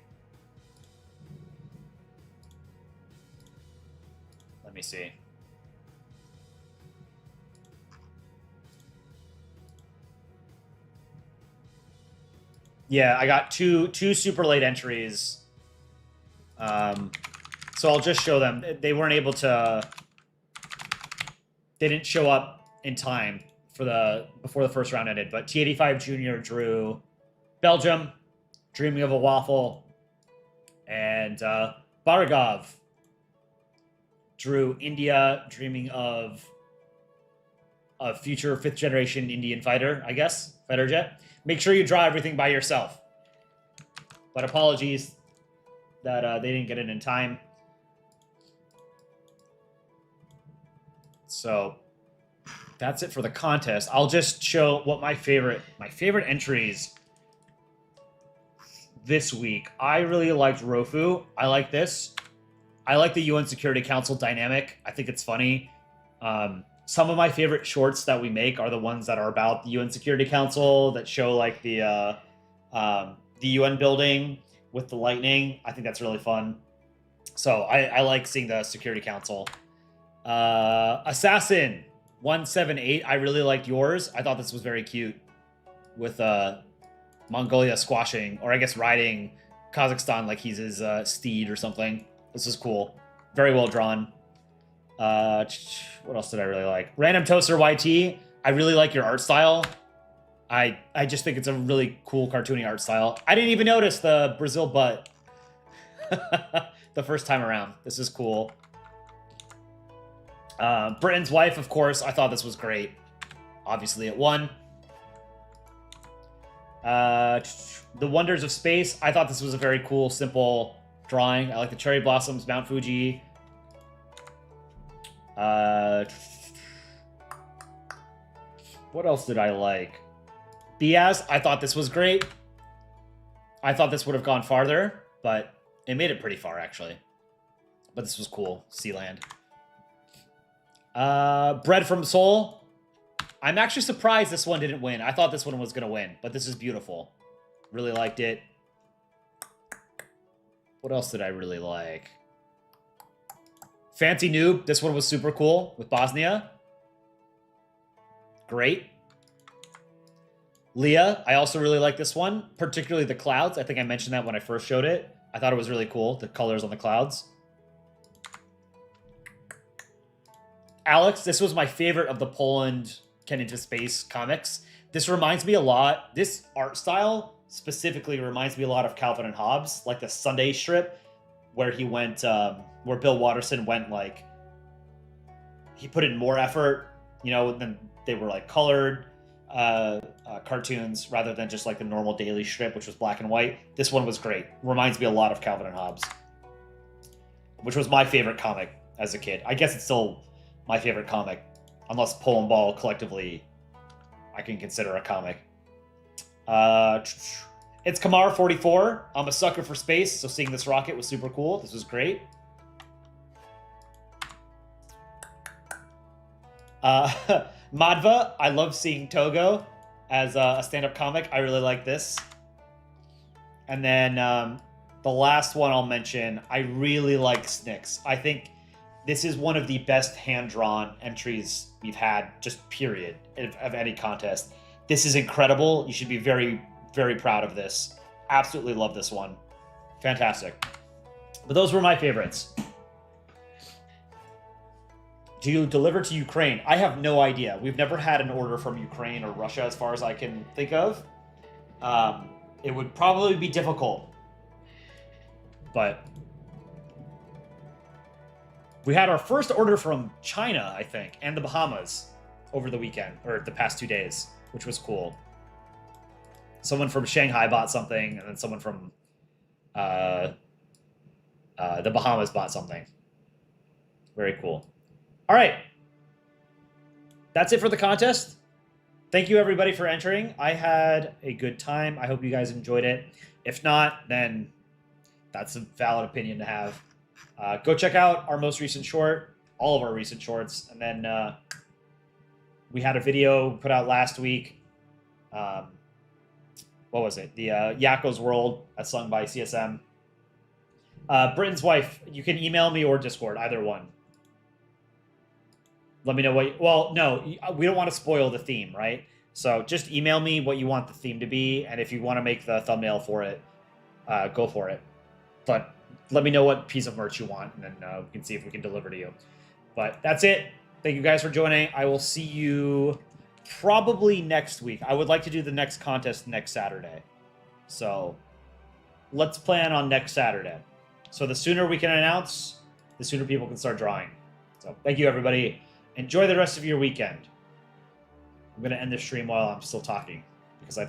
Let me see. Yeah, I got two super late entries. So I'll just show them. They weren't able to... They didn't show up in time for before the first round ended. But T85 Jr. drew Belgium, Dreaming of a Waffle, and Baragov drew India, Dreaming of a future 5th generation Indian fighter, I guess, fighter jet. Make sure you draw everything by yourself. But apologies that they didn't get it in time. So that's it for the contest. I'll just show what my favorite entries this week. I really liked Rofu. I like this. I like the UN Security Council dynamic. I think it's funny. Some of my favorite shorts that we make are the ones that are about the UN Security Council, that show like the UN building with the lightning. I think that's really fun. So I like seeing the Security Council. Assassin 178. I really liked yours. I thought this was very cute with Mongolia squashing, or I guess riding Kazakhstan like he's his steed or something. This is cool. Very well drawn. What else did I really like? Random Toaster YT. I really like your art style. I just think it's a really cool cartoony art style. I didn't even notice the Brazil butt the first time around. This is cool. Britain's Wife, of course. I thought this was great. Obviously, it won. The Wonders of Space. I thought this was a very cool, simple drawing. I like the cherry blossoms, Mount Fuji. What else did I like? Biaz. I thought this was great. I thought this would have gone farther, but it made it pretty far, actually. But this was cool. Sealand. Bread from Seoul. I'm actually surprised this one didn't win. I thought this one was going to win, but this is beautiful. Really liked it. What else did I really like? Fancy Noob. This one was super cool with Bosnia. Great. Leah. I also really like this one, particularly the clouds. I think I mentioned that when I first showed it. I thought it was really cool, the colors on the clouds. Alex, this was my favorite of the Poland Can Into Space comics. This reminds me a lot, this art style specifically reminds me a lot of Calvin and Hobbes, like the Sunday strip where he went, where Bill Watterson went like, he put in more effort, you know, than they were like colored cartoons rather than just like the normal daily strip, which was black and white. This one was great. Reminds me a lot of Calvin and Hobbes, which was my favorite comic as a kid. I guess it's still my favorite comic. Unless Polandball collectively I can consider a comic. It's Kamar44. I'm a sucker for space, so seeing this rocket was super cool. This was great. Madva, I love seeing Togo as a stand-up comic. I really like this. And then the last one I'll mention, I really like Snicks. I think this is one of the best hand-drawn entries we've had, just period, of any contest. This is incredible. You should be very, very proud of this. Absolutely love this one. Fantastic. But those were my favorites. Do you deliver to Ukraine? I have no idea. We've never had an order from Ukraine or Russia as far as I can think of. It would probably be difficult. But we had our first order from China, I think, and the Bahamas over the weekend, or the past 2 days, which was cool. Someone from Shanghai bought something, and then someone from the Bahamas bought something. Very cool. All right. That's it for the contest. Thank you, everybody, for entering. I had a good time. I hope you guys enjoyed it. If not, then that's a valid opinion to have. Go check out our most recent short, all of our recent shorts. And then we had a video put out last week. What was it? The Yakko's World, that's sung by CSM. Britain's Wife, you can email me or Discord, either one. Let me know what... well, no, we don't want to spoil the theme, right? So just email me what you want the theme to be, and if you want to make the thumbnail for it, go for it. But let me know what piece of merch you want, and then we can see if we can deliver to you. But that's it. Thank you guys for joining. I will see you probably next week. I would like to do the next contest next Saturday. So let's plan on next Saturday. So the sooner we can announce, the sooner people can start drawing. So thank you, everybody. Enjoy the rest of your weekend. I'm going to end the stream while I'm still talking, because I think